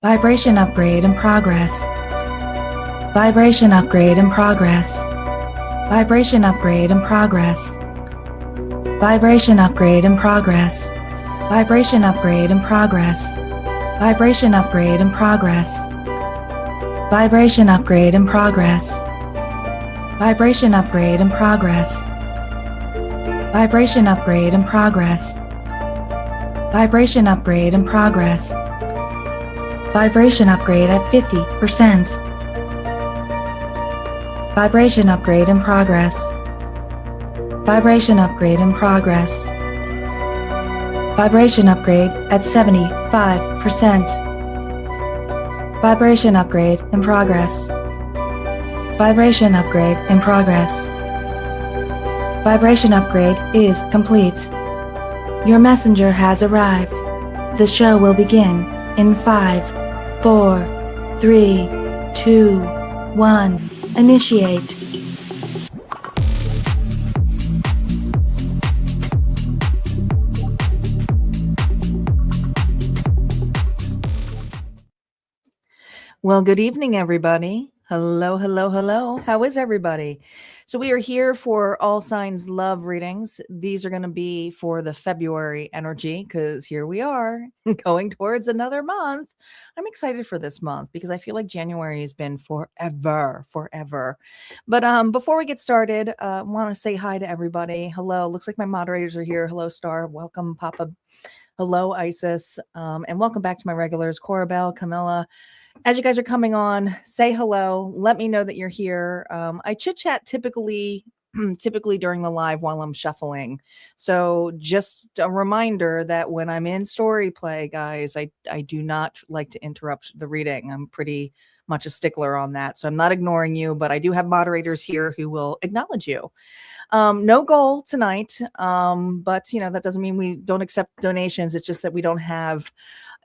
Vibration upgrade in progress. Vibration upgrade in progress. Vibration upgrade in progress. Vibration upgrade in progress. Vibration upgrade in progress. Vibration upgrade in progress. Vibration upgrade in progress. Vibration upgrade in progress. Vibration upgrade in progress. Vibration upgrade in progress. Vibration upgrade at 50%. Vibration upgrade in progress. Vibration upgrade in progress. Vibration upgrade at 75%. Vibration upgrade in progress. Vibration upgrade in progress. Vibration upgrade is complete. Your messenger has arrived. The show will begin in 5, 4, 3, 2, 1. Initiate. Well, good evening, everybody. Hello, hello, hello. How is everybody? So we are here for all signs love readings. These are going to be for the February energy because here we are going towards another month. I'm excited for this month because I feel like January has been forever. But before we get started, I want to say hi to everybody. Hello. Looks like my moderators are here. Hello, Star. Welcome, Papa. Hello, Isis. And welcome back to my regulars, Corabelle, Camilla. As you guys are coming on, say hello. Let me know that you're here. I chit chat typically during the live while I'm shuffling. So just a reminder that when I'm in story play, guys, I do not like to interrupt the reading. I'm pretty much a stickler on that. So I'm not ignoring you, but I do have moderators here who will acknowledge you. No goal tonight, but that doesn't mean we don't accept donations. It's just that we don't have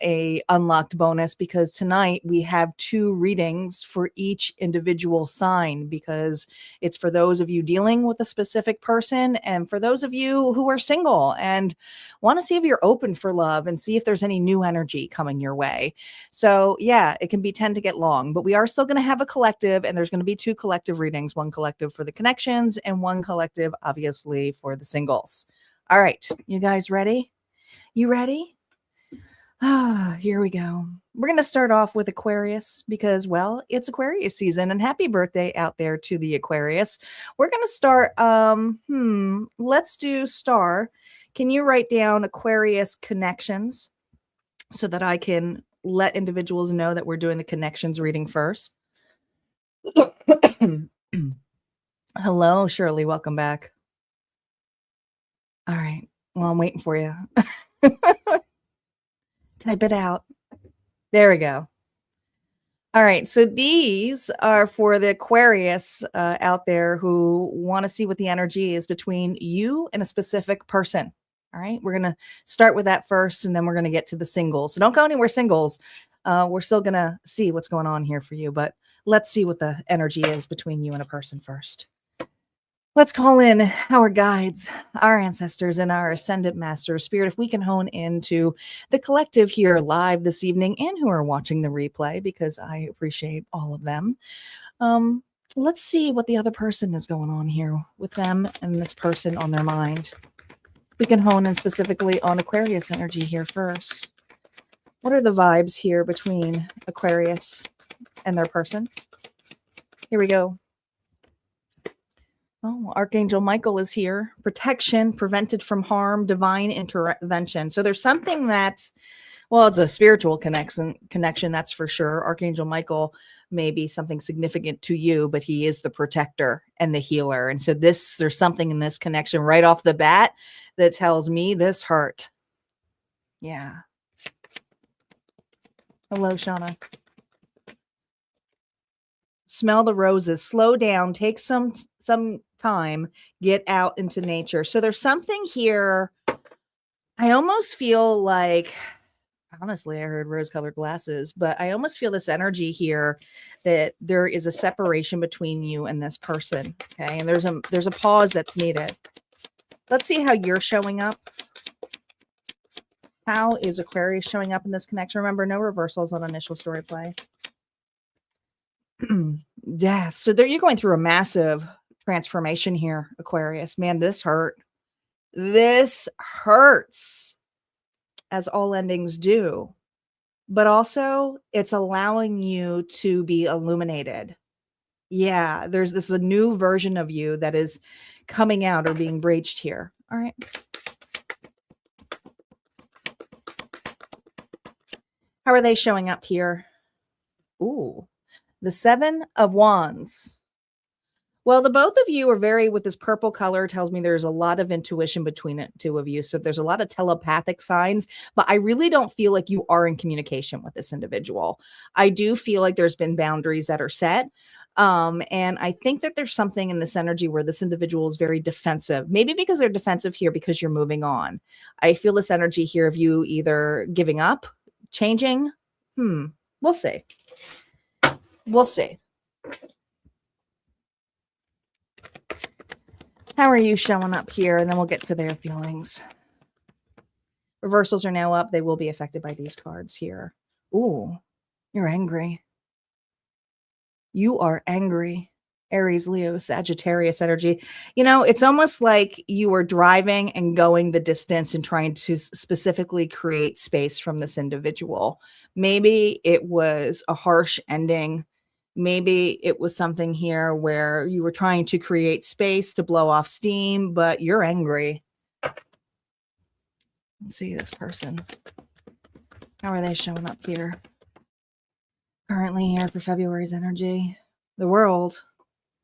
a unlocked bonus because tonight we have 2 readings for each individual sign because it's for those of you dealing with a specific person and for those of you who are single and want to see if you're open for love and see if there's any new energy coming your way. So yeah, it can tend to get long, but we are still going to have a collective and there's going to be 2 collective readings, one collective for the connections and one collective obviously for the singles. All right, you guys ready? You ready? Here we go. We're going to start off with Aquarius because, well, it's Aquarius season and happy birthday out there to the Aquarius. We're going to start, let's do Star. Can you write down Aquarius connections so that I can let individuals know that we're doing the connections reading first? Hello, Shirley. Welcome back. All right. Well, I'm waiting for you. Type it out. There we go. All right. So these are for the Aquarius out there who want to see what the energy is between you and a specific person. All right. We're going to start with that first, and then we're going to get to the singles. So don't go anywhere, singles. We're still going to see what's going on here for you, but let's see what the energy is between you and a person first. Let's call in our guides, our ancestors, and our ascendant master spirit. If we can hone into the collective here live this evening and who are watching the replay, because I appreciate all of them. Let's see what the other person is going on here with them and this person on their mind. We can hone in specifically on Aquarius energy here first. What are the vibes here between Aquarius and their person? Here we go. Oh, Archangel Michael is here. Protection, prevented from harm, divine intervention. So there's something that's, well, it's a spiritual connection, that's for sure. Archangel Michael may be something significant to you, but he is the protector and the healer. And so there's something in this connection right off the bat that tells me this hurt. Yeah. Hello, Shauna. Smell the roses. Slow down. Take some time. Get out into nature. So there's something here. I almost feel like, honestly, I heard rose-colored glasses, but I almost feel this energy here that there is a separation between you and this person. Okay, and there's a pause that's needed. Let's see how you're showing up. How is Aquarius showing up in this connection? Remember, no reversals on initial story play. Death. So there you're going through a massive transformation here, Aquarius. Man, this hurt. This hurts, as all endings do. But also, it's allowing you to be illuminated. Yeah, this is a new version of you that is coming out or being breached here. All right. How are they showing up here? Ooh, the 7 of Wands. Well, the both of you are very, with this purple color, tells me there's a lot of intuition between the two of you. So there's a lot of telepathic signs, but I really don't feel like you are in communication with this individual. I do feel like there's been boundaries that are set. And I think that there's something in this energy where this individual is very defensive, maybe because they're defensive here because you're moving on. I feel this energy here of you either giving up, changing. We'll see. We'll see. How are you showing up here? And then we'll get to their feelings. Reversals are now up. They will be affected by these cards here. Ooh, you're angry. You are angry. Aries, Leo, Sagittarius energy. You know, it's almost like you were driving and going the distance and trying to specifically create space from this individual. Maybe it was a harsh ending. Maybe it was something here where you were trying to create space to blow off steam, but you're angry. Let's see this person. How are they showing up here? Currently here for February's energy. The World.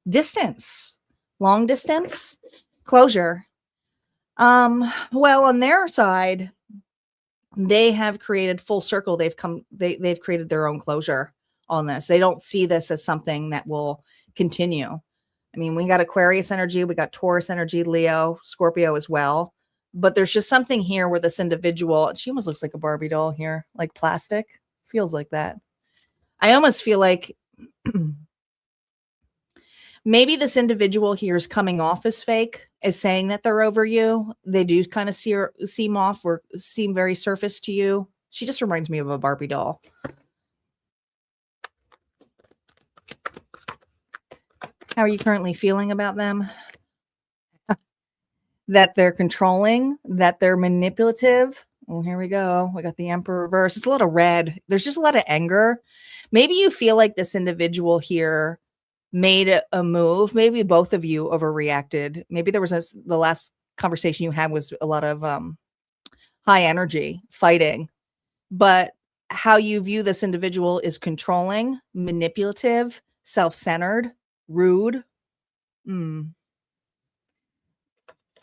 Distance. Long distance. Closure. Well, on their side, they have created full circle. They've created their own closure on this. They don't see this as something that will continue. I mean, we got Aquarius energy, we got Taurus energy, Leo, Scorpio as well. But there's just something here where this individual, she almost looks like a Barbie doll here, like plastic. Feels like that. I almost feel like maybe this individual here is coming off as fake, is saying that they're over you. They do kind of seem off or seem very surface to you. She just reminds me of a Barbie doll. How are you currently feeling about them? That they're controlling, that they're manipulative. Oh, here we go. We got the Emperor reverse. It's a lot of red. There's just a lot of anger. Maybe you feel like this individual here made a move. Maybe both of you overreacted. Maybe there was the last conversation you had was a lot of high energy fighting. But how you view this individual is controlling, manipulative, self-centered, rude.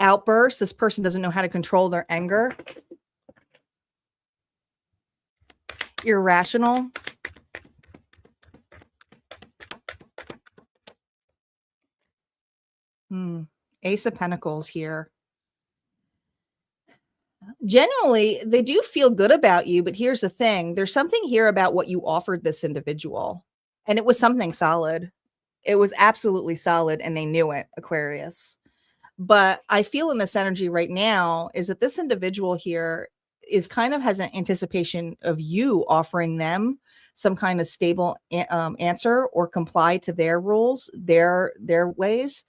Outbursts. This person doesn't know how to control their anger. Irrational. Ace of Pentacles here. Generally, they do feel good about you, but here's the thing. There's something here about what you offered this individual, and it was something solid. It was absolutely solid, and they knew it, Aquarius. But I feel in this energy right now is that this individual here is kind of has an anticipation of you offering them some kind of stable answer or comply to their rules, their ways.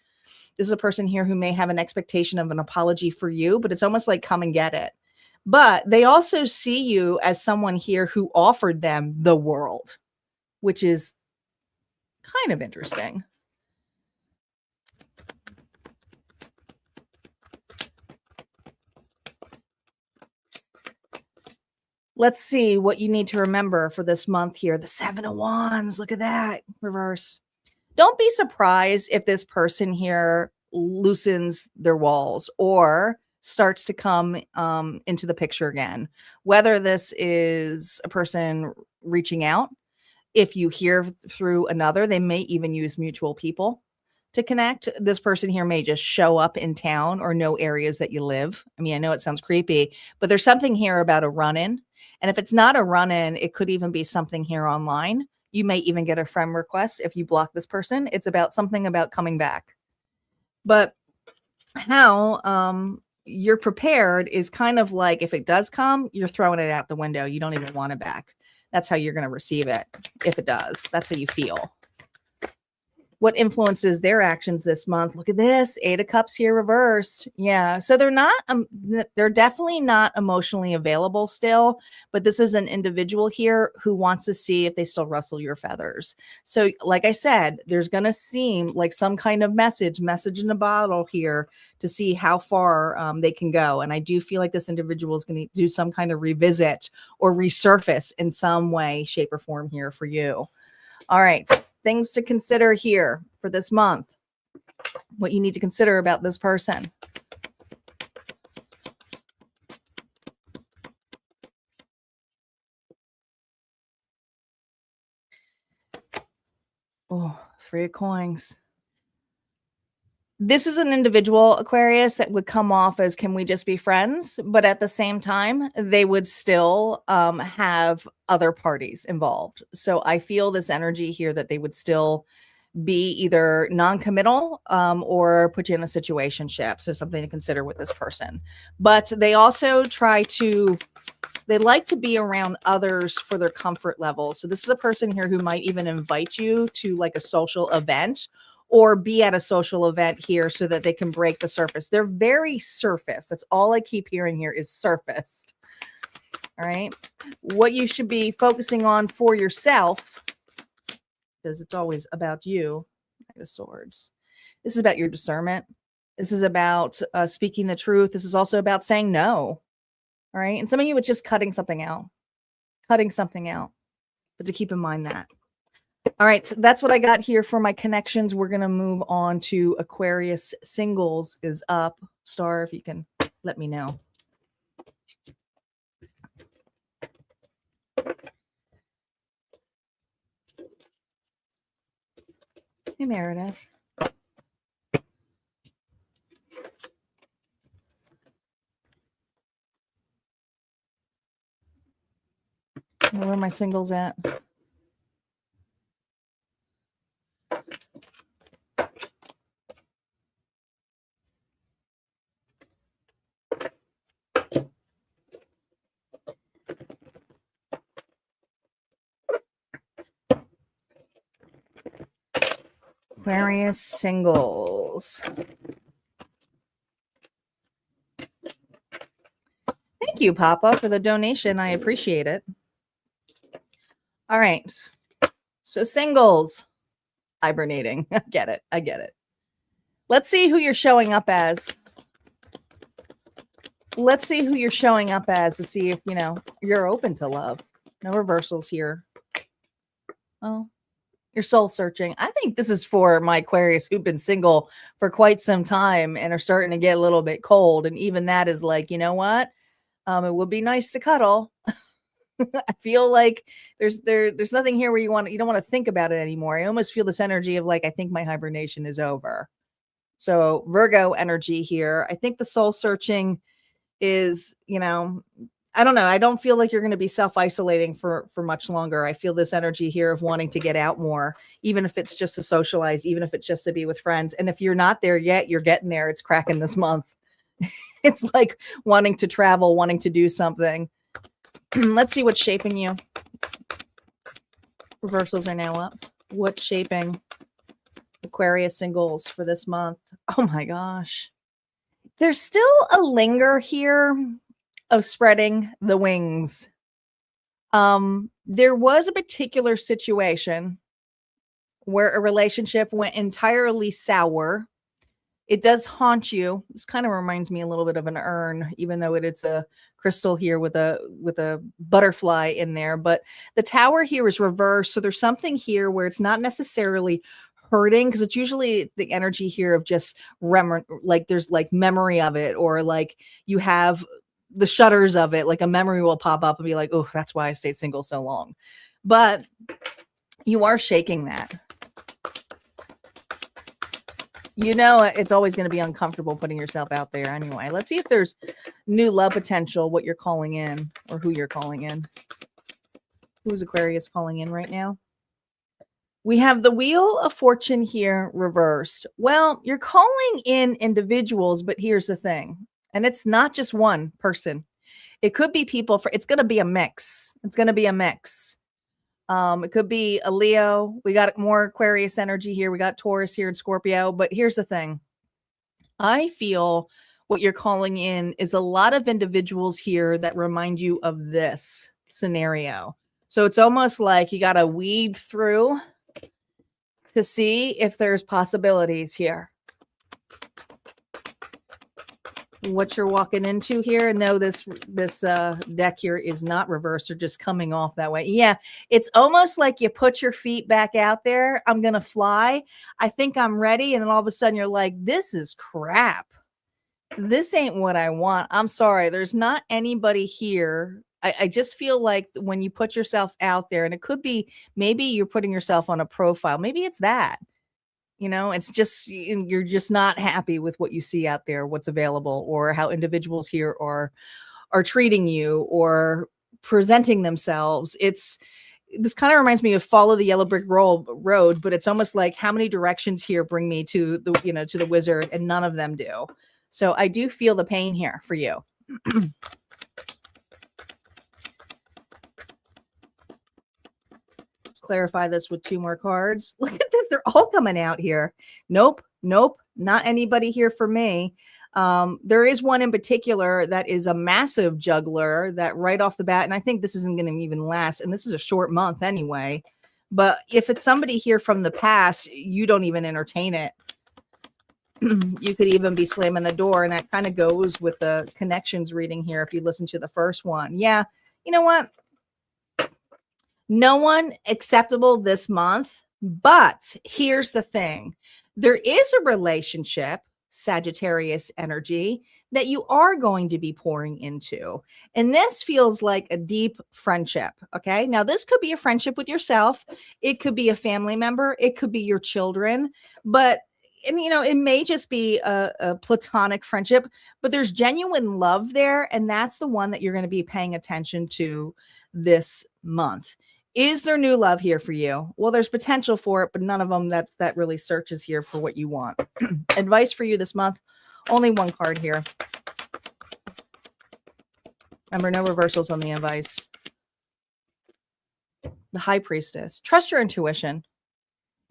This is a person here who may have an expectation of an apology for you, but it's almost like come and get it. But they also see you as someone here who offered them the world, which is kind of interesting. Let's see what you need to remember for this month here. The 7 of Wands. Look at that. Reverse. Don't be surprised if this person here loosens their walls or starts to come into the picture again. Whether this is a person reaching out, if you hear through another, they may even use mutual people to connect. This person here may just show up in town or know areas that you live. I mean, I know it sounds creepy, but there's something here about a run-in. And if it's not a run-in, it could even be something here online. You may even get a friend request if you block this person. It's about something about coming back. But how you're prepared is kind of like, if it does come, you're throwing it out the window. You don't even want it back. That's how you're going to receive it. If it does, that's how you feel. What influences their actions this month? Look at this, 8 of Cups here reversed. Yeah, so they're definitely not emotionally available still, but this is an individual here who wants to see if they still rustle your feathers. So like I said, there's going to seem like some kind of message in a bottle here to see how far they can go. And I do feel like this individual is going to do some kind of revisit or resurface in some way, shape, or form here for you. All right. Things to consider here for this month. What you need to consider about this person. Oh, 3 of Coins. This is an individual, Aquarius, that would come off as, can we just be friends? But at the same time, they would still have other parties involved. So I feel this energy here that they would still be either non-committal or put you in a situationship. So something to consider with this person. But they also they like to be around others for their comfort level. So this is a person here who might even invite you to like a social event or be at a social event here so that they can break the surface. They're very surface. That's all I keep hearing here is surfaced. All right. What you should be focusing on for yourself, because it's always about you, Knight of Swords. This is about your discernment. This is about speaking the truth. This is also about saying no. All right. And some of you, it's just cutting something out. But to keep in mind that. All right. So that's what I got here for my connections. We're going to move on to Aquarius Singles is up. Star, if you can let me know. Hey, Meredith. Where are my singles at? Aquarius Singles. Thank you, Papa, for the donation. I appreciate it. All right. So singles. Hibernating. I get it. Let's see who you're showing up as. Let's see who you're showing up as to see if, you're open to love. No reversals here. Oh, you're soul searching. I think this is for my Aquarius who've been single for quite some time and are starting to get a little bit cold. And even that is like, you know what? It would be nice to cuddle. I feel like there's nothing here where you don't want to think about it anymore. I almost feel this energy of like, I think my hibernation is over. So Virgo energy here. I think the soul searching is, I don't know. I don't feel like you're going to be self-isolating for much longer. I feel this energy here of wanting to get out more, even if it's just to socialize, even if it's just to be with friends. And if you're not there yet, you're getting there. It's cracking this month. It's like wanting to travel, wanting to do something. Let's see what's shaping you. Reversals are now up. What's shaping Aquarius Singles for this month? Oh my gosh. There's still a linger here of spreading the wings. There was a particular situation where a relationship went entirely sour. It does haunt you. This kind of reminds me a little bit of an urn, even though it's a crystal here with a butterfly in there. But the tower here is reversed. So there's something here where it's not necessarily hurting, because it's usually the energy here of just like there's like memory of it, or like you have the shutters of it, like a memory will pop up and be like, oh, that's why I stayed single so long. But you are shaking that. It's always going to be uncomfortable putting yourself out there anyway. Let's see if there's new love potential, what you're calling in or who you're calling in. Who's Aquarius calling in right now? We have the Wheel of Fortune here reversed. Well, you're calling in individuals, but here's the thing. And it's not just one person. It could be people it's going to be a mix. It's going to be a mix. It could be a Leo. We got more Aquarius energy here. We got Taurus here and Scorpio. But here's the thing. I feel what you're calling in is a lot of individuals here that remind you of this scenario. So it's almost like you got to weed through to see if there's possibilities here. What you're walking into here. No, this deck here is not reversed or just coming off that way. Yeah, it's almost like you put your feet back out there. I'm going to fly. I think I'm ready. And then all of a sudden you're like, this is crap. This ain't what I want. I'm sorry. There's not anybody here. I just feel like when you put yourself out there, and it could be maybe you're putting yourself on a profile. Maybe it's that. It's just you're just not happy with what you see out there, what's available, or how individuals here are treating you or presenting themselves. This kind of reminds me of Follow the Yellow Brick Road, but it's almost like how many directions here bring me to the wizard, and none of them do. So I do feel the pain here for you. Clarify this with 2 more cards. Look at that. They're all coming out here. Nope. Not anybody here for me. There is one in particular that is a massive juggler that right off the bat, and I think this isn't going to even last, and this is a short month anyway. But if it's somebody here from the past, you don't even entertain it. You could even be slamming the door, and that kind of goes with the connections reading here if you listen to the first one. Yeah, you know what? No one acceptable this month, but here's the thing. There is a relationship, Sagittarius energy, that you are going to be pouring into. And this feels like a deep friendship, okay? Now, this could be a friendship with yourself. It could be a family member. It could be your children. But, it may just be a platonic friendship, but there's genuine love there. And that's the one that you're going to be paying attention to this month. Is there new love here for you? Well, there's potential for it, but none of them that really searches here for what you want. Advice for you this month. Only one card here. Remember, no reversals on the advice. The High Priestess. Trust your intuition.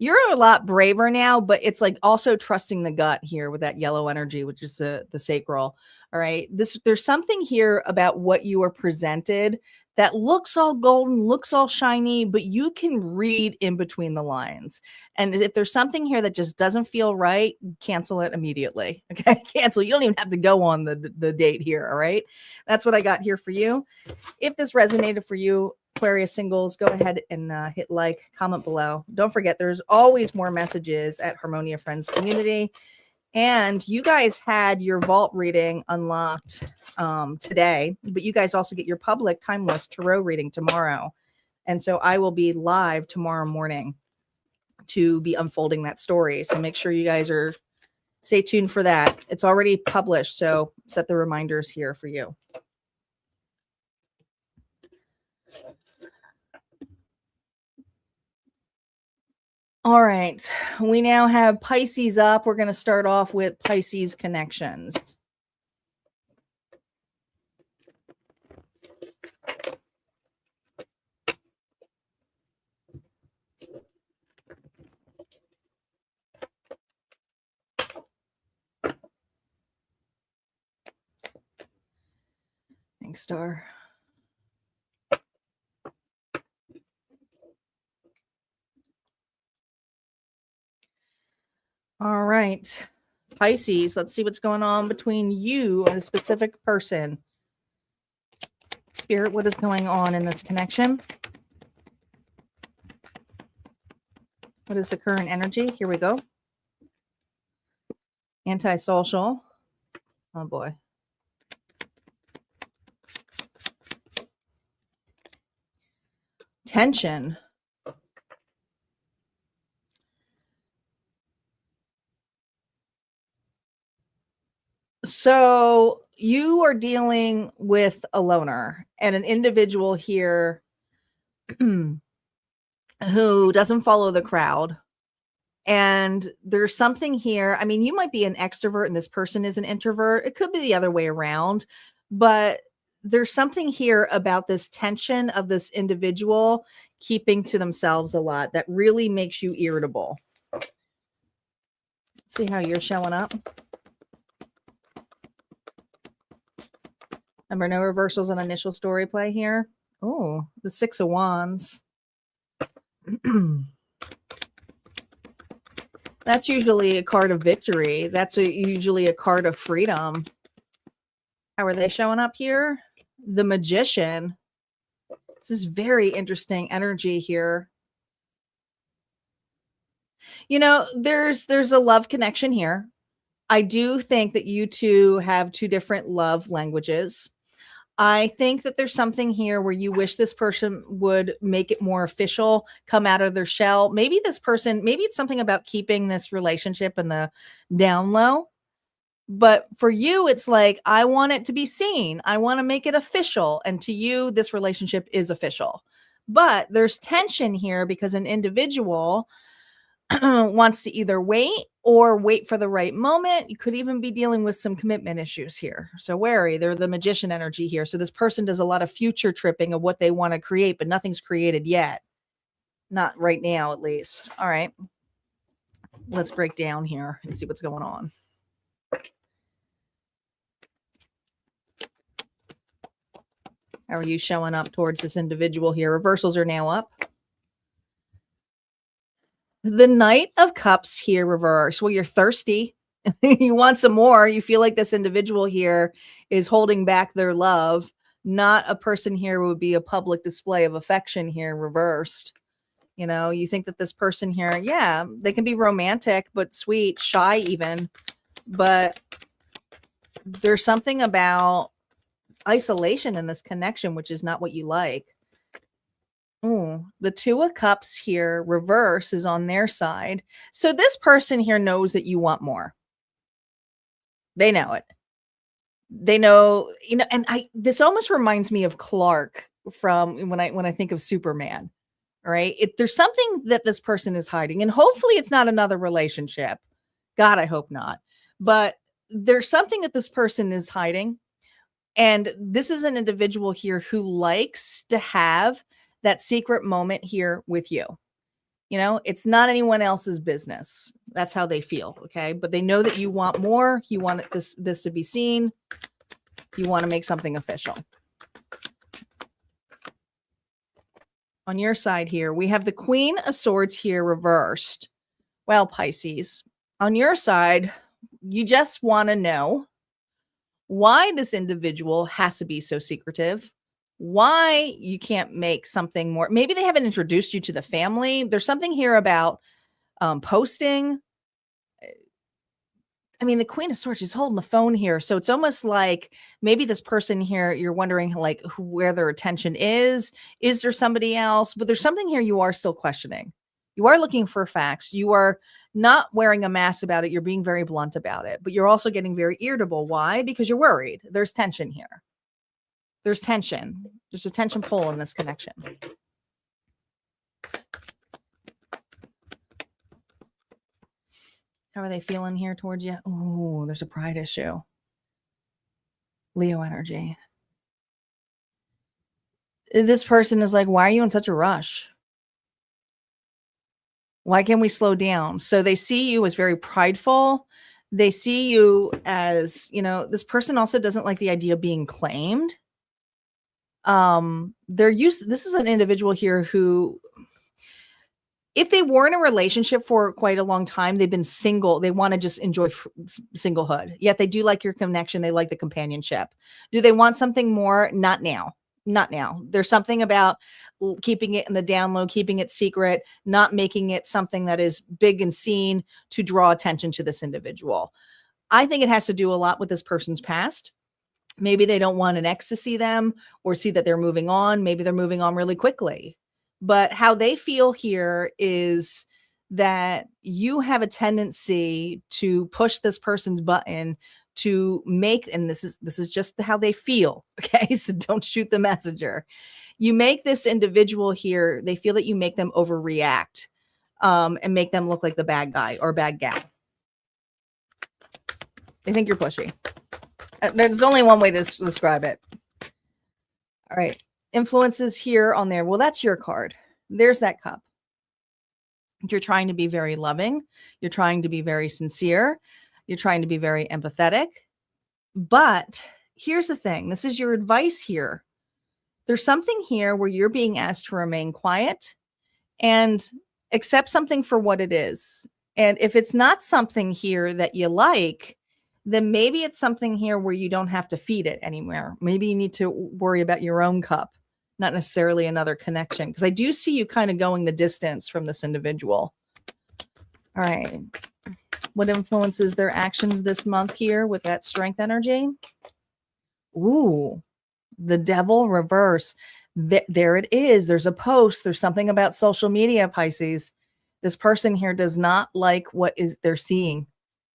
You're a lot braver now, but it's like also trusting the gut here with that yellow energy, which is the sacral. All right. There's something here about what you are presented that looks all golden, looks all shiny, but you can read in between the lines. And if there's something here that just doesn't feel right, cancel it immediately. Okay. Cancel. You don't even have to go on the date here. All right. That's what I got here for you. If this resonated for you, Aquarius Singles, go ahead and hit like, comment below. Don't forget, there's always more messages at Harmonia Friends Community. And you guys had your vault reading unlocked today, but you guys also get your public timeless tarot reading tomorrow. And so I will be live tomorrow morning to be unfolding that story. So make sure you guys stay tuned for that. It's already published, so set the reminders here for you. All right, we now have Pisces up. We're going to start off with Pisces Connections. Thanks, Star. All right, Pisces, let's see what's going on between you and a specific person. Spirit, what is going on in this connection? What is the current energy? Here we go. Antisocial. Oh, boy. Tension. So you are dealing with a loner and an individual here who doesn't follow the crowd And there's something here. I mean, you might be an extrovert and this person is an introvert. It could be the other way around, but there's something here about this tension of this individual keeping to themselves a lot that really makes you irritable. Let's see how you're showing up. Remember, no reversals on initial story play here. Oh, the Six of Wands. That's usually a card of victory. That's usually a card of freedom. How are they showing up here? The Magician. This is very interesting energy here. You know, there's a love connection here. I do think that you two have two different love languages. I think that there's something here where you wish this person would make it more official, come out of their shell. Maybe this person, maybe it's something about keeping this relationship in the down low. But for you, it's like, I want it to be seen. I want to make it official. And to you, this relationship is official. But there's tension here because an individual wants to either wait or wait for the right moment. You could even be dealing with some commitment issues here. So wary, they're the Magician energy here. So this person does a lot of future tripping of what they want to create, but nothing's created yet. Not right now, at least. All right. Let's break down here and see what's going on. How are you showing up towards this individual here? Reversals are now up. The Knight of Cups here reverse. Well, you're thirsty. You want some more. You feel like this individual here is holding back their love. Not a person here would be a public display of affection here reversed. You know, you think that this person here, yeah, they can be romantic, but sweet, shy even. But there's something about isolation in this connection, which is not what you like. Ooh, the Two of Cups here, reverse, is on their side. So this person here knows that you want more. They know it. They know, you know, and this almost reminds me of Clark from when I think of Superman, right? There's something that this person is hiding, and hopefully it's not another relationship. God, I hope not. But there's something that this person is hiding. And this is an individual here who likes to have that secret moment here with you. You know, it's not anyone else's business. That's how they feel. Okay. But they know that you want more. You want this to be seen. You want to make something official. On your side here, we have the Queen of Swords here reversed. Well, Pisces, on your side, you just want to know why this individual has to be so secretive. Why you can't make something more. Maybe they haven't introduced you to the family. There's something here about posting. I mean, the Queen of Swords is holding the phone here. So it's almost like maybe this person here, you're wondering like where their attention is. Is there somebody else? But there's something here you are still questioning. You are looking for facts. You are not wearing a mask about it. You're being very blunt about it. But you're also getting very irritable. Why? Because you're worried. There's tension here. There's tension. There's a tension pull in this connection. How are they feeling here towards you? Oh, there's a pride issue. Leo energy. This person is like, why are you in such a rush? Why can't we slow down? So they see you as very prideful. They see you as, you know, this person also doesn't like the idea of being claimed. This is an individual here who, if they were in a relationship for quite a long time, they've been single. They want to just enjoy singlehood. Yet they do like your connection. They like the companionship. Do they want something more? Not now. Not now. There's something about keeping it in the down low, keeping it secret, not making it something that is big and seen to draw attention to this individual. I think it has to do a lot with this person's past. Maybe they don't want an ex to see them or see that they're moving on. Maybe they're moving on really quickly. But how they feel here is that you have a tendency to push this person's button to make, and this is just how they feel. Okay. So don't shoot the messenger. You make this individual here, they feel that you make them overreact. and make them look like the bad guy or bad gal. They think you're pushy. There's only one way to describe it. All right. Influences here on there. Well, that's your card. There's that cup. You're trying to be very loving. You're trying to be very sincere. You're trying to be very empathetic. But here's the thing. This is your advice here. There's something here where you're being asked to remain quiet and accept something for what it is. And if it's not something here that you like, then maybe it's something here where you don't have to feed it anymore. Maybe you need to worry about your own cup, not necessarily another connection. Because I do see you kind of going the distance from this individual. All right. What influences their actions this month here with that strength energy? Ooh, the devil reverse. There it is. There's a post. There's something about social media, Pisces. This person here does not like what they're seeing.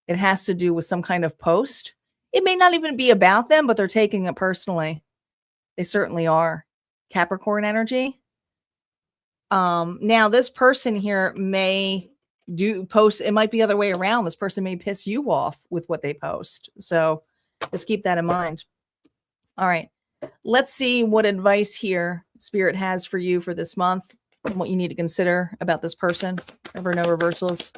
It has to do with some kind of post. It may not even be about them, but they're taking it personally. They certainly are. Capricorn energy. Now this person here may do post. It might be the other way around. This person may piss you off with what they post. So just keep that in mind. All right. Let's see what advice here Spirit has for you for this month and what you need to consider about this person. Remember, no reversals.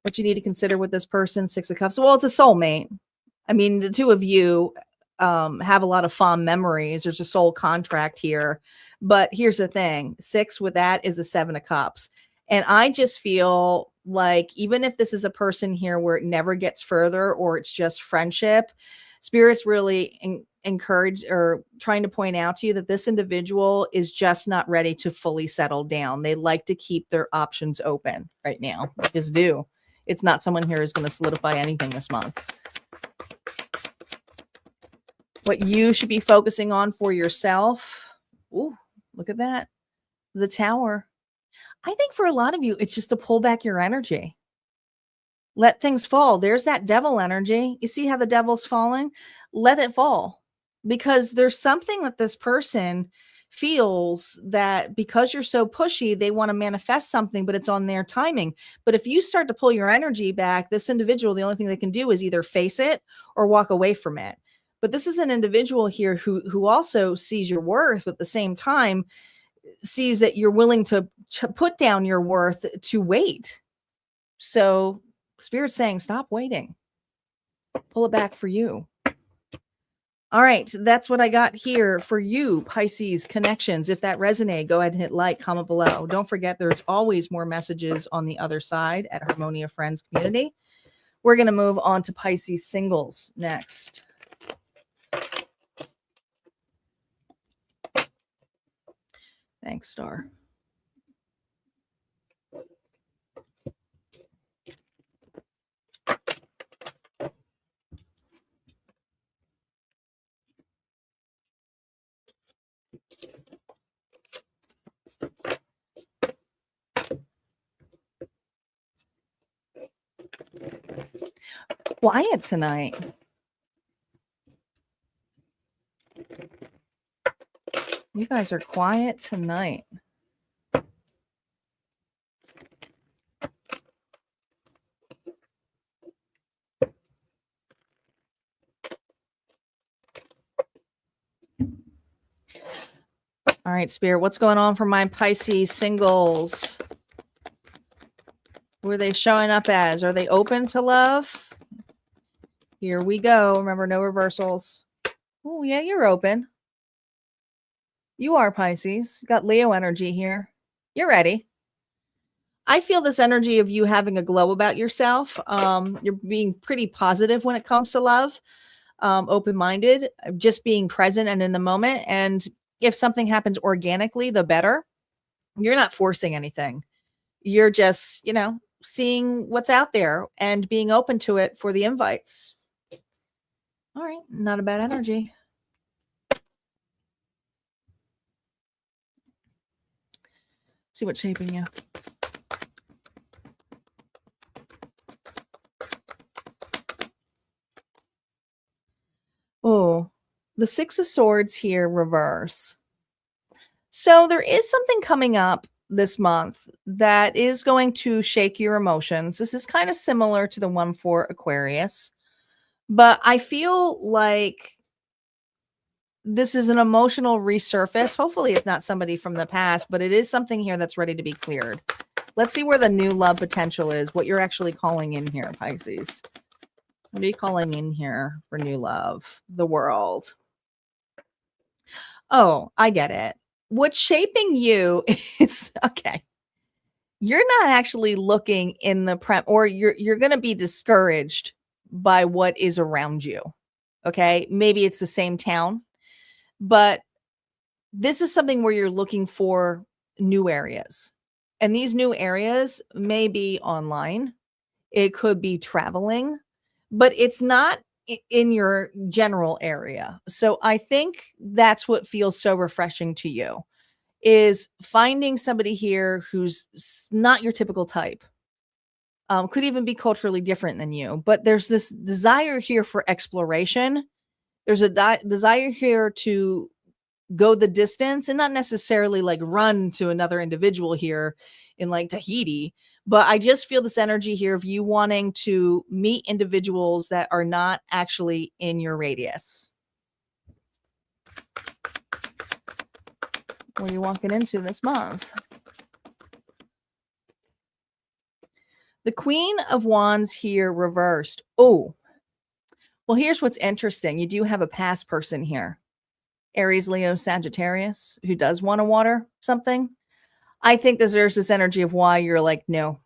What you need to consider with this person, Six of Cups. Well, it's a soulmate. I mean, the two of you have a lot of fond memories. There's a soul contract here. But here's the thing. 6 with that is the 7 of Cups. And I just feel like even if this is a person here where it never gets further or it's just friendship, Spirit's really encouraged or trying to point out to you that this individual is just not ready to fully settle down. They like to keep their options open right now. They just do. It's not someone here who's going to solidify anything this month. What you should be focusing on for yourself. Ooh, look at that. The Tower. I think for a lot of you, it's just to pull back your energy. Let things fall. There's that devil energy. You see how the devil's falling? Let it fall. Because there's something that this person feels that because you're so pushy, they want to manifest something, but it's on their timing. But if you start to pull your energy back, this individual, the only thing they can do is either face it or walk away from it. But this is an individual here who also sees your worth, but at the same time sees that you're willing to put down your worth to wait. So Spirit's saying, stop waiting. Pull it back for you. All right, that's what I got here for you, Pisces Connections. If that resonated, go ahead and hit like, comment below. Don't forget, there's always more messages on the other side at Harmonia Friends Community. We're going to move on to Pisces Singles next. Thanks, Star. Quiet tonight. You guys are quiet tonight. All right, Spirit, what's going on for my Pisces Singles? Who are they showing up as? Are they open to love? Here we go. Remember, no reversals. Oh, yeah, you're open. You are, Pisces. Got Leo energy here. You're ready. I feel this energy of you having a glow about yourself. You're being pretty positive when it comes to love. Open-minded, just being present and in the moment. And if something happens organically, the better. You're not forcing anything. You're just, seeing what's out there and being open to it for the invites. All right. Not a bad energy. See what's shaping you. Oh, the Six of Swords here reverse. So there is something coming up this month that is going to shake your emotions. This is kind of similar to the one for Aquarius, but I feel like this is an emotional resurface. Hopefully it's not somebody from the past, but it is something here that's ready to be cleared. Let's see where the new love potential is, what you're actually calling in here, Pisces. What are you calling in here for new love? The World. Oh, I get it. What's shaping you is, okay, you're not actually looking in the or you're going to be discouraged by what is around you. Okay? Maybe it's the same town, but this is something where you're looking for new areas. And these new areas may be online. It could be traveling, but it's not in your general area. So I think that's what feels so refreshing to you, is finding somebody here who's not your typical type. Could even be culturally different than you, but there's this desire here for exploration. There's a desire here to go the distance and not necessarily like run to another individual here in like Tahiti. But I just feel this energy here of you wanting to meet individuals that are not actually in your radius. What are you walking into this month? The Queen of Wands here reversed. Oh, well, here's what's interesting. You do have a past person here. Aries, Leo, Sagittarius, who does want to water something. I think there's this energy of why you're like, no,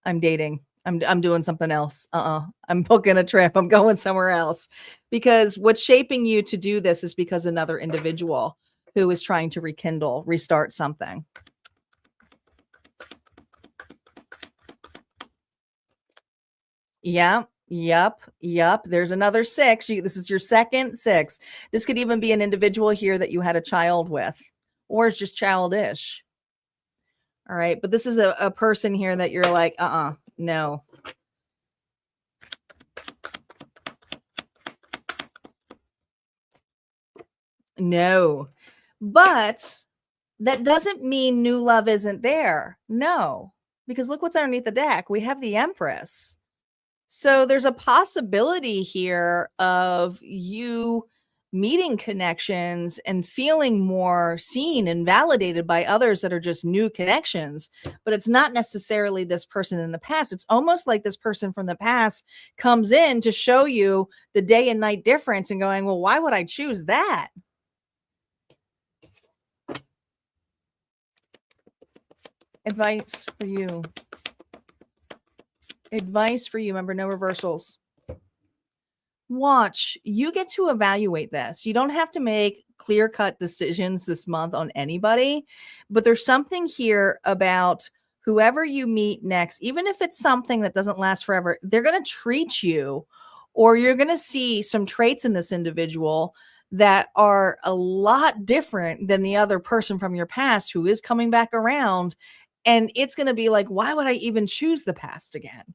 I'm dating. I'm doing something else. I'm booking a trip. I'm going somewhere else. Because what's shaping you to do this is because another individual who is trying to rekindle, restart something. Yeah. Yep. There's another 6. This is your second 6. This could even be an individual here that you had a child with, or is just childish. All right. But this is a person here that you're like, no. No. But that doesn't mean new love isn't there. No. Because look what's underneath the deck. We have the Empress. So there's a possibility here of you meeting connections and feeling more seen and validated by others that are just new connections. But it's not necessarily this person in the past. It's almost like this person from the past comes in to show you the day and night difference and going, well, why would I choose that? Advice for you. Advice for you. Remember, no reversals. Watch. You get to evaluate this. You don't have to make clear-cut decisions this month on anybody, but there's something here about whoever you meet next, even if it's something that doesn't last forever, they're going to treat you, or you're going to see some traits in this individual that are a lot different than the other person from your past who is coming back around. And it's going to be like, why would I even choose the past again?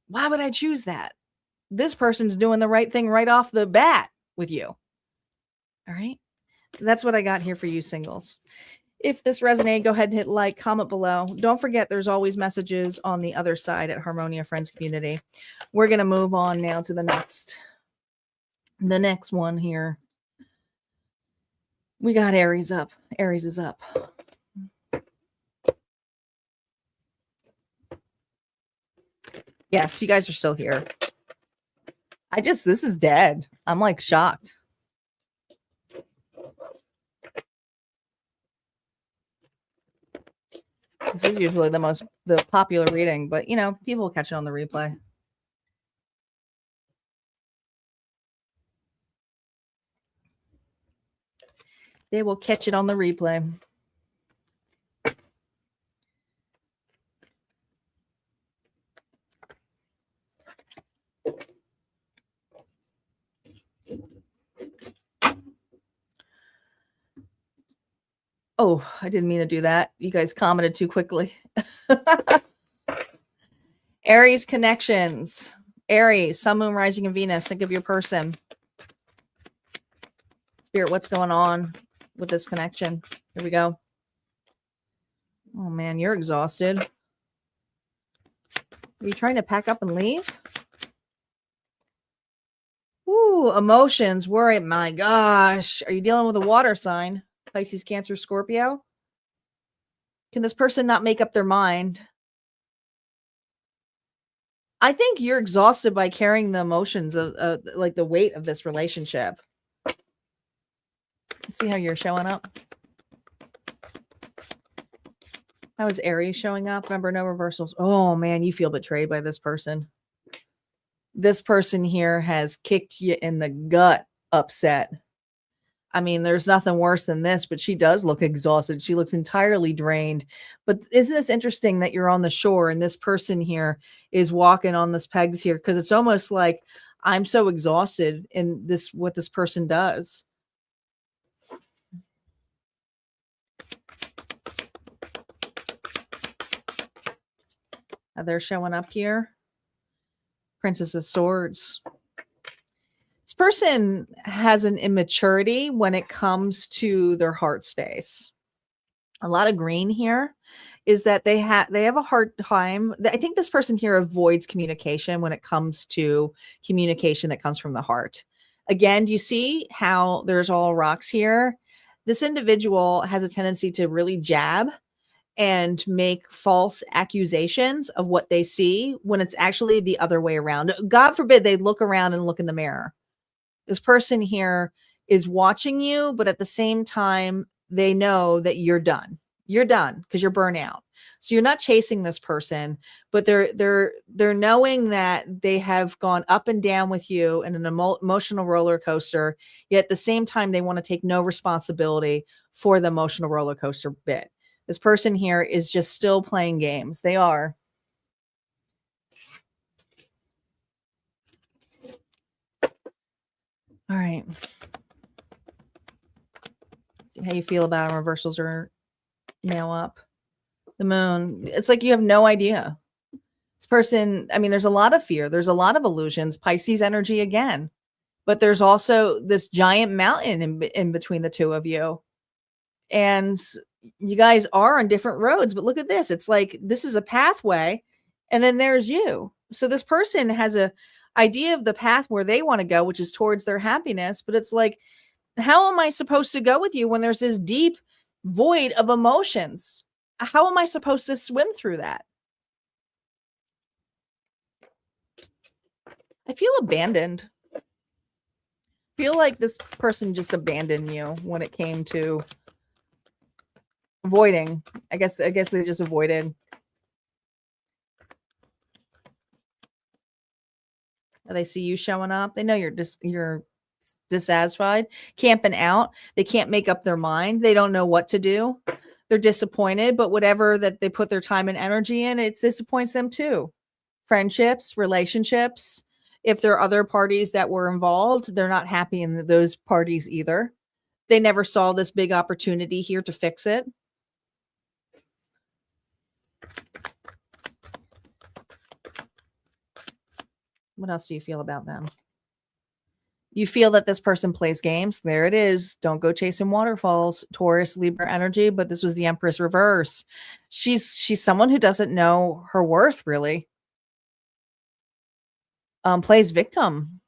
Why would I choose that? This person's doing the right thing right off the bat with you. All right. That's what I got here for you, singles. If this resonated, go ahead and hit like, comment below. Don't forget, there's always messages on the other side at Harmonia Friends Community. We're going to move on now to the next one here. We got Aries up. Aries is up. Yes, you guys are still here. This is dead. I'm like shocked. This is usually the popular reading, but you know, people will catch it on the replay. They will catch it on the replay. Oh, I didn't mean to do that. You guys commented too quickly. Aries connections. Aries, Sun, Moon, Rising, and Venus. Think of your person. Spirit, what's going on? with this connection. Here we go. Oh man, you're exhausted. Are you trying to pack up and leave? Ooh, emotions, worry. My gosh. Are you dealing with a water sign? Pisces, Cancer, Scorpio? Can this person not make up their mind? I think you're exhausted by carrying the emotions of like the weight of this relationship. Let's see how you're showing up. How is Aries showing up? Remember, no reversals. Oh man, you feel betrayed by this person. This person here has kicked you in the gut, upset. I mean, there's nothing worse than this, but she does look exhausted. She looks entirely drained. But isn't this interesting that you're on the shore and this person here is walking on this pegs here? Because it's almost like I'm so exhausted in this, what this person does. They're showing up here. Princess of Swords. This person has an immaturity when it comes to their heart space. A lot of green here is that they have a hard time. I think this person here avoids communication when it comes to communication that comes from the heart. Again, do you see how there's all rocks here? This individual has a tendency to really jab and make false accusations of what they see when it's actually the other way around. God forbid they look around and look in the mirror. This person here is watching you, but at the same time, they know that you're done. You're done because you're burnt out. So you're not chasing this person, but they're knowing that they have gone up and down with you in an emotional roller coaster. Yet at the same time, they want to take no responsibility for the emotional roller coaster bit. This person here is just still playing games. They are. All right. See how you feel about them. Reversals are now up. The moon. It's like you have no idea. This person, I mean, there's a lot of fear. There's a lot of illusions. Pisces energy again. But there's also this giant mountain in between the two of you. And you guys are on different roads. But look at this. It's like this is a pathway. And then there's you. So this person has a idea of the path where they want to go, which is towards their happiness. But it's like, how am I supposed to go with you when there's this deep void of emotions? How am I supposed to swim through that? I feel abandoned. I feel like this person just abandoned you when it came to avoiding. I guess they just avoided. They see you showing up. They know you're dissatisfied, camping out. They can't make up their mind. They don't know what to do. They're disappointed, but whatever that they put their time and energy in, it disappoints them too. Friendships, relationships. If there are other parties that were involved, they're not happy in those parties either. They never saw this big opportunity here to fix it. What else do you feel about them? You feel that this person plays games. There it is. Don't go chasing waterfalls. Taurus, Libra energy, but this was the Empress reverse. She's someone who doesn't know her worth, really. Plays victim.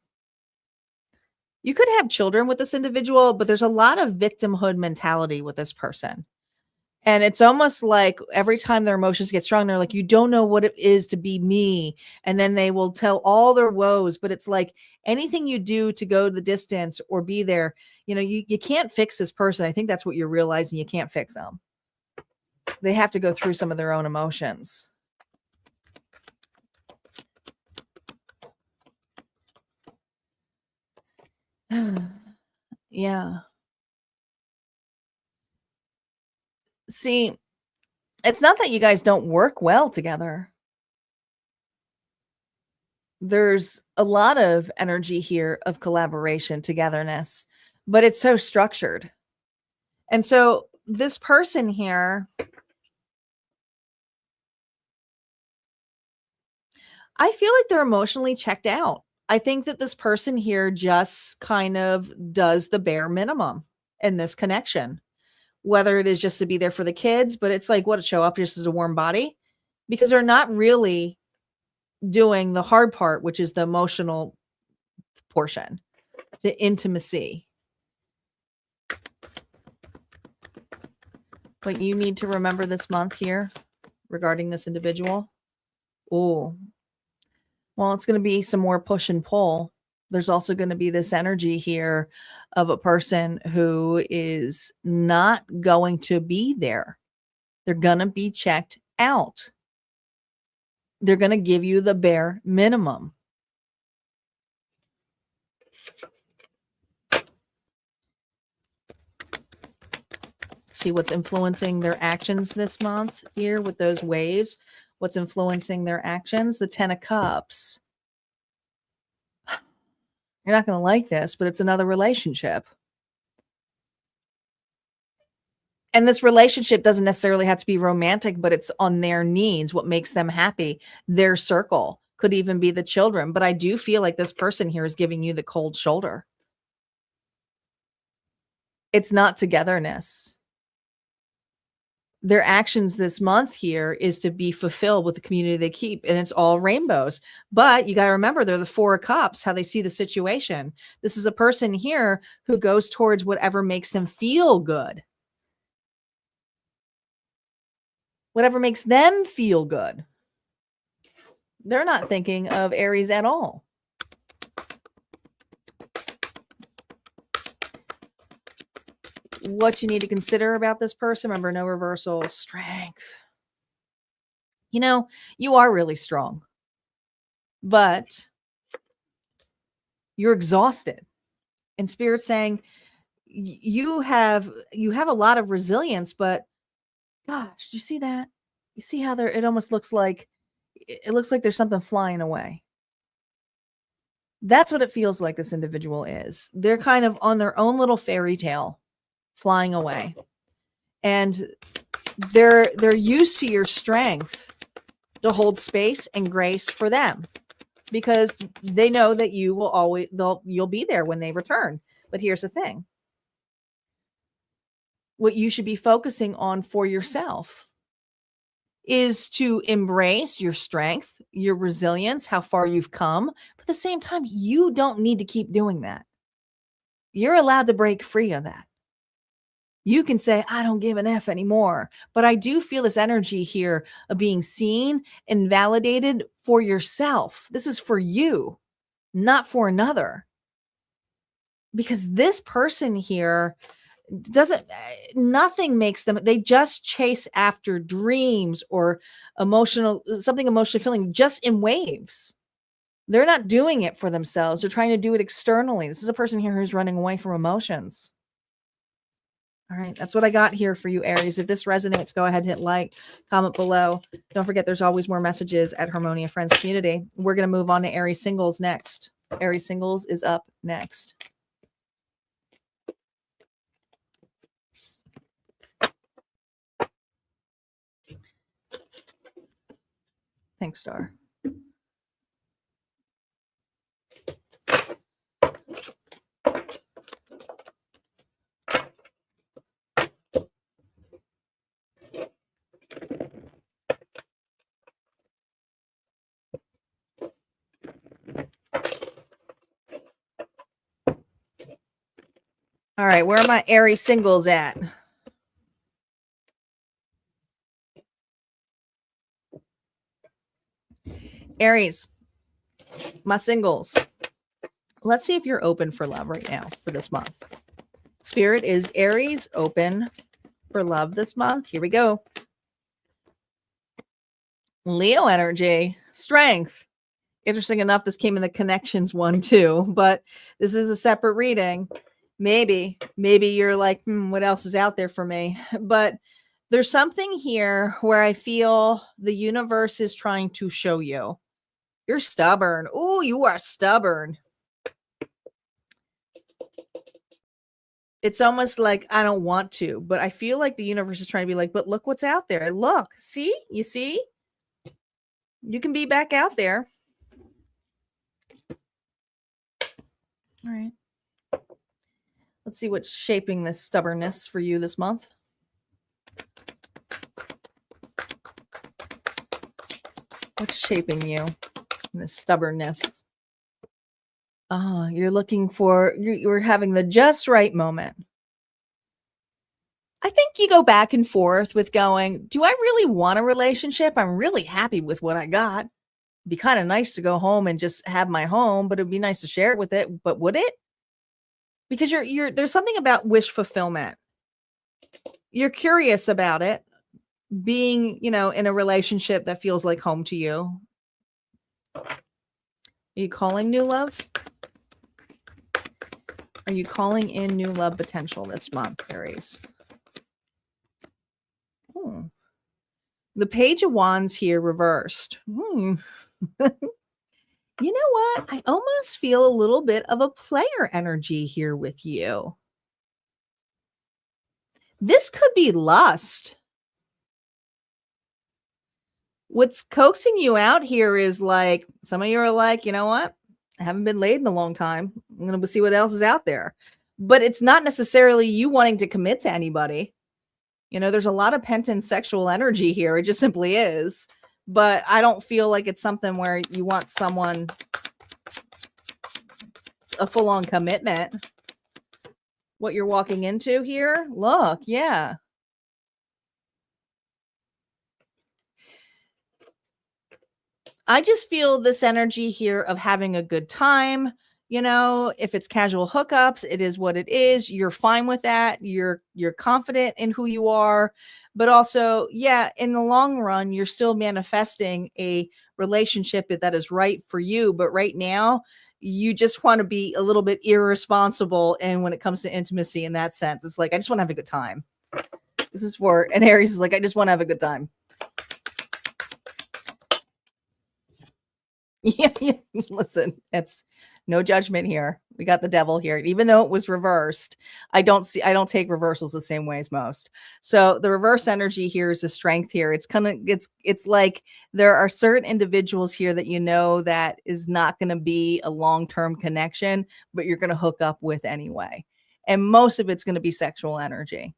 You could have children with this individual, but there's a lot of victimhood mentality with this person. And it's almost like every time their emotions get strong, they're like, you don't know what it is to be me. And then they will tell all their woes. But it's like anything you do to go the distance or be there, you can't fix this person. I think that's what you're realizing. You can't fix them. They have to go through some of their own emotions. Yeah. See, it's not that you guys don't work well together. There's a lot of energy here of collaboration, togetherness, but it's so structured. And so this person here, I feel like they're emotionally checked out. I think that this person here just kind of does the bare minimum. in this connection, whether it is just to be there for the kids, but it's like, what, show up just as a warm body, because they're not really doing the hard part, which is the emotional portion, the intimacy. But you need to remember this month here regarding this individual. Oh, well, it's going to be some more push and pull. There's also going to be this energy here of a person who is not going to be there. They're going to be checked out. They're going to give you the bare minimum. See what's influencing their actions this month here with those waves. What's influencing their actions? The 10 of Cups. You're not going to like this, but it's another relationship. And this relationship doesn't necessarily have to be romantic, but it's on their needs, what makes them happy. Their circle could even be the children. But I do feel like this person here is giving you the cold shoulder. It's not togetherness. Their actions this month here is to be fulfilled with the community they keep, and it's all rainbows. But you got to remember, they're the 4 of Cups, how they see the situation. This is a person here who goes towards whatever makes them feel good. Whatever makes them feel good. They're not thinking of Aries at all. What you need to consider about this person, remember, no reversal, strength. You know, you are really strong, but you're exhausted. And Spirit's saying you have a lot of resilience, but gosh, do you see that? You see how it almost looks like there's something flying away. That's what it feels like this individual is. They're kind of on their own little fairy tale, flying away. And they're used to your strength to hold space and grace for them, because they know that you'll be there when they return. But here's the thing. What you should be focusing on for yourself is to embrace your strength, your resilience, how far you've come. But at the same time, you don't need to keep doing that. You're allowed to break free of that. You can say, I don't give an F anymore. But I do feel this energy here of being seen and validated for yourself. This is for you, not for another. Because this person here nothing makes them, they just chase after dreams or something emotionally feeling, just in waves. They're not doing it for themselves. They're trying to do it externally. This is a person here who's running away from emotions. All right, that's what I got here for you, Aries. If this resonates, go ahead and hit like, comment below. Don't forget, there's always more messages at Harmonia Friends Community. We're going to move on to Aries Singles next. Aries Singles is up next. Thanks, Star. All right, where are my Aries Singles at? Aries, my singles. Let's see if you're open for love right now for this month. Spirit, is Aries open for love this month? Here we go. Leo energy, strength. Interesting enough, this came in the connections one too, but this is a separate reading. Maybe you're like, what else is out there for me? But there's something here where I feel the universe is trying to show you. You're stubborn. Oh, you are stubborn. It's almost like I don't want to, but I feel like the universe is trying to be like, but look what's out there. Look, see? You see? You can be back out there. All right. Let's see what's shaping this stubbornness for you this month. What's shaping you in this stubbornness? Oh, you're looking for, you're having the just right moment. I think you go back and forth with going, do I really want a relationship? I'm really happy with what I got. It'd be kind of nice to go home and just have my home, but it'd be nice to share it with it. But would it? Because there's something about wish fulfillment. You're curious about it, being, in a relationship that feels like home to you. Are you calling new love? Are you calling in new love potential this month, Aries? The Page of Wands here reversed. You know what? I almost feel a little bit of a player energy here with you. This could be lust. What's coaxing you out here is like, some of you are like, you know what? I haven't been laid in a long time. I'm going to see what else is out there. But it's not necessarily you wanting to commit to anybody. There's a lot of pent-in sexual energy here. It just simply is. But I don't feel like it's something where you want someone, a full-on commitment. What you're walking into here, look, yeah. I just feel this energy here of having a good time. If it's casual hookups, it is what it is. You're fine with that. You're confident in who you are. But also, yeah, in the long run, you're still manifesting a relationship that is right for you. But right now, you just want to be a little bit irresponsible. And when it comes to intimacy in that sense, it's like, I just want to have a good time. This is for an Aries is like, I just want to have a good time. Yeah. Listen, it's no judgment here. We got the devil here. Even though it was reversed, I don't take reversals the same way as most. So the reverse energy here is a strength here. It's like there are certain individuals here that that is not going to be a long-term connection, but you're going to hook up with anyway. And most of it's going to be sexual energy.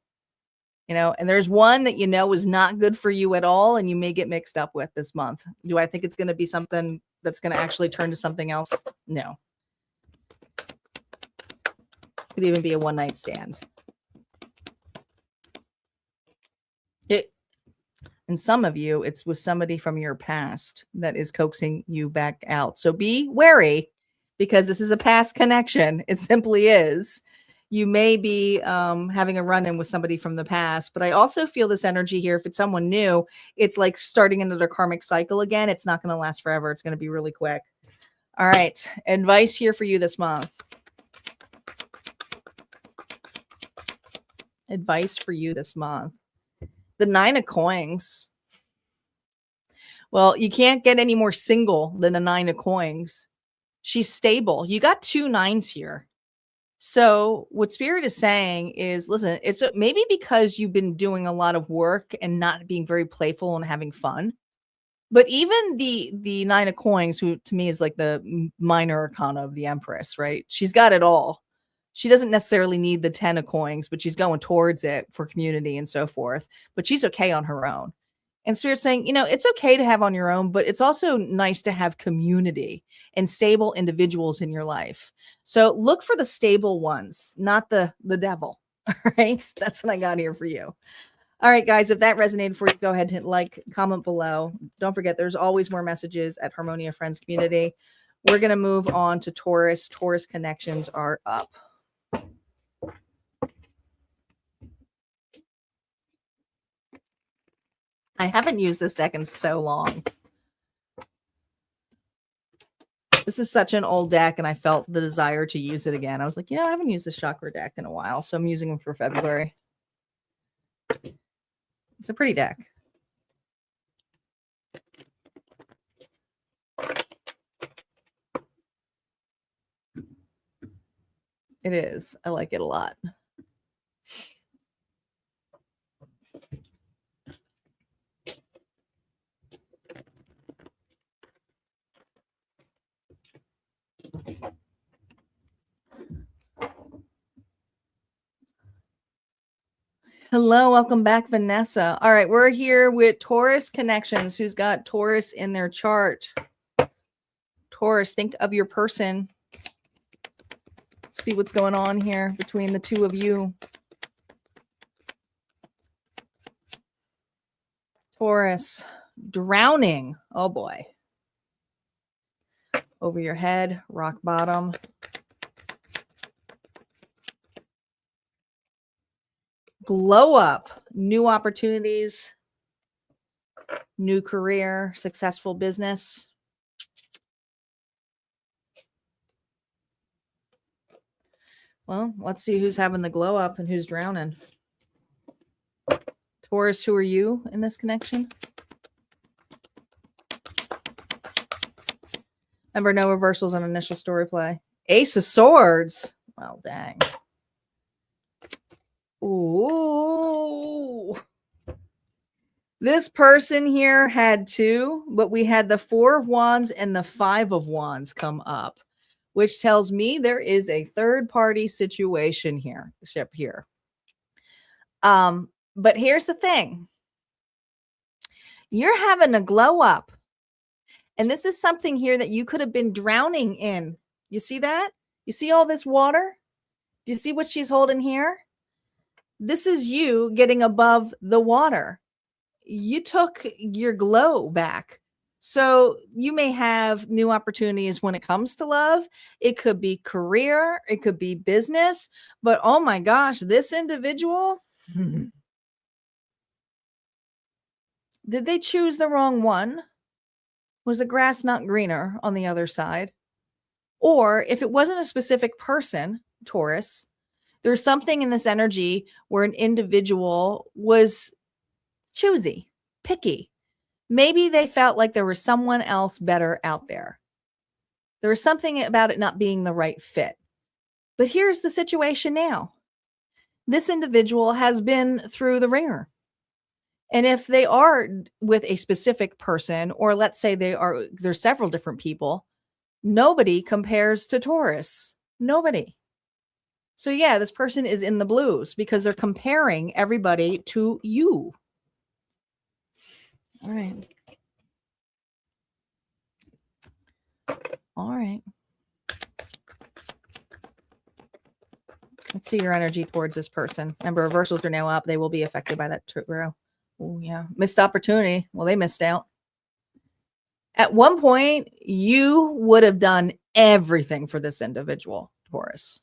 And there's one that is not good for you at all, and you may get mixed up with this month. Do I think it's going to be something that's going to actually turn to something else? No. Could even be a one-night stand. And some of you, it's with somebody from your past that is coaxing you back out. So be wary, because this is a past connection. It simply is. You may be having a run-in with somebody from the past, but I also feel this energy here. If it's someone new, it's like starting another karmic cycle again. It's not going to last forever. It's going to be really quick. All right. Advice here for you this month. Advice for you this month. The 9 of Coins. Well, you can't get any more single than the 9 of Coins. She's stable. You got 2 9s here. So what Spirit is saying is, listen, it's maybe because you've been doing a lot of work and not being very playful and having fun. But even the 9 of Coins, who to me is like the minor arcana of the Empress, right? She's got it all. She doesn't necessarily need the 10 of Coins, but she's going towards it for community and so forth. But she's okay on her own. And Spirit's saying, it's okay to have on your own, but it's also nice to have community and stable individuals in your life. So look for the stable ones, not the devil. All right. That's what I got here for you. All right, guys, if that resonated for you, go ahead and hit like, comment below. Don't forget, there's always more messages at Harmonia Friends Community. We're going to move on to Taurus. Taurus connections are up. I haven't used this deck in so long. This is such an old deck, and I felt the desire to use it again. I was like, I haven't used this chakra deck in a while, so I'm using them for February. It's a pretty deck. It is. I like it a lot. Hello, welcome back, Vanessa. All right, we're here with Taurus Connections. Who's got Taurus in their chart? Taurus, think of your person. Let's see what's going on here between the two of you. Taurus, drowning. Oh boy. Over your head, rock bottom. Glow up, new opportunities, new career, successful business. Well, let's see who's having the glow up and who's drowning. Taurus, who are you in this connection? Remember, no reversals on initial story play. Ace of Swords. Well, dang. Ooh. This person here had two, but we had the Four of Wands and the Five of Wands come up, which tells me there is a third-party situation here. But here's the thing. You're having a glow up. And this is something here that you could have been drowning in. You see that? You see all this water? Do you see what she's holding here? This is you getting above the water. You took your glow back. So you may have new opportunities when it comes to love. It could be career. It could be business. But oh my gosh, this individual, did they choose the wrong one? Was the grass not greener on the other side? Or if it wasn't a specific person, Taurus, there's something in this energy where an individual was choosy, picky. Maybe they felt like there was someone else better out there. There was something about it not being the right fit. But here's the situation now. This individual has been through the ringer. And if they are with a specific person, or let's say there's several different people, nobody compares to Taurus. Nobody. So yeah, this person is in the blues because they're comparing everybody to you. All right. All right. Let's see your energy towards this person. Remember, reversals are now up. They will be affected by that row. Oh, yeah. Missed opportunity. Well, they missed out. At one point, you would have done everything for this individual, Taurus.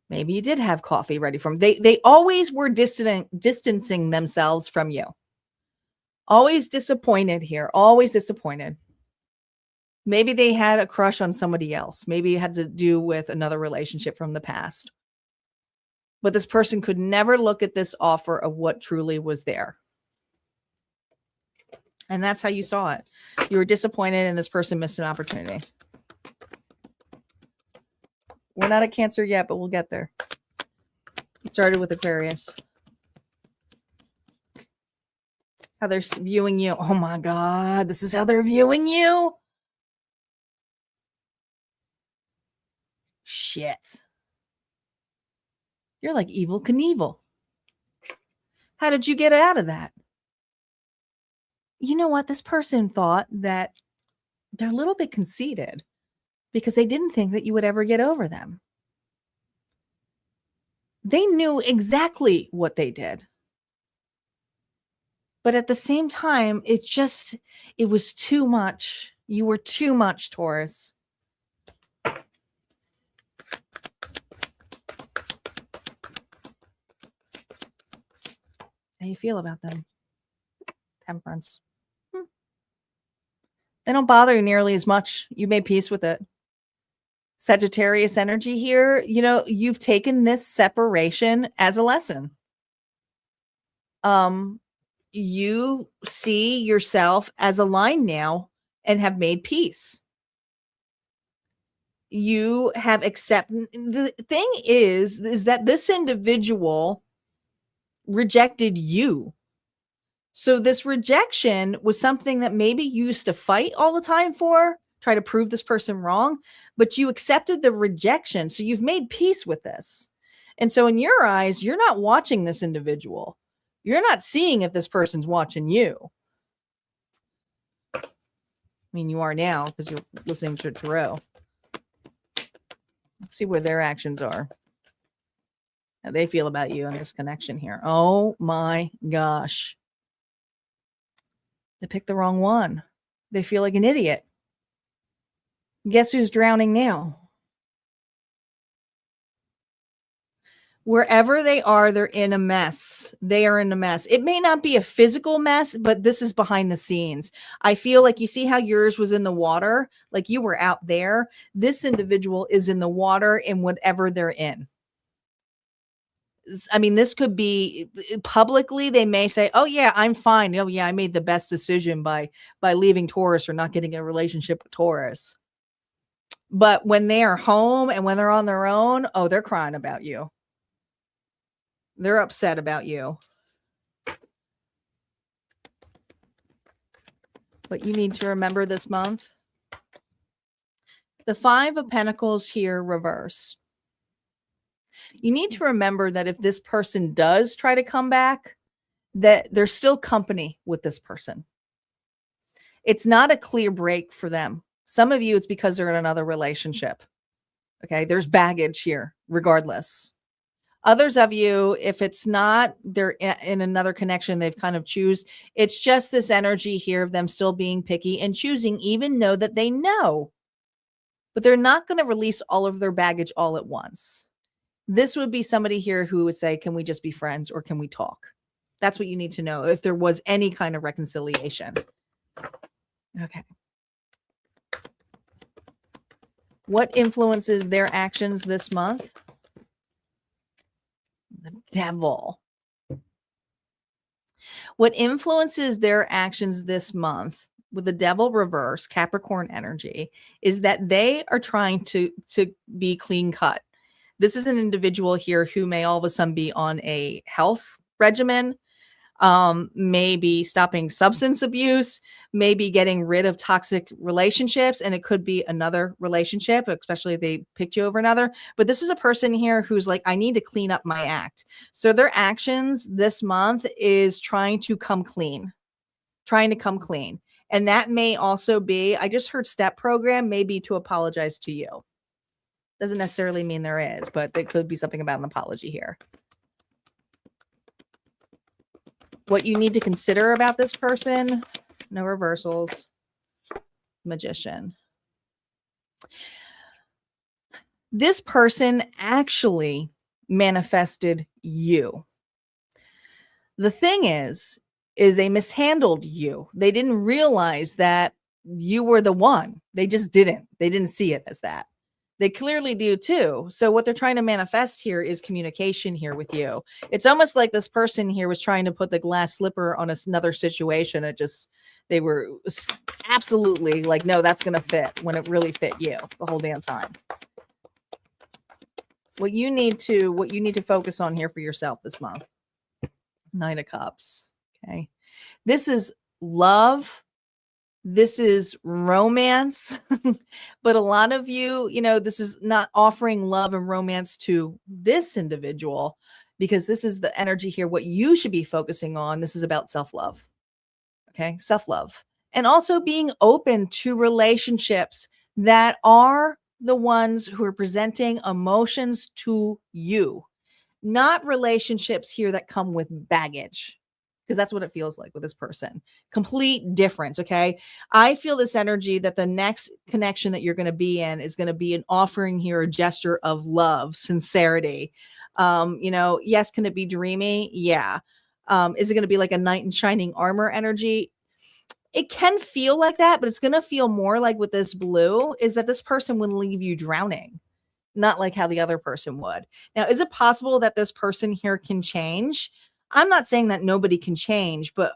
Maybe you did have coffee ready for them. They always were distancing themselves from you. Always disappointed here. Always disappointed. Maybe they had a crush on somebody else. Maybe it had to do with another relationship from the past. But this person could never look at this offer of what truly was there. And that's how you saw it. You were disappointed and this person missed an opportunity. We're not at Cancer yet, but we'll get there. It started with Aquarius. How they're viewing you. Oh my God, this is how they're viewing you. Shit. You're like Evel Knievel. How did you get out of that? You know what? This person thought that they're a little bit conceited because they didn't think that you would ever get over them. They knew exactly what they did. But at the same time, it was too much. You were too much, Taurus. How you feel about them? Temperance. They don't bother you nearly as much. You made peace with it. Sagittarius energy here. You know, you've taken this separation as a lesson. You see yourself as a line now and have made peace. You have accepted. The thing is that this individual rejected you. So this rejection was something that maybe you used to fight all the time for, try to prove this person wrong, but you accepted the rejection. So you've made peace with this. And so in your eyes, you're not watching this individual. You're not seeing if this person's watching you. I mean, you are now because you're listening to Tarot. Let's see where their actions are. How they feel about you in this connection here. Oh my gosh. They picked the wrong one. They feel like an idiot. Guess who's drowning now? Wherever they are, they're in a mess. They are in a mess. It may not be a physical mess, but this is behind the scenes. I feel like you see how yours was in the water, like you were out there. This individual is in the water in whatever they're in. I mean, this could be publicly, they may say, oh yeah, I'm fine. Oh yeah, I made the best decision by leaving Taurus or not getting a relationship with Taurus. But when they are home and when they're on their own, oh, they're crying about you. They're upset about you. What you need to remember this month. The Five of Pentacles here reverse. You need to remember that if this person does try to come back, that there's still company with this person. It's not a clear break for them. Some of you, it's because they're in another relationship. Okay, there's baggage here, regardless. Others of you, if it's not, they're in another connection, they've kind of choose. It's just this energy here of them still being picky and choosing, even though that they know. But they're not going to release all of their baggage all at once. This would be somebody here who would say, can we just be friends or can we talk? That's what you need to know if there was any kind of reconciliation. Okay. What influences their actions this month? The Devil. What influences their actions this month with the Devil reverse, Capricorn energy, is that they are trying to be clean cut. This is an individual here who may all of a sudden be on a health regimen, maybe stopping substance abuse, maybe getting rid of toxic relationships. And it could be another relationship, especially if they picked you over another. But this is a person here who's like, I need to clean up my act. So their actions this month is trying to come clean. And that may also be, I just heard step program, maybe to apologize to you. Doesn't necessarily mean there is, but there could be something about an apology here. What you need to consider about this person, no reversals, Magician. This person actually manifested you. The thing is they mishandled you. They didn't realize that you were the one. They just didn't. They didn't see it as that. They clearly do too. So what they're trying to manifest here is communication here with you. It's almost like this person here was trying to put the glass slipper on another situation. They were absolutely like, no, that's going to fit, when it really fit you the whole damn time. What you need to focus on here for yourself this month. Nine of Cups. Okay. This is love. This is romance, but a lot of you, this is not offering love and romance to this individual, because this is the energy here. What you should be focusing on. This is about self-love. Okay. Self-love, and also being open to relationships that are the ones who are presenting emotions to you, not relationships here that come with baggage. Because that's what it feels like with this person. Complete difference, okay? I feel this energy that the next connection that you're going to be in is going to be an offering here, a gesture of love, sincerity. Yes, can it be dreamy? Yeah. Is it going to be like a knight in shining armor energy? It can feel like that, but it's going to feel more like with this blue is that this person wouldn't leave you drowning. Not like how the other person would. Now, is it possible that this person here can change? I'm not saying that nobody can change, but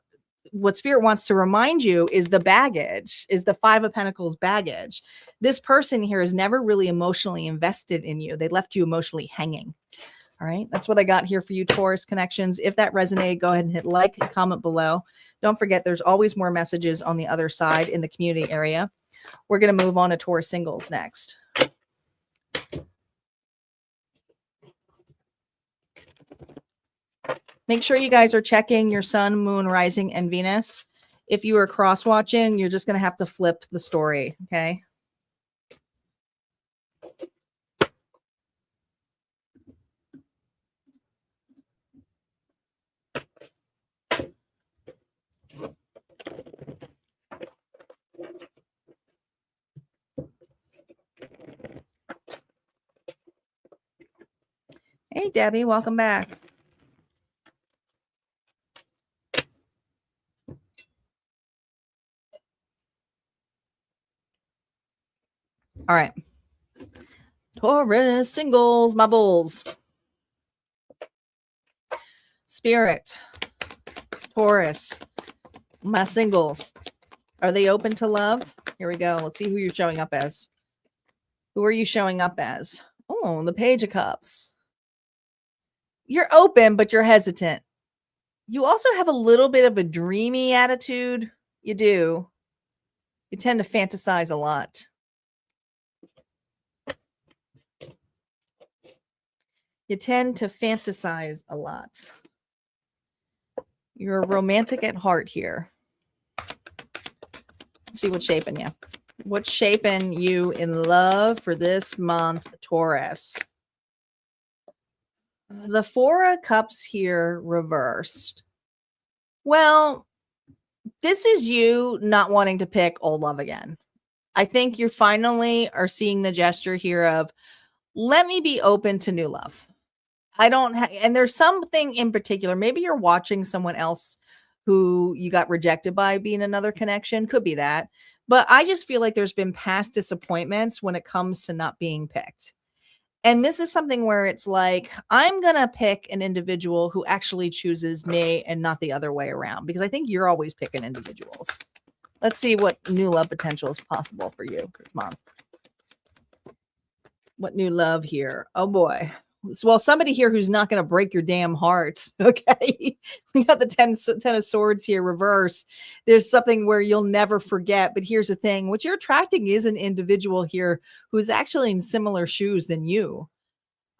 what Spirit wants to remind you is the baggage, is the Five of Pentacles baggage. This person here is never really emotionally invested in you. They left you emotionally hanging. All right. That's what I got here for you, Taurus connections. If that resonated, go ahead and hit like, comment below. Don't forget, there's always more messages on the other side in the community area. We're going to move on to Taurus Singles next. Make sure you guys are checking your sun, moon, rising, and Venus. If you are cross-watching, you're just going to have to flip the story, okay? Hey, Debbie, welcome back. All right. Taurus Singles, my bulls. Spirit. Taurus, my singles. Are they open to love? Here we go. Let's see who you're showing up as. Who are you showing up as? Oh, the Page of Cups. You're open, but you're hesitant. You also have a little bit of a dreamy attitude. You do. You tend to fantasize a lot. You tend to fantasize a lot. You're romantic at heart here. Let's see what's shaping you. What's shaping you in love for this month, Taurus? The Four of Cups here reversed. Well, this is you not wanting to pick old love again. I think you finally are seeing the gesture here of, let me be open to new love. And there's something in particular. Maybe you're watching someone else who you got rejected by being another connection. Could be that. But I just feel like there's been past disappointments when it comes to not being picked. And this is something where it's like, I'm going to pick an individual who actually chooses me and not the other way around, because I think you're always picking individuals. Let's see what new love potential is possible for you this month. What new love here? Oh boy. Well, somebody here who's not going to break your damn heart. Okay. We got the 10 of Swords here reverse. There's something where you'll never forget. But here's the thing. What you're attracting is an individual here who is actually in similar shoes than you.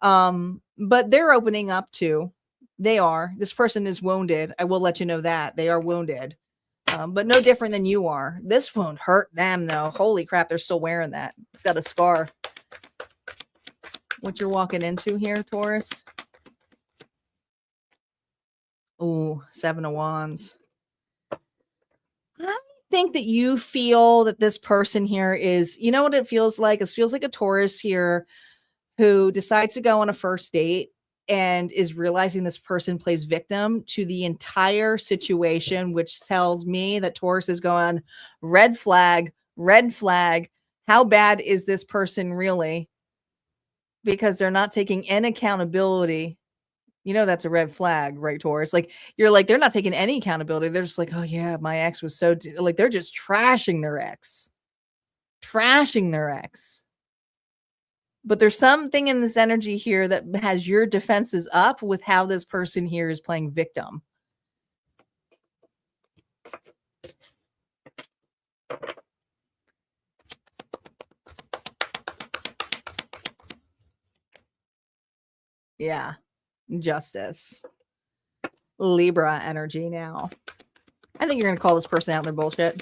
But they're opening up too. They are. This person is wounded. I will let you know that. They are wounded. But no different than you are. This won't hurt them, though. Holy crap, they're still wearing that. It's got a scar. What you're walking into here, Taurus? Ooh, 7 of Wands. I think that you feel that this person here is, you know what it feels like? It feels like a Taurus here who decides to go on a first date and is realizing this person plays victim to the entire situation, which tells me that Taurus is going, red flag, red flag. How bad is this person really? Because they're not taking any accountability. You know, that's a red flag, right, Taurus? Like, you're like, they're not taking any accountability. They're just like, oh yeah, my ex was so, like, they're just trashing their ex. Trashing their ex. But there's something in this energy here that has your defenses up with how this person here is playing victim. Yeah. Justice. Libra energy now. I think you're going to call this person out on their bullshit.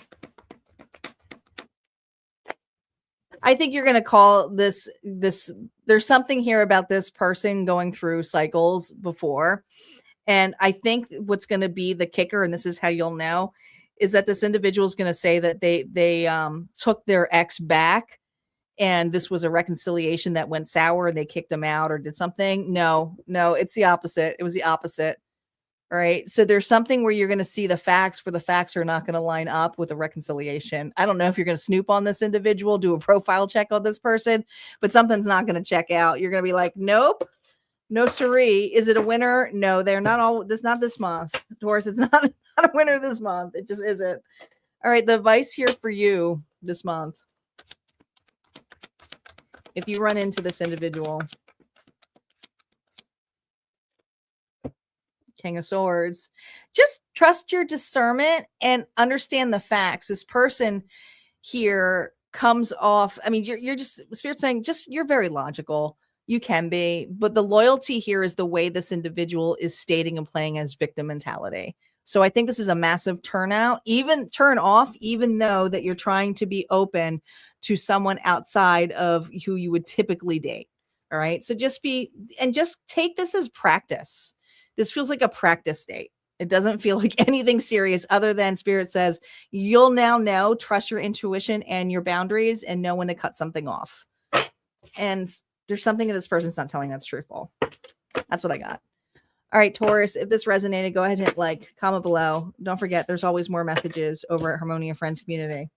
I think you're going to call this, there's something here about this person going through cycles before. And I think what's going to be the kicker, and this is how you'll know, is that this individual is going to say that they took their ex back and this was a reconciliation that went sour and they kicked him out or did something. No, it's the opposite. It was the opposite. All right. So there's something where you're going to see the facts where the facts are not going to line up with a reconciliation. I don't know if you're going to snoop on this individual, do a profile check on this person, but something's not going to check out. You're going to be like, nope, no siree. Is it a winner? No, they're not all. This not this month. Taurus, it's not a winner this month. It just isn't. All right. The advice here for you this month. If you run into this individual, King of Swords, just trust your discernment and understand the facts. This person here comes off. I mean, you're just, Spirit saying, just, you're very logical. You can be, but the loyalty here is the way this individual is stating and playing as victim mentality. So I think this is a massive turn off, even though that you're trying to be open to someone outside of who you would typically date. All right. So just take this as practice. This feels like a practice date. It doesn't feel like anything serious other than Spirit says you'll now know, trust your intuition and your boundaries and know when to cut something off. And there's something that this person's not telling that's truthful. That's what I got. All right, Taurus, if this resonated, go ahead and hit like, comment below. Don't forget, there's always more messages over at Harmonia Friends Community.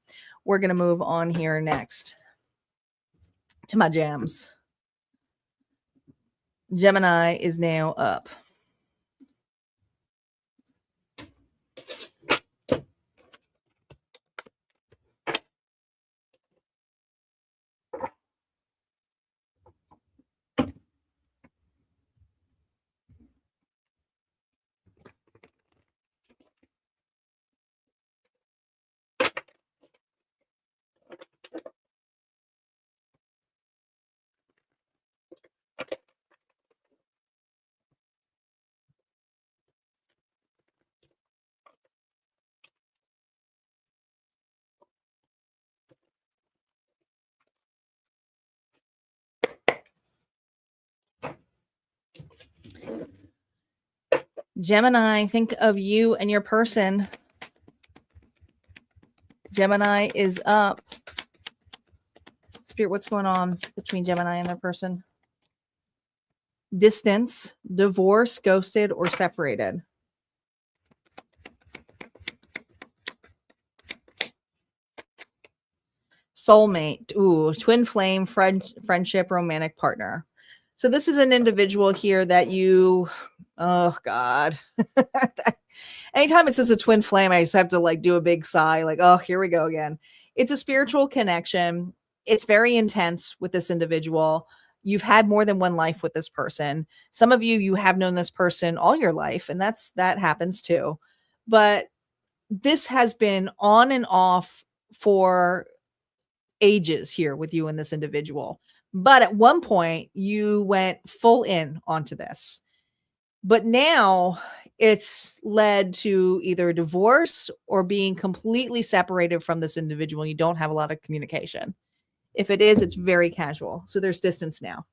We're going to move on here next to my jams. Gemini is now up. Gemini, think of you and your person. Gemini is up. Spirit, what's going on between Gemini and their person? Distance, divorce, ghosted, or separated. Soulmate, ooh, twin flame, friendship, romantic partner. So this is an individual here that you, oh God. Anytime it says a twin flame, I just have to like do a big sigh, like, oh, here we go again. It's a spiritual connection. It's very intense with this individual. You've had more than one life with this person. Some of you have known this person all your life, and that happens too. But this has been on and off for ages here with you and this individual. But at one point, you went full in onto this. But now it's led to either divorce or being completely separated from this individual. You don't have a lot of communication. If it is, it's very casual. So there's distance now.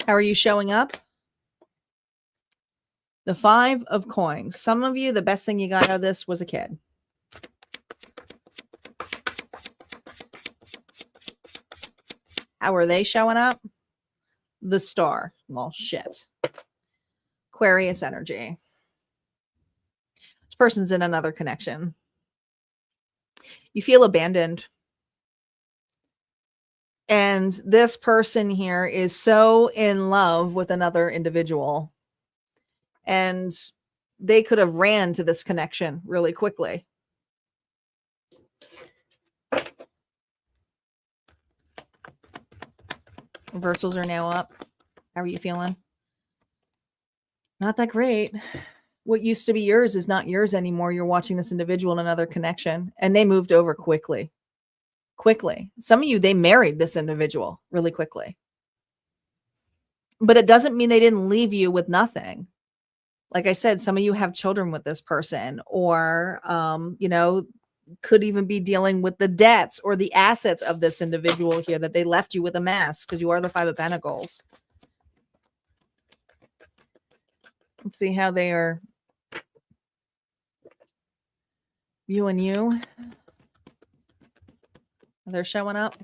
How are you showing up? The 5 of coins. Some of you, the best thing you got out of this was a kid. How are they showing up? The Star. Well, shit. Aquarius energy. This person's in another connection. You feel abandoned. And this person here is so in love with another individual. And they could have ran to this connection really quickly. Reversals are now up. How are you feeling? Not that great. What used to be yours is not yours anymore. You're watching this individual in another connection, and they moved over quickly. Quickly. Some of you, they married this individual really quickly. But it doesn't mean they didn't leave you with nothing. Like I said, some of you have children with this person, or, could even be dealing with the debts or the assets of this individual here that they left you with a mess because you are the 5 of Pentacles. Let's see how they are viewing you. They're showing up.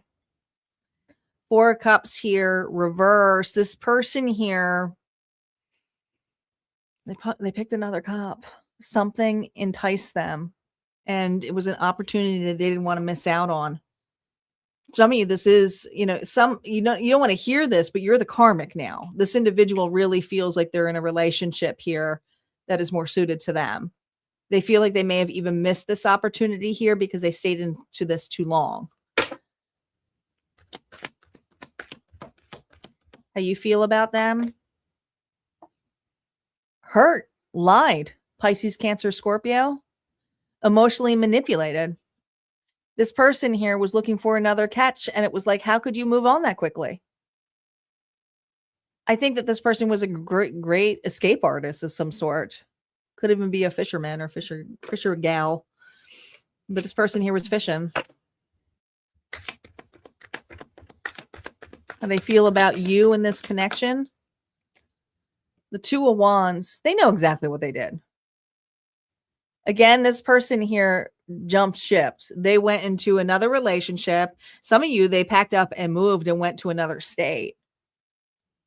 4 of Cups here, reverse. This person here, they picked another cup. Something enticed them, and it was an opportunity that they didn't want to miss out on. Some of you, this is, you don't want to hear this, but you're the karmic now. This individual really feels like they're in a relationship here that is more suited to them. They feel like they may have even missed this opportunity here because they stayed into this too long. How you feel about them? Hurt, lied. Pisces, Cancer, Scorpio. emotionally manipulated. This person here was looking for another catch, and it was like, how could you move on that quickly? I think that this person was a great escape artist of some sort. Could even be a fisherman or fisher gal. But this person here was fishing. How they feel about you in this connection? The Two of Wands, they know exactly what they did. Again, this person here jumped ships. They went into another relationship. Some of you, they packed up and moved and went to another state.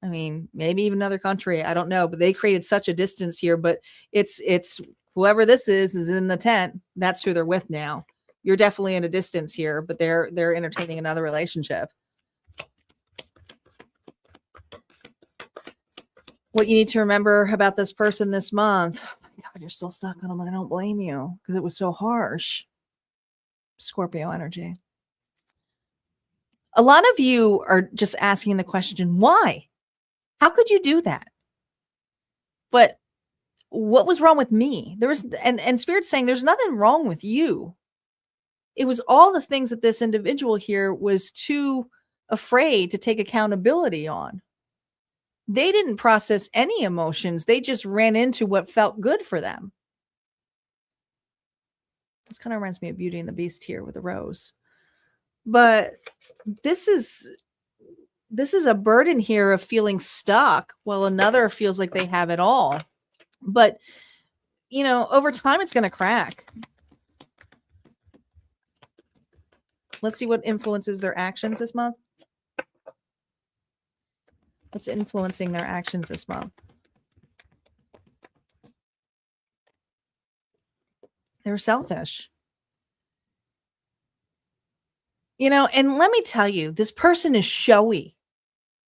I mean, maybe even another country. I don't know, but they created such a distance here. But it's whoever this is in the tent. That's who they're with now. You're definitely in a distance here, but they're entertaining another relationship. What you need to remember about this person this month. Oh my God, you're still stuck on them, and I don't blame you because it was so harsh. Scorpio energy. A lot of you are just asking the question, why? How could you do that? But what was wrong with me? There was, and Spirit's saying there's nothing wrong with you. It was all the things that this individual here was too afraid to take accountability on. They didn't process any emotions. They just ran into what felt good for them. This kind of reminds me of Beauty and the Beast here with the rose. But this is a burden here of feeling stuck while another feels like they have it all. But, you know, over time, it's going to crack. Let's see what influences their actions this month. What's influencing their actions this month? They're selfish. You know, and let me tell you, this person is showy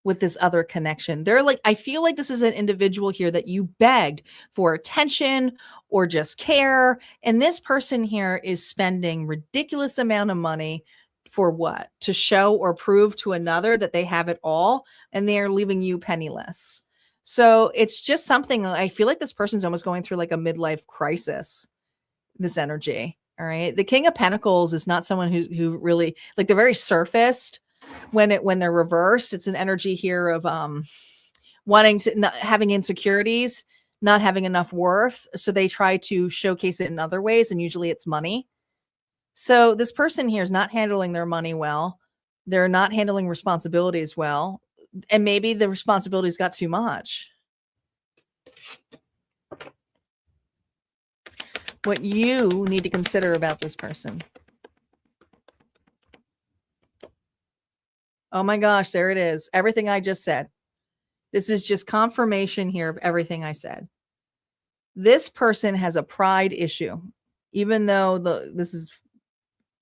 with this other connection. They're like, I feel like this is an individual here that you begged for attention or just care. And this person here is spending ridiculous amount of money for what? To show or prove to another that they have it all, and they are leaving you penniless. So it's just something, I feel like this person's almost going through like a midlife crisis, this energy. All right. The King of Pentacles is not someone who really, like, they're very surfaced when they're reversed. It's an energy here of wanting to, not having insecurities, not having enough worth. So they try to showcase it in other ways, and usually it's money. So this person here is not handling their money well. They're not handling responsibilities well. And maybe the responsibilities got too much. What you need to consider about this person. Oh my gosh, there it is. Everything I just said. This is just confirmation here of everything I said. This person has a pride issue. Even though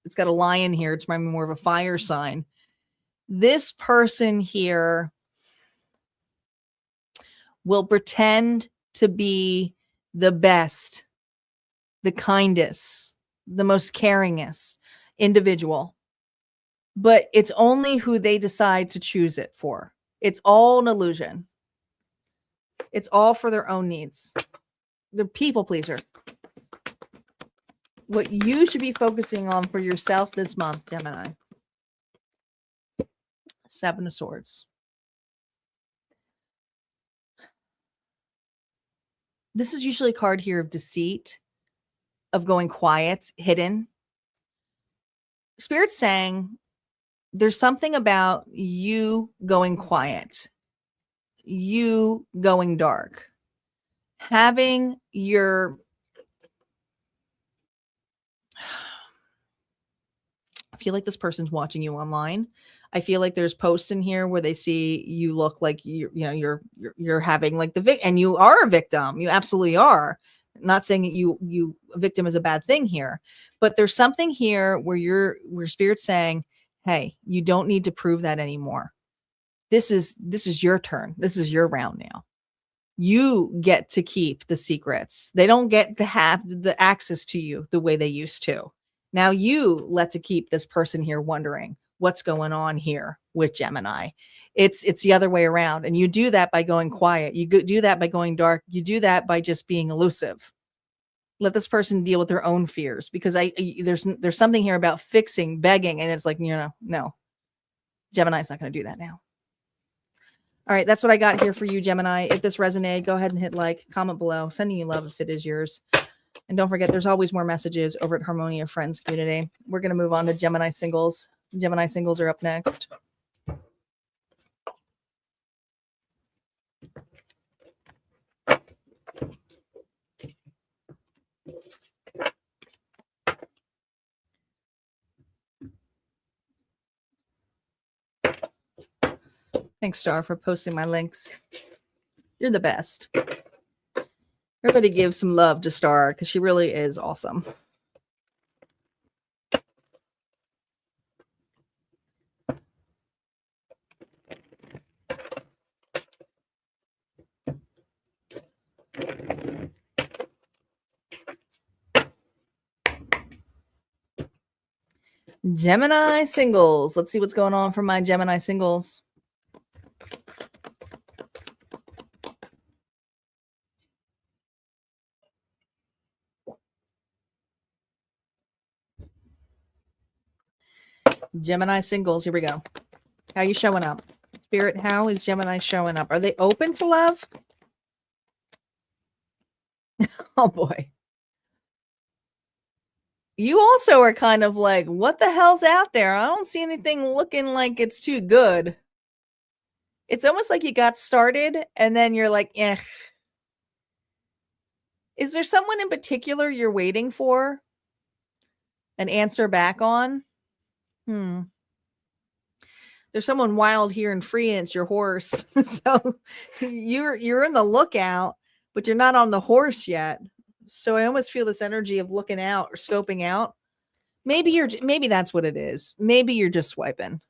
it's got a lion here, it's reminding me more of a fire sign. This person here will pretend to be the best, the kindest, the most caringest individual. But it's only who they decide to choose it for. It's all an illusion. It's all for their own needs. They're people pleaser. What you should be focusing on for yourself this month, Gemini. Seven of Swords. This is usually a card here of deceit, of going quiet, hidden. Spirit's saying there's something about you going quiet, you going dark, having your... I feel like this person's watching you online. I feel like there's posts in here where they see you look like you're having like and you are a victim. You absolutely are. I'm not saying that a victim is a bad thing here, but there's something here where Spirit's saying, hey, you don't need to prove that anymore. This is your turn. This is your round now. You get to keep the secrets. They don't get to have the access to you the way they used to. Now you let to keep this person here wondering what's going on here with Gemini. It's the other way around. And you do that by going quiet. You do that by going dark. You do that by just being elusive. Let this person deal with their own fears, because there's something here about fixing, begging, and it's like, no. Gemini's not going to do that now. All right, that's what I got here for you, Gemini. If this resonated, go ahead and hit like, comment below. Sending you love if it is yours. And don't forget, there's always more messages over at Harmonia Friends Community. We're going to move on to Gemini Singles. Gemini Singles are up next. Thanks, Star, for posting my links. You're the best. Everybody give some love to Star, because she really is awesome. Gemini Singles. Let's see what's going on for my Gemini Singles. Gemini Singles, here we go. How you showing up? Spirit, how is Gemini showing up? Are they open to love? Oh boy. You also are kind of like, what the hell's out there? I don't see anything looking like it's too good. It's almost like you got started and then you're like, eh. Is there someone in particular you're waiting for an answer back on? There's someone wild here and free, and it's your horse. So you're in the lookout, but you're not on the horse yet. So I almost feel this energy of looking out or scoping out. Maybe that's what it is. Maybe you're just swiping.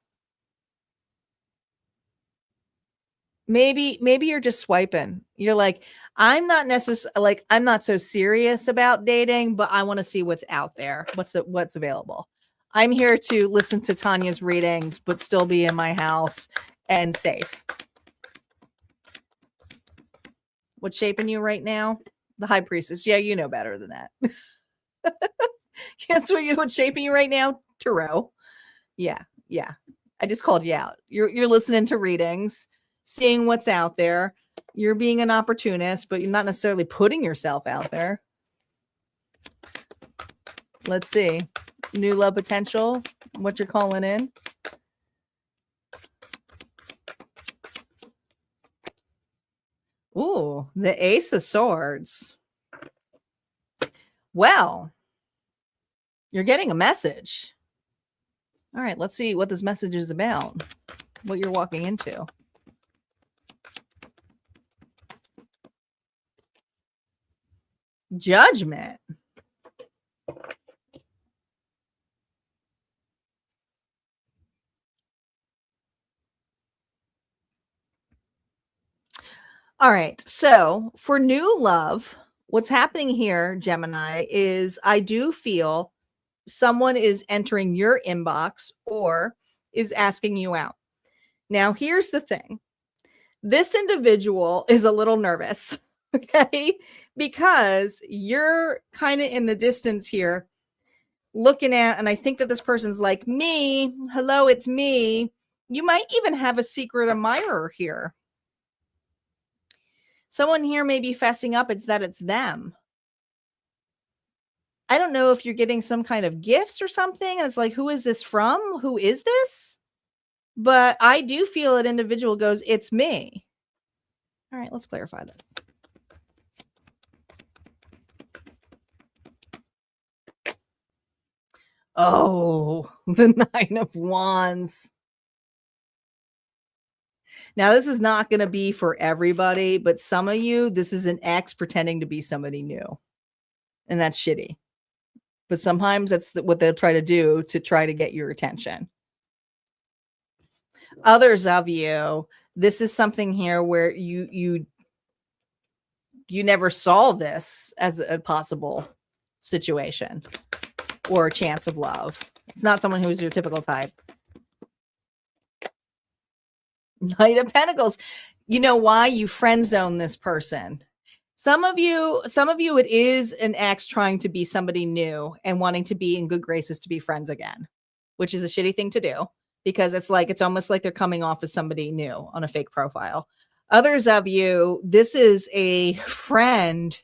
Maybe you're just swiping. You're like, I'm not so serious about dating, but I want to see what's out there. What's available. I'm here to listen to Tanya's readings, but still be in my house and safe. What's shaping you right now? The High Priestess. Yeah, you know better than that. That's what's shaping you right now? Tarot. Yeah. I just called you out. You're listening to readings, seeing what's out there. You're being an opportunist, but you're not necessarily putting yourself out there. Let's see. New love potential. What you're calling in. Ooh, the Ace of Swords. Well, you're getting a message. All right, let's see what this message is about. What you're walking into. Judgment. All right. So for new love, what's happening here, Gemini, is I do feel someone is entering your inbox or is asking you out. Now, here's the thing. This individual is a little nervous, okay? Because you're kind of in the distance here looking at, and I think that this person's like, me, hello, it's me. You might even have a secret admirer here. Someone here may be fessing up it's them. I don't know if you're getting some kind of gifts or something, and it's like, who is this from? Who is this? But I do feel an individual goes, it's me. All right, let's clarify this. Oh, the Nine of Wands. Now, this is not going to be for everybody, but some of you, this is an ex pretending to be somebody new. And that's shitty. But sometimes that's what they'll try to do to try to get your attention. Others of you, this is something here where you never saw this as a possible situation or a chance of love. It's not someone who is your typical type. Knight of Pentacles. You know why? You friend zone this person. Some of you, it is an ex trying to be somebody new and wanting to be in good graces to be friends again, which is a shitty thing to do because it's almost like they're coming off as somebody new on a fake profile. Others of you, this is a friend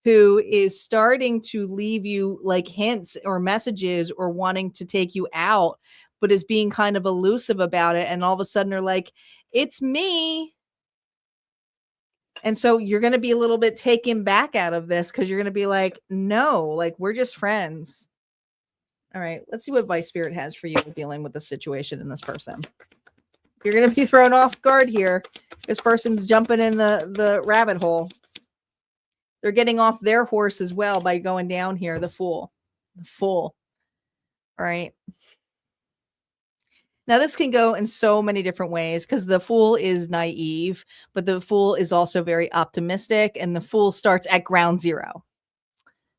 who is starting to leave you like hints or messages or wanting to take you out, but is being kind of elusive about it. And all of a sudden they're like, it's me. And so you're going to be a little bit taken back out of this because you're going to be like, no, like we're just friends. All right, let's see what Vice Spirit has for you dealing with the situation in this person. You're going to be thrown off guard here. This person's jumping in the rabbit hole. They're getting off their horse as well by going down here. The Fool. The Fool. All right. Now, this can go in so many different ways because the Fool is naive, but the Fool is also very optimistic, and the Fool starts at ground zero.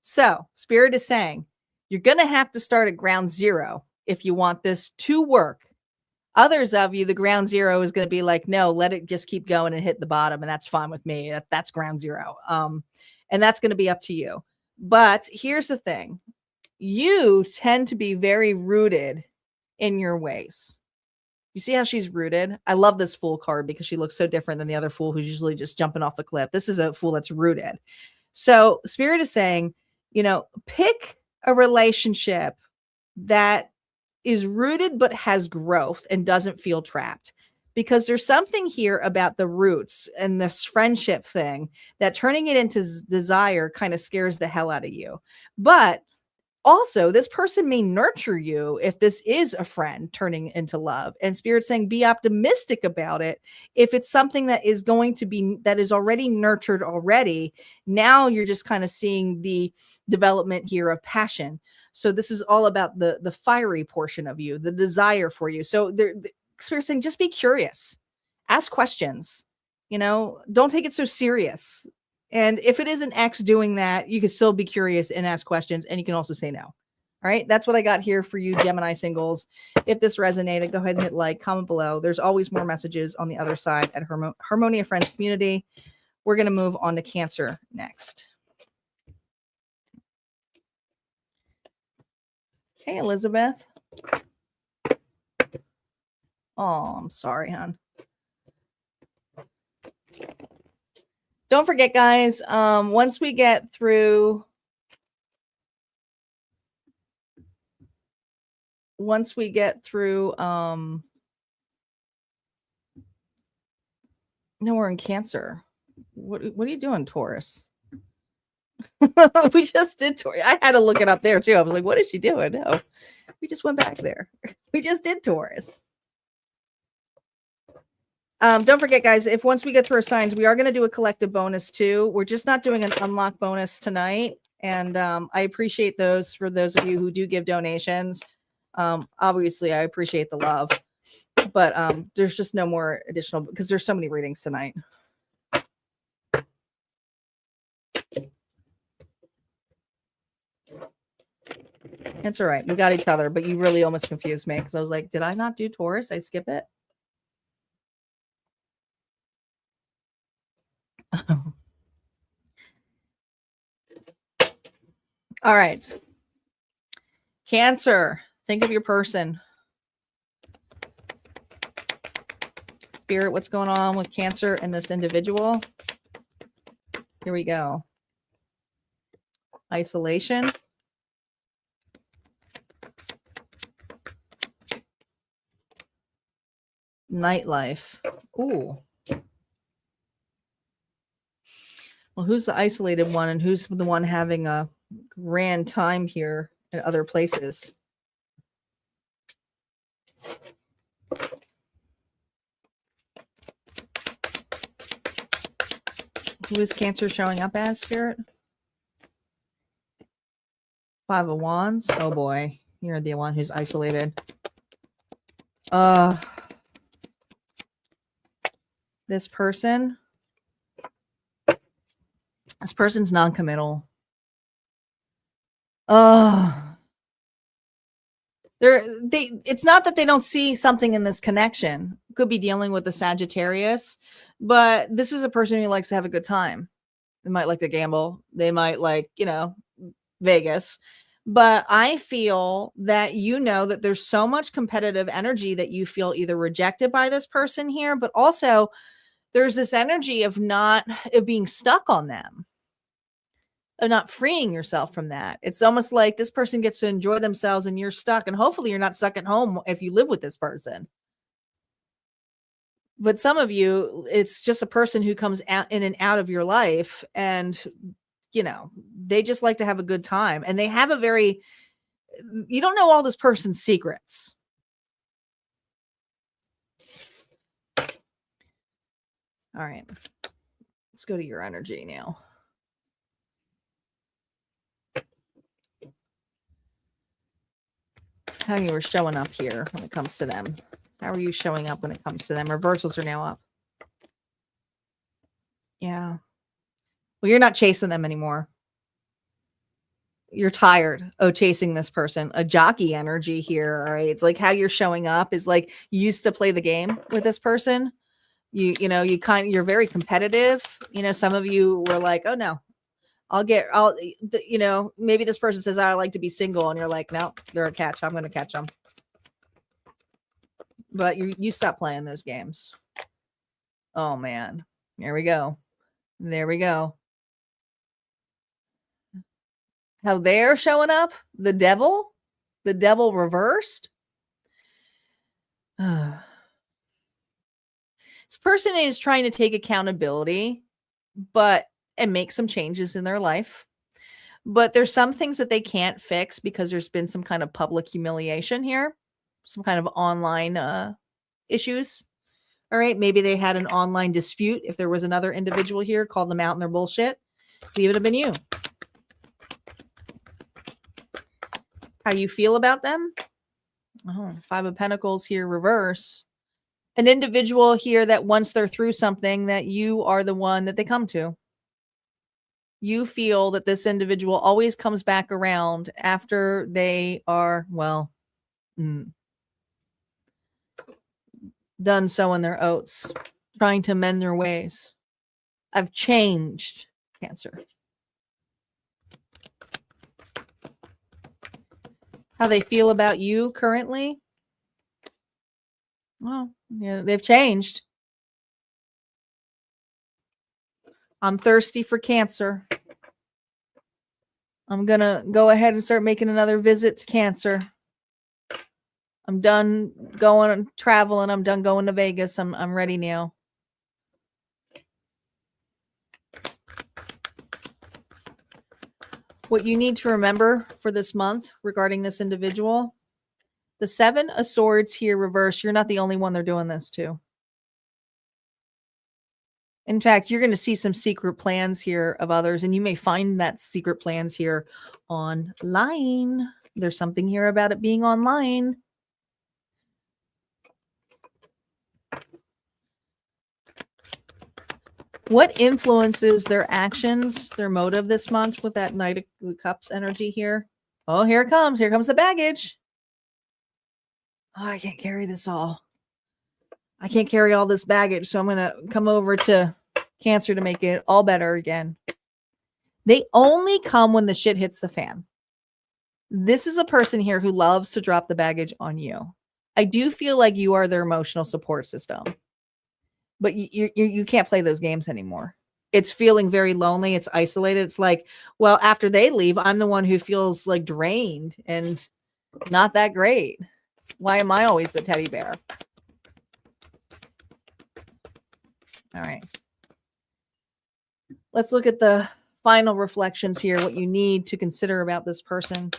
So, Spirit is saying, you're going to have to start at ground zero if you want this to work. Others of you, the ground zero is going to be like, no, let it just keep going and hit the bottom, and that's fine with me. That's ground zero. And that's going to be up to you. But here's the thing. You tend to be very rooted in your ways. You see how she's rooted? I love this Fool card because she looks so different than the other Fool who's usually just jumping off the cliff. This is a Fool that's rooted. So Spirit is saying, pick a relationship that is rooted but has growth and doesn't feel trapped. Because there's something here about the roots and this friendship thing that turning it into desire kind of scares the hell out of you. But also, this person may nurture you if this is a friend turning into love. And Spirit saying, be optimistic about it. If it's something that is going to be, that is already nurtured already, now you're just kind of seeing the development here of passion. So this is all about the fiery portion of you, the desire for you. So Spirit saying, just be curious, ask questions, don't take it so serious. And if it is an ex doing that, you can still be curious and ask questions, and you can also say no. All right, that's what I got here for you, Gemini singles. If this resonated, go ahead and hit like, comment below. There's always more messages on the other side at Harmonia Friends Community. We're going to move on to Cancer next. Hey, Elizabeth. Oh, I'm sorry, hon. Don't forget, guys, once we get through no, we're in Cancer. What are you doing, Taurus? We just did Taurus. I had to look it up there too. I was like, what is she doing? No, we just went back there. We just did Taurus. Don't forget, guys, if once we get through our signs, we are going to do a collective bonus too. We're just not doing an unlock bonus tonight. And I appreciate those for those of you who do give donations. Obviously, I appreciate the love. But there's just no more additional because there's so many readings tonight. It's all right. We got each other, but you really almost confused me because I was like, did I not do Taurus? I skip it. All right. Cancer. Think of your person. Spirit, what's going on with Cancer and this individual? Here we go. Isolation. Nightlife. Ooh. Well, who's the isolated one and who's the one having a grand time here in other places? Who is Cancer showing up as, Spirit? Five of Wands. Oh boy. You're the one who's isolated. This person's non-committal. It's not that they don't see something in this connection. Could be dealing with the Sagittarius, but this is a person who likes to have a good time. They might like to gamble. They might like, Vegas. But I feel that that there's so much competitive energy that you feel either rejected by this person here, but also there's this energy of being stuck on them, of not freeing yourself from that. It's almost like this person gets to enjoy themselves and you're stuck, and hopefully you're not stuck at home if you live with this person. But some of you, it's just a person who comes out in and out of your life, and they just like to have a good time, and they have you don't know all this person's secrets. All right. Let's go to your energy now. How you were showing up here when it comes to them. How are you showing up when it comes to them? Reversals are now up. Yeah. Well, you're not chasing them anymore. You're tired of chasing this person. A jockey energy here, all right? It's like how you're showing up is like you used to play the game with this person. You're very competitive. Some of you were like, oh no, maybe this person says, I like to be single. And you're like, no, they're a catch. I'm going to catch them. But you stop playing those games. Oh man. There we go. How they're showing up, the devil reversed. This person is trying to take accountability, and make some changes in their life. But there's some things that they can't fix because there's been some kind of public humiliation here, some kind of online issues. All right. Maybe they had an online dispute. If there was another individual here, called them out in their bullshit, it would have been you. How you feel about them? Oh, 5 of Pentacles here, reverse. An individual here that once they're through something, that you are the one that they come to. You feel that this individual always comes back around after they are, done sowing their oats, trying to mend their ways. I've changed, Cancer. How they feel about you currently? Well, yeah, they've changed. I'm thirsty for Cancer. I'm going to go ahead and start making another visit to Cancer. I'm done going and traveling. I'm done going to Vegas. I'm ready now. What you need to remember for this month regarding this individual, the 7 of Swords here reverse. You're not the only one they're doing this to. In fact, you're going to see some secret plans here of others, and you may find that secret plans here online. There's something here about it being online. What influences their actions, their motive this month with that Knight of Cups energy here? Oh, here it comes. Here comes the baggage. Oh, I can't carry this all. I can't carry all this baggage, so I'm going to come over to Cancer to make it all better again. They only come when the shit hits the fan. This is a person here who loves to drop the baggage on you. I do feel like you are their emotional support system. But you can't play those games anymore. It's feeling very lonely. It's isolated. It's like, well, after they leave, I'm the one who feels like drained and not that great. Why am I always the teddy bear? All right. Let's look at the final reflections here, what you need to consider about this person.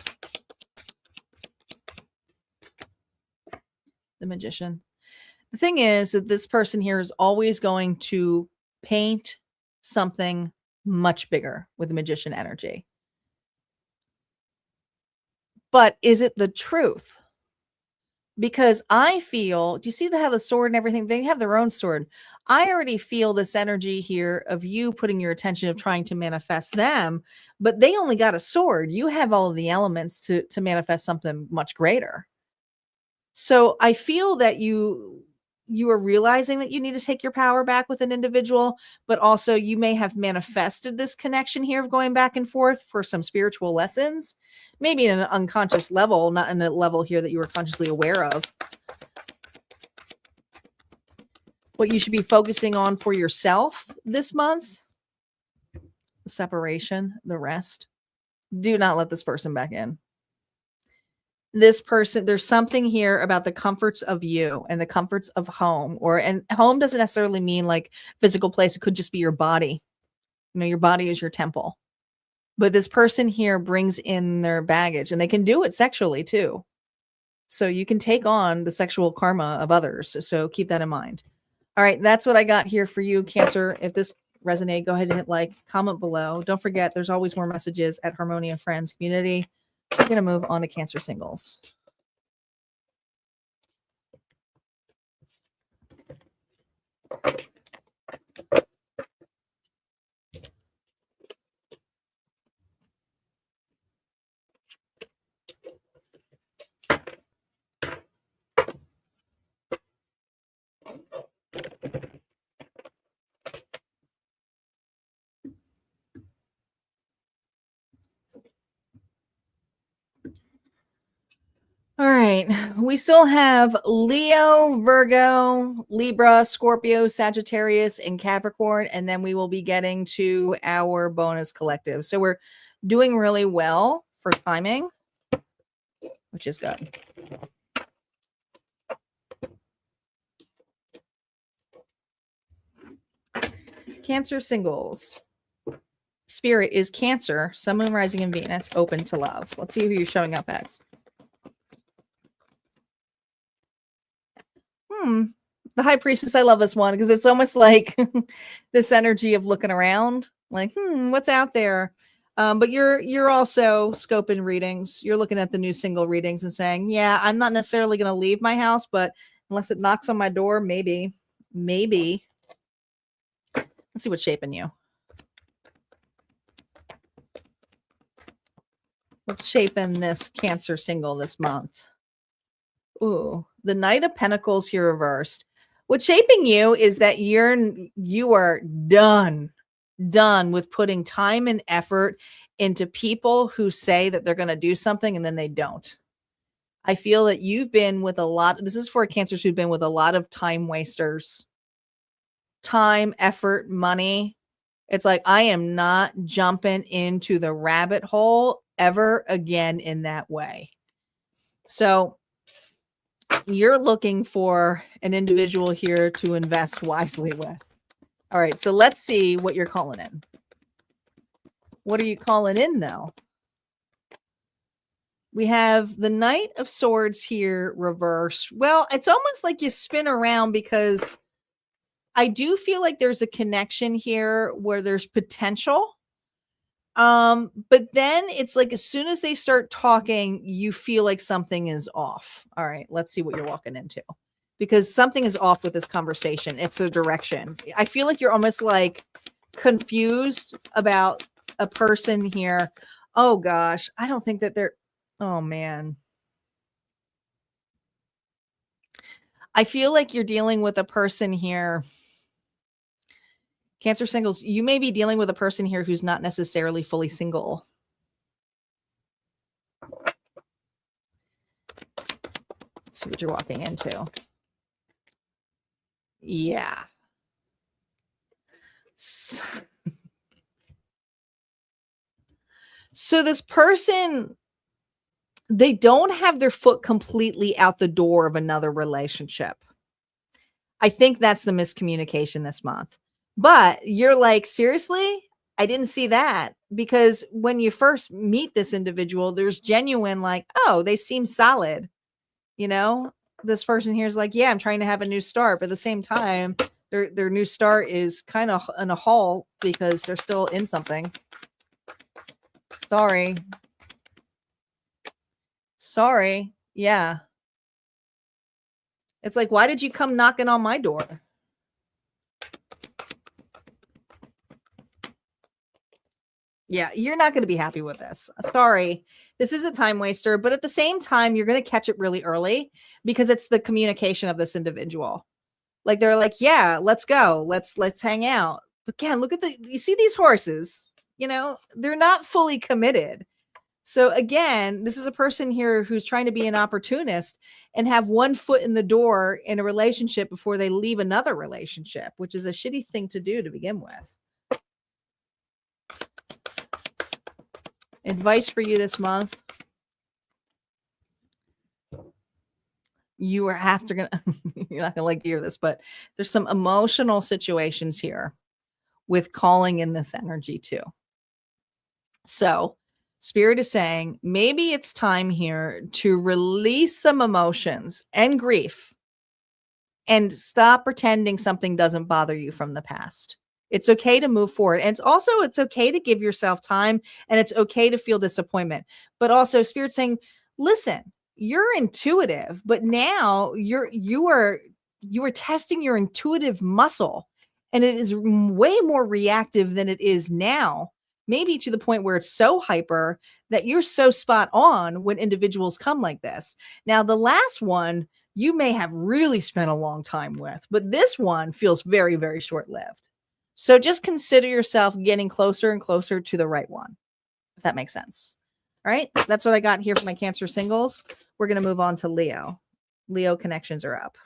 The Magician. The thing is that this person here is always going to paint something much bigger with the Magician energy. But is it the truth? Because I feel, do you see how the sword and everything, they have their own sword. I already feel this energy here of you putting your attention of trying to manifest them, but they only got a sword. You have all of the elements to manifest something much greater. So I feel that you you are realizing that you need to take your power back with an individual, but also you may have manifested this connection here of going back and forth for some spiritual lessons, maybe in an unconscious level, not in a level here that you were consciously aware of. What you should be focusing on for yourself this month, the separation, the rest. Do not let this person back in. This person, there's something here about the comforts of you and the comforts of home, and home doesn't necessarily mean like physical place. It could just be your body. Your body is your temple. But this person here brings in their baggage, and they can do it sexually too. So you can take on the sexual karma of others. So keep that in mind. All right. That's what I got here for you, Cancer. If this resonated, go ahead and hit like, comment below. Don't forget, there's always more messages at Harmonia Friends Community. We're going to move on to Cancer Singles. All right, we still have Leo, Virgo, Libra, Scorpio, Sagittarius, and Capricorn, and then we will be getting to our bonus collective. So we're doing really well for timing, which is good. Cancer Singles. Spirit is Cancer, Sun, Moon, Rising, and Venus, open to love. Let's see who you're showing up as. The High Priestess, I love this one because it's almost like this energy of looking around, like, what's out there? But you're also scoping readings. You're looking at the new single readings and saying, yeah, I'm not necessarily going to leave my house, but unless it knocks on my door, maybe. Let's see what's shaping you. What's shaping this Cancer single this month? Ooh, the Knight of Pentacles here reversed. What's shaping you is that you are done with putting time and effort into people who say that they're going to do something and then they don't. I feel that you've been with a lot. This is for Cancers who've been with a lot of time wasters. Time, effort, money. It's like, I am not jumping into the rabbit hole ever again in that way. So you're looking for an individual here to invest wisely with. All right, so let's see what you're calling in. What are you calling in, though? We have the Knight of Swords here reversed. Well, it's almost like you spin around because I do feel like there's a connection here where there's potential. But then it's like as soon as they start talking, you feel like something is off. All right, let's see what you're walking into. Because something is off with this conversation. It's a direction. I feel like you're almost like confused about a person here. Oh gosh, I don't think that they're, oh man. I feel like you're dealing with a person here. Cancer Singles, you may be dealing with a person here who's not necessarily fully single. Let's see what you're walking into. Yeah. So this person, they don't have their foot completely out the door of another relationship. I think that's the miscommunication this month. But you're like, seriously? I didn't see that. Because when you first meet this individual, there's genuine like, oh, they seem solid. You know, this person here is like, yeah, I'm trying to have a new start. But at the same time, their new start is kind of in a halt because they're still in something. Sorry. Yeah. It's like, why did you come knocking on my door? Yeah, you're not going to be happy with this. Sorry. This is a time waster, but at the same time, you're going to catch it really early because it's the communication of this individual. Like they're like, yeah, let's go. Let's hang out. But again, look at you see these horses, they're not fully committed. So again, this is a person here who's trying to be an opportunist and have one foot in the door in a relationship before they leave another relationship, which is a shitty thing to do to begin with. Advice for you this month. You are after gonna you're not gonna like to hear this, but there's some emotional situations here with calling in this energy too. So Spirit is saying maybe it's time here to release some emotions and grief and stop pretending something doesn't bother you from the past. It's okay to move forward. And it's okay to give yourself time, and it's okay to feel disappointment. But also Spirit saying, listen, you're intuitive, but now you are testing your intuitive muscle, and it is way more reactive than it is now. Maybe to the point where it's so hyper that you're so spot on when individuals come like this. Now, the last one you may have really spent a long time with, but this one feels very, very short-lived. So just consider yourself getting closer and closer to the right one, if that makes sense. All right, that's what I got here for my Cancer singles. We're going to move on to Leo. Leo connections are up.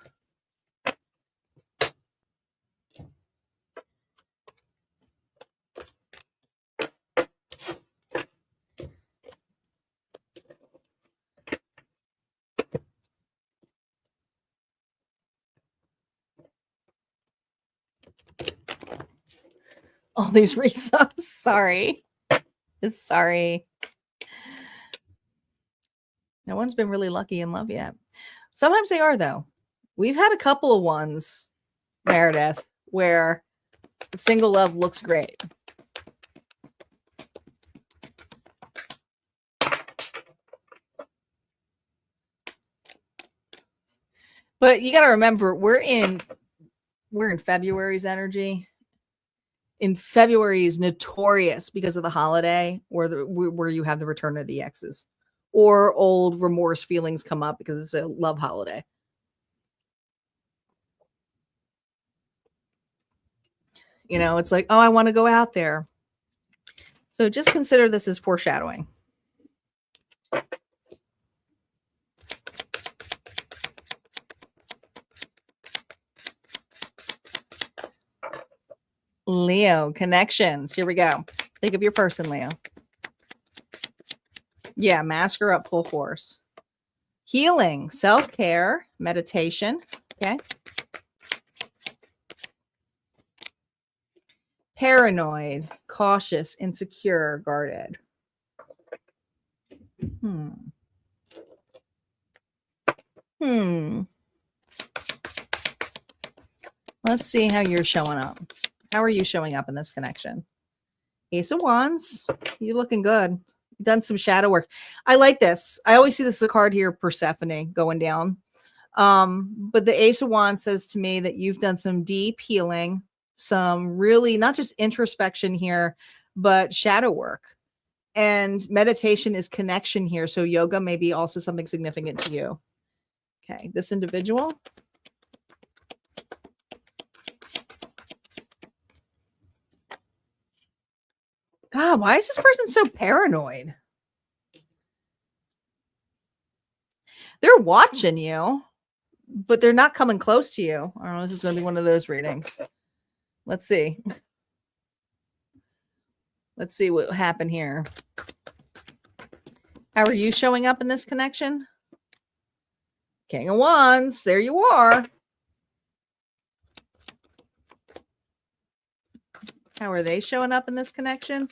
All these resubs. Sorry. No one's been really lucky in love yet. Sometimes they are, though. We've had a couple of ones, Meredith, where single love looks great. But you got to remember, we're in February's energy. In February is notorious because of the holiday, where you have the return of the exes, or old remorse feelings come up because it's a love holiday. It's like, oh, I want to go out there. So just consider this as foreshadowing. Leo connections. Here we go. Think of your person, Leo. Yeah, mask her up full force. Healing, self-care, meditation. Okay. Paranoid, cautious, insecure, guarded. Let's see how you're showing up. How are you showing up in this connection? Ace of Wands. You're looking good. You've done some shadow work. I like this. I always see this as a card here, Persephone, going down. But the Ace of Wands says to me that you've done some deep healing, some really not just introspection here, but shadow work. And meditation is connection here. So yoga may be also something significant to you. Okay, this individual. God, why is this person so paranoid? They're watching you, but they're not coming close to you. I don't know. This is going to be one of those readings. Let's see. Let's see what happened here. How are you showing up in this connection? King of Wands. There you are. How are they showing up in this connection?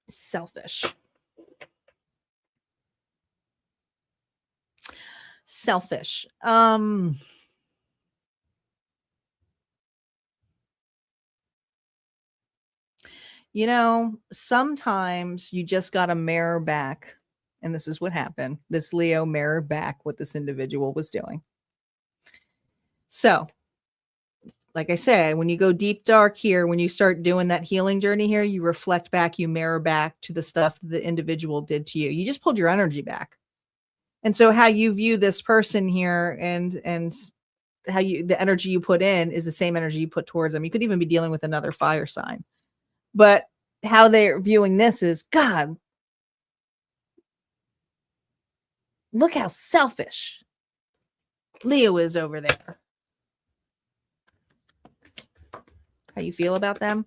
Selfish. Selfish. Sometimes you just got to mirror back. And this is what happened. This Leo mirrored back what this individual was doing. So, like I said, when you go deep dark here, when you start doing that healing journey here, you reflect back, you mirror back to the stuff the individual did to you. You just pulled your energy back. And so how you view this person here and how the energy you put in is the same energy you put towards them. You could even be dealing with another fire sign. But how they're viewing this is, God, look how selfish Leo is over there. How you feel about them?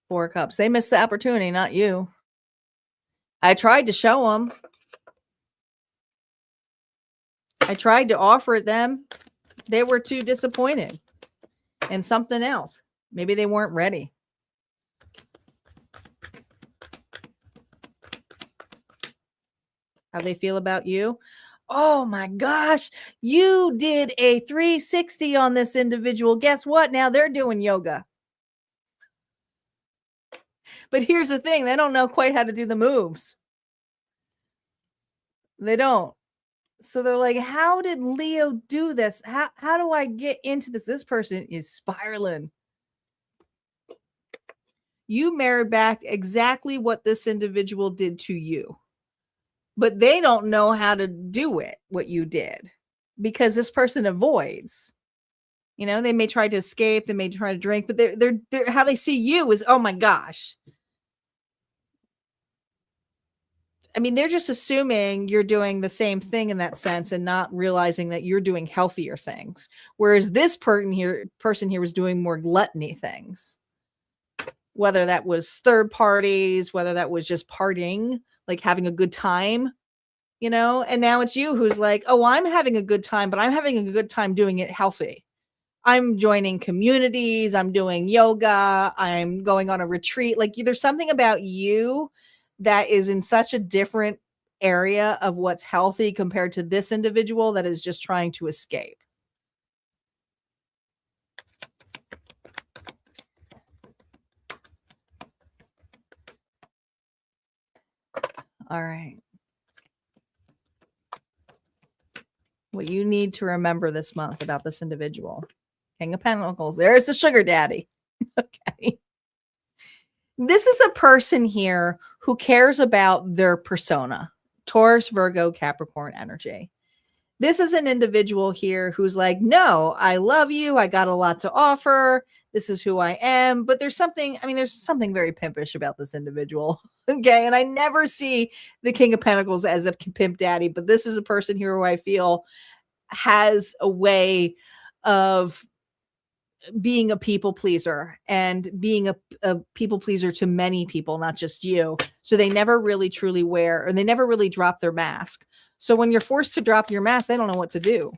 Four of Cups. They missed the opportunity, not you. I tried to show them. I tried to offer it them. They were too disappointed in something else. Maybe they weren't ready. How they feel about you? Oh my gosh, you did a 360 on this individual. Guess what? Now they're doing yoga. But here's the thing, they don't know quite how to do the moves. They don't. So they're like, how did Leo do this? How do I get into this? This person is spiraling. You mirrored back exactly what this individual did to you. But they don't know how to do it, what you did, because this person avoids. You know, they may try to escape, they may try to drink, but they're how they see you is, oh my gosh. I mean, they're just assuming you're doing the same thing in that sense and not realizing that you're doing healthier things. Whereas this person here was doing more gluttony things. Whether that was third parties, whether that was just partying, like having a good time, you know, and now it's you who's like, oh, I'm having a good time, but I'm having a good time doing it healthy. I'm joining communities. I'm doing yoga. I'm going on a retreat. Like there's something about you that is in such a different area of what's healthy compared to this individual that is just trying to escape. All right. What you need to remember this month about this individual. King of Pentacles. There's the sugar daddy. Okay. This is a person here who cares about their persona. Taurus, Virgo, Capricorn energy. This is an individual here who's like, no, I love you. I got a lot to offer. This is who I am. But there's something very pimpish about this individual. Okay. And I never see the King of Pentacles as a pimp daddy, but this is a person here who I feel has a way of being a people pleaser and being a people pleaser to many people, not just you. So they never really truly wear, or they never really drop their mask. So when you're forced to drop your mask, they don't know what to do.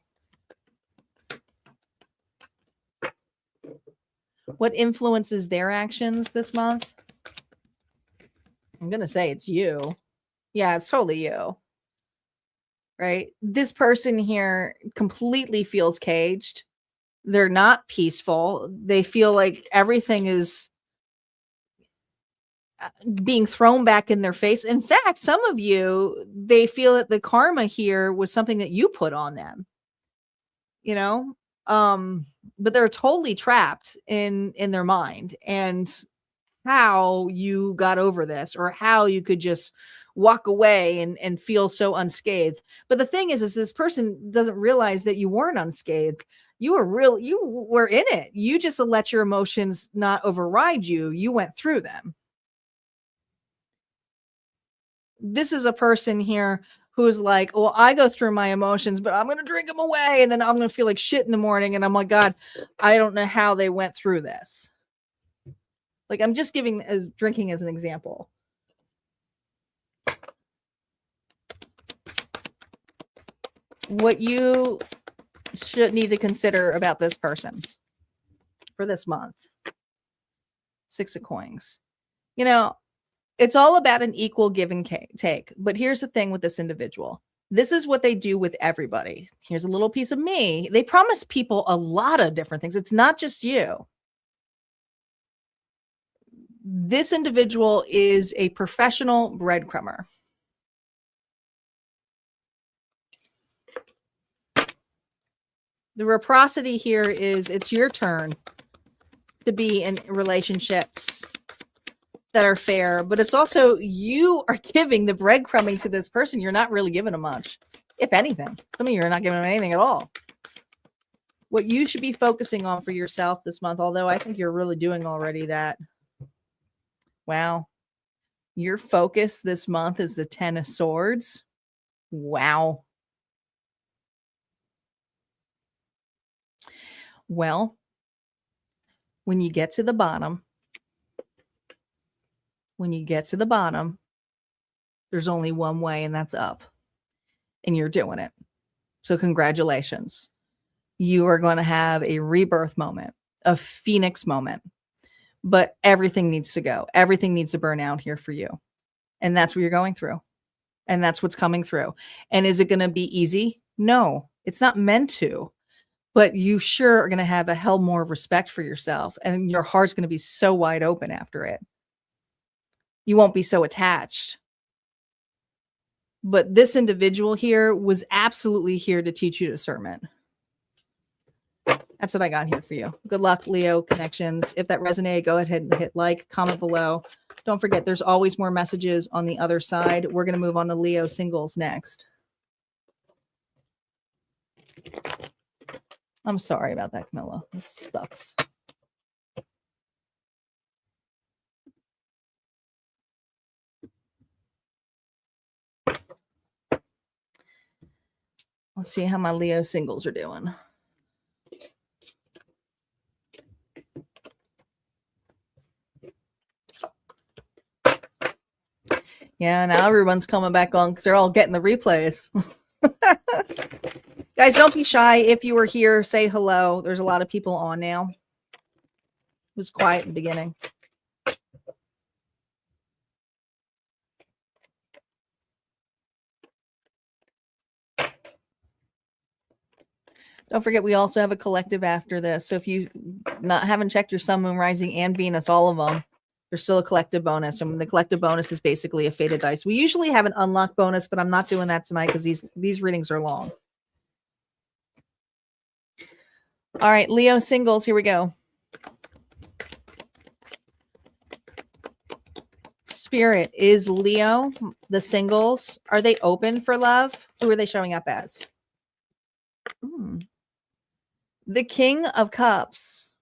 What influences their actions this month? I'm going to say it's you. Yeah, it's totally you. Right? This person here completely feels caged. They're not peaceful. They feel like everything is being thrown back in their face. In fact, some of you, they feel that the karma here was something that you put on them, you know, but they're totally trapped in their mind and how you got over this or how you could just walk away and feel so unscathed. But the thing is this person doesn't realize that you weren't unscathed. You were in it. You just let your emotions not override you. You went through them. This is a person here who's like, well, I go through my emotions, but I'm going to drink them away. And then I'm going to feel like shit in the morning. And I'm like, God, I don't know how they went through this. Like, I'm just giving as drinking as an example. What you should need to consider about this person for this month. 6 of Coins. You know, it's all about an equal give and take. But here's the thing with this individual. This is what they do with everybody. Here's a little piece of me. They promise people a lot of different things. It's not just you. This individual is a professional breadcrumber. The reciprocity here is it's your turn to be in relationships that are fair, but it's also you are giving the breadcrumbing to this person. You're not really giving them much, if anything. Some of you are not giving them anything at all. What you should be focusing on for yourself this month, although I think you're really doing already that. Wow. Your focus this month is the 10 of Swords. Wow. Well, when you get to the bottom, there's only one way, and that's up. And you're doing it. So congratulations. You are going to have a rebirth moment, a phoenix moment. But everything needs to go. Everything needs to burn out here for you. And that's what you're going through. And that's what's coming through. And is it going to be easy? No, it's not meant to. But you sure are going to have a hell more respect for yourself. And your heart's going to be so wide open after it. You won't be so attached. But this individual here was absolutely here to teach you discernment. That's what I got here for you. Good luck, Leo connections. If that resonated, go ahead and hit like, comment below. Don't forget, there's always more messages on the other side. We're going to move on to Leo singles next. I'm sorry about that, Camilla. This sucks. Let's see how my Leo singles are doing. Yeah, now everyone's coming back on because they're all getting the replays. Guys, don't be shy. If you were here, say hello. There's a lot of people on now. It was quiet in the beginning. Don't forget, we also have a collective after this. So if you haven't checked your Sun, Moon, Rising, and Venus, all of them, there's still a collective bonus. And the collective bonus is basically a faded dice. We usually have an unlocked bonus, but I'm not doing that tonight because these readings are long. All right, Leo singles, here we go. Spirit, is Leo, the singles, are they open for love? Who are they showing up as? The King of Cups.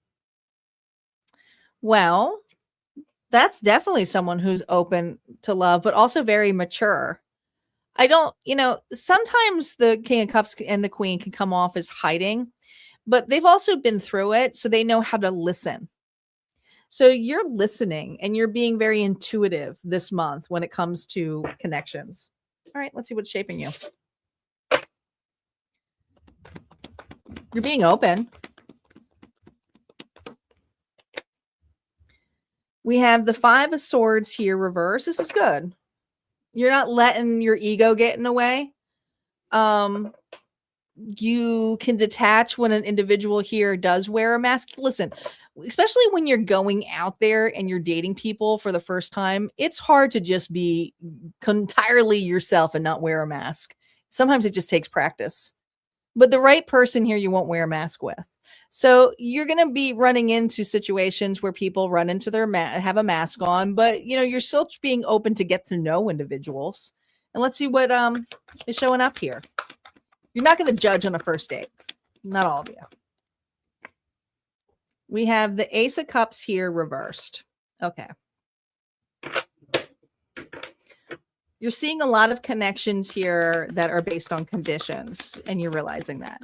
Well, that's definitely someone who's open to love, but also very mature. I don't, sometimes the King of Cups and the Queen can come off as hiding, but they've also been through it, so they know how to listen. So you're listening and you're being very intuitive this month when it comes to connections. All right, let's see what's shaping you. You're being open. We have the 5 of Swords here reversed. This is good. You're not letting your ego get in the way. You can detach when an individual here does wear a mask. Listen, especially when you're going out there and you're dating people for the first time, it's hard to just be entirely yourself and not wear a mask. Sometimes it just takes practice. But the right person here, you won't wear a mask with. So you're going to be running into situations where people run into have a mask on, but you're still being open to get to know individuals. And let's see what is showing up here. You're not going to judge on a first date. Not all of you. We have the Ace of Cups here reversed. Okay. You're seeing a lot of connections here that are based on conditions, and you're realizing that.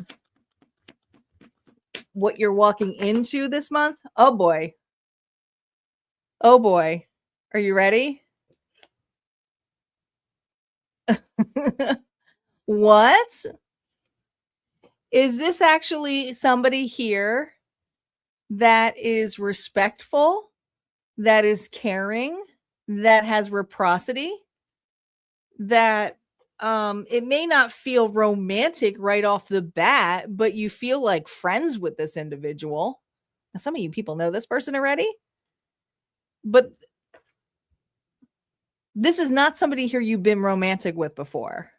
What you're walking into this month? Oh, boy. Oh, boy. Are you ready? What? Is this actually somebody here that is respectful, that is caring, that has reciprocity? That it may not feel romantic right off the bat, but you feel like friends with this individual. Now, some of you people know this person already, but this is not somebody here you've been romantic with before.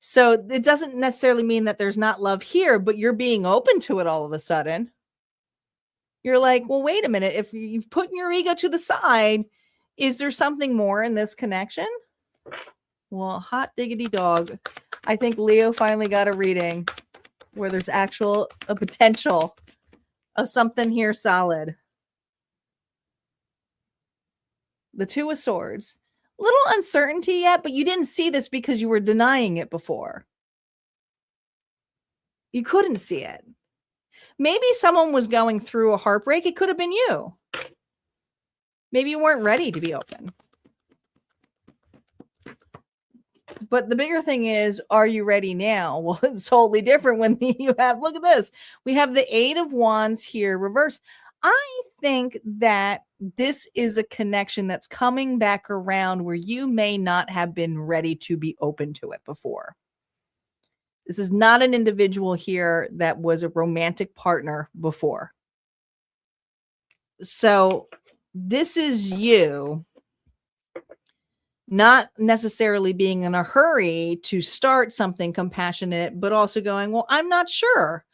So it doesn't necessarily mean that there's not love here, but you're being open to it all of a sudden. You're like, well, wait a minute. If you're putting your ego to the side, Is there something more in this connection? Well, hot diggity dog. I think Leo finally got a reading where there's a potential of something here solid. The Two of Swords. Little uncertainty yet, but you didn't see this because you were denying it before. You couldn't see it. Maybe someone was going through a heartbreak. It could have been you. Maybe you weren't ready to be open. But the bigger thing is, are you ready now? Well, it's totally different when you have, look at this. We have the Eight of Wands here reversed. I think that this is a connection that's coming back around where you may not have been ready to be open to it before. This is not an individual here that was a romantic partner before. So this is you not necessarily being in a hurry to start something compassionate, but also going, well, I'm not sure.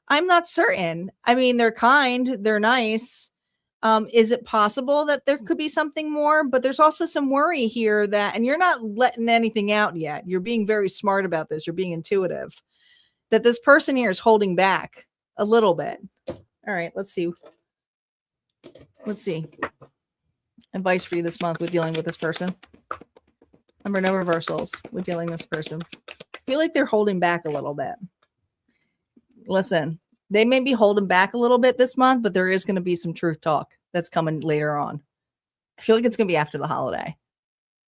I'm not certain. I mean, they're kind, they're nice. Is it possible that there could be something more? But there's also some worry here that, and you're not letting anything out yet. You're being very smart about this. You're being intuitive. That this person here is holding back a little bit. All right, let's see. Let's see. Advice for you this month with dealing with this person. Remember, no reversals with dealing with this person. I feel like they're holding back a little bit. Listen, they may be holding back a little bit this month, but there is going to be some truth talk that's coming later on. I feel like it's going to be after the holiday.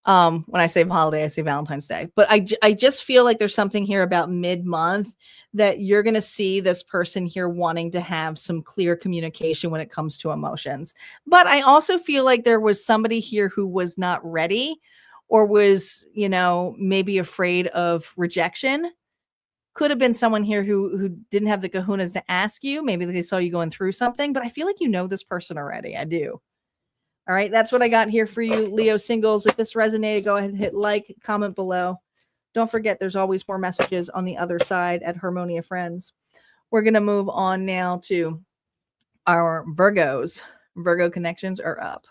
When I say holiday, I say Valentine's Day. But I just feel like there's something here about mid-month that you're going to see this person here wanting to have some clear communication when it comes to emotions. But I also feel like there was somebody here who was not ready or was, maybe afraid of rejection. Could have been someone here who didn't have the kahunas to ask you. Maybe they saw you going through something, but I feel like you know this person already. I do. All right, that's what I got here for you, Leo Singles. If this resonated, go ahead and hit like, comment below. Don't forget, there's always more messages on the other side at Harmonia Friends. We're going to move on now to our Virgos. Virgo connections are up.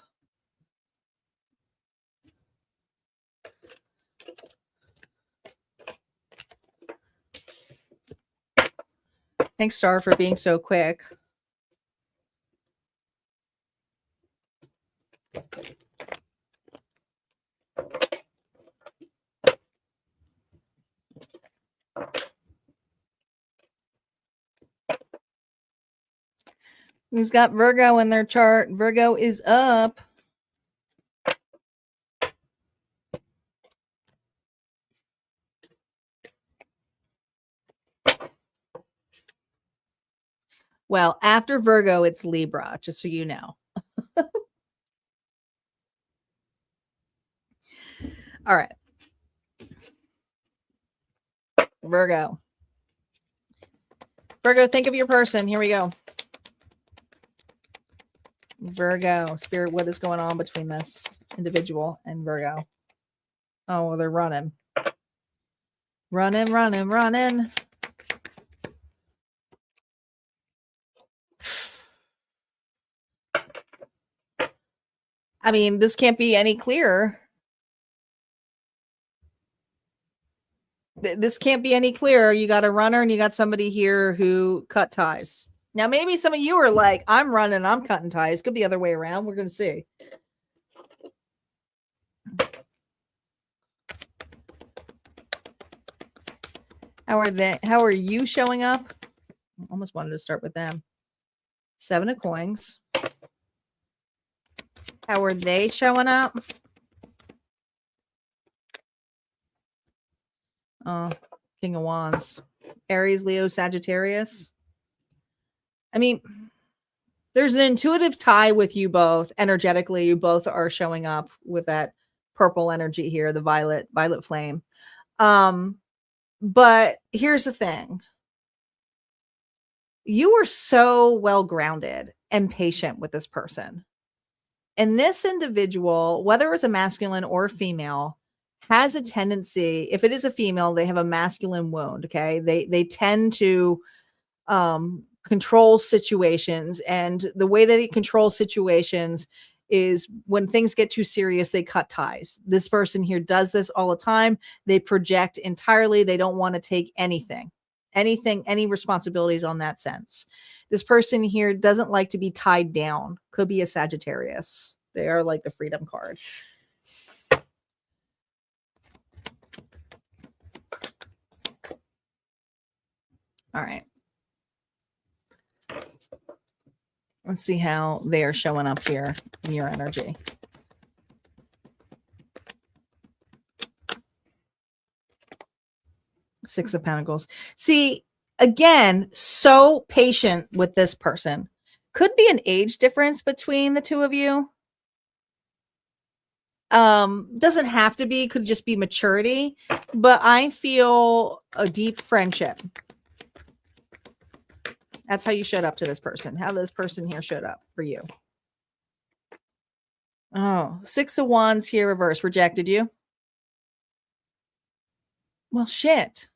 Thanks, Star, for being so quick. Who's got Virgo in their chart? Virgo is up. Well, after Virgo, it's Libra, just so you know. All right. Virgo. Virgo, think of your person. Here we go. Virgo. Spirit, what is going on between this individual and Virgo? Oh, well, they're running. Running. I mean, this can't be any clearer. This can't be any clearer. You got a runner and you got somebody here who cut ties. Now, maybe some of you are like, I'm running, I'm cutting ties. Could be the other way around. We're going to see. How are you showing up? I almost wanted to start with them. 7 of coins. How are they showing up? Oh, King of Wands. Aries, Leo, Sagittarius. I mean, there's an intuitive tie with you both. Energetically, you both are showing up with that purple energy here, the violet flame. But here's the thing. You are so well grounded and patient with this person. And this individual, whether it's a masculine or a female, has a tendency, if it is a female, they have a masculine wound, okay? They tend to control situations, and the way that they control situations is when things get too serious, they cut ties. This person here does this all the time. They project entirely. They don't want to take any responsibilities on that sense. This person here doesn't like to be tied down. Could be a Sagittarius. They are like the freedom card. All right. Let's see how they are showing up here in your energy. Six of Pentacles. See, again, so patient with this person. Could be an age difference between the two of you. Doesn't have to be, could just be maturity, but I feel a deep friendship. That's how you showed up to this person. How this person here showed up for you. Oh, Six of Wands here reverse. Rejected you. Well, shit.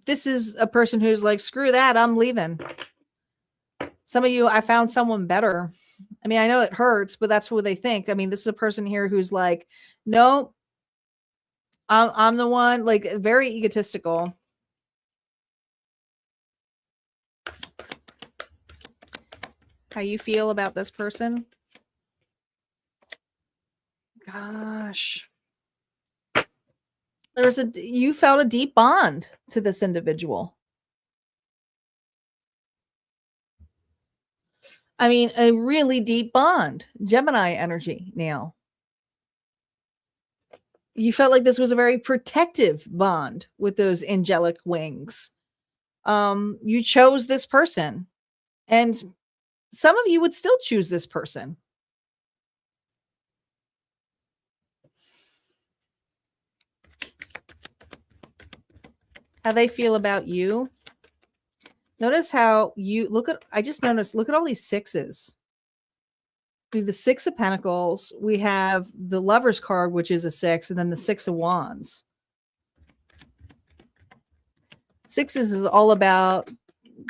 This is a person who's like, screw that, I'm leaving. Some of you, I found someone better. I mean, I know it hurts, but that's what they think. I mean, this is a person here who's like, no, I'm the one, like very egotistical. How you feel about this person? Gosh. You felt a deep bond to this individual. I mean, a really deep bond. Gemini energy now. You felt like this was a very protective bond with those angelic wings. You chose this person. And some of you would still choose this person. How they feel about you. Notice how you look at, I just noticed, look at all these sixes. Through the Six of Pentacles, we have the Lover's card, which is a 6, and then the Six of Wands. Sixes is all about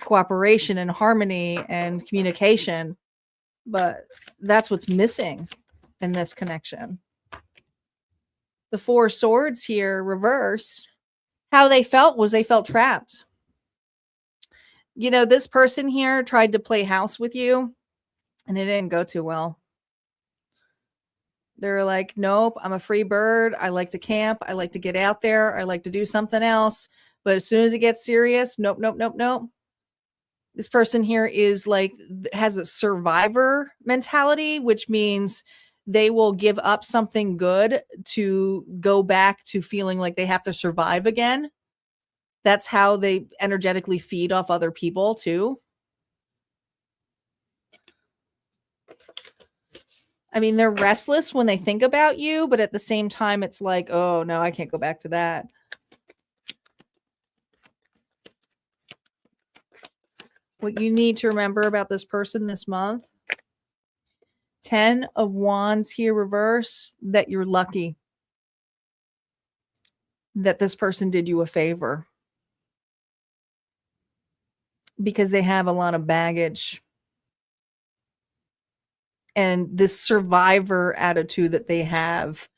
cooperation and harmony and communication, but that's what's missing in this connection. The Four of Swords here reversed. How they felt was they felt trapped. You know, this person here tried to play house with you and it didn't go too well. They're like, nope, I'm a free bird. I like to camp. I like to get out there. I like to do something else. But as soon as it gets serious, nope, nope, nope, nope. This person here is like, has a survivor mentality, which means they will give up something good to go back to feeling like they have to survive again. That's how they energetically feed off other people too. I mean, they're restless when they think about you, but at the same time, it's like, oh no, I can't go back to that. What you need to remember about this person this month, 10 of Wands here reverse, that you're lucky that this person did you a favor because they have a lot of baggage. And this survivor attitude that they have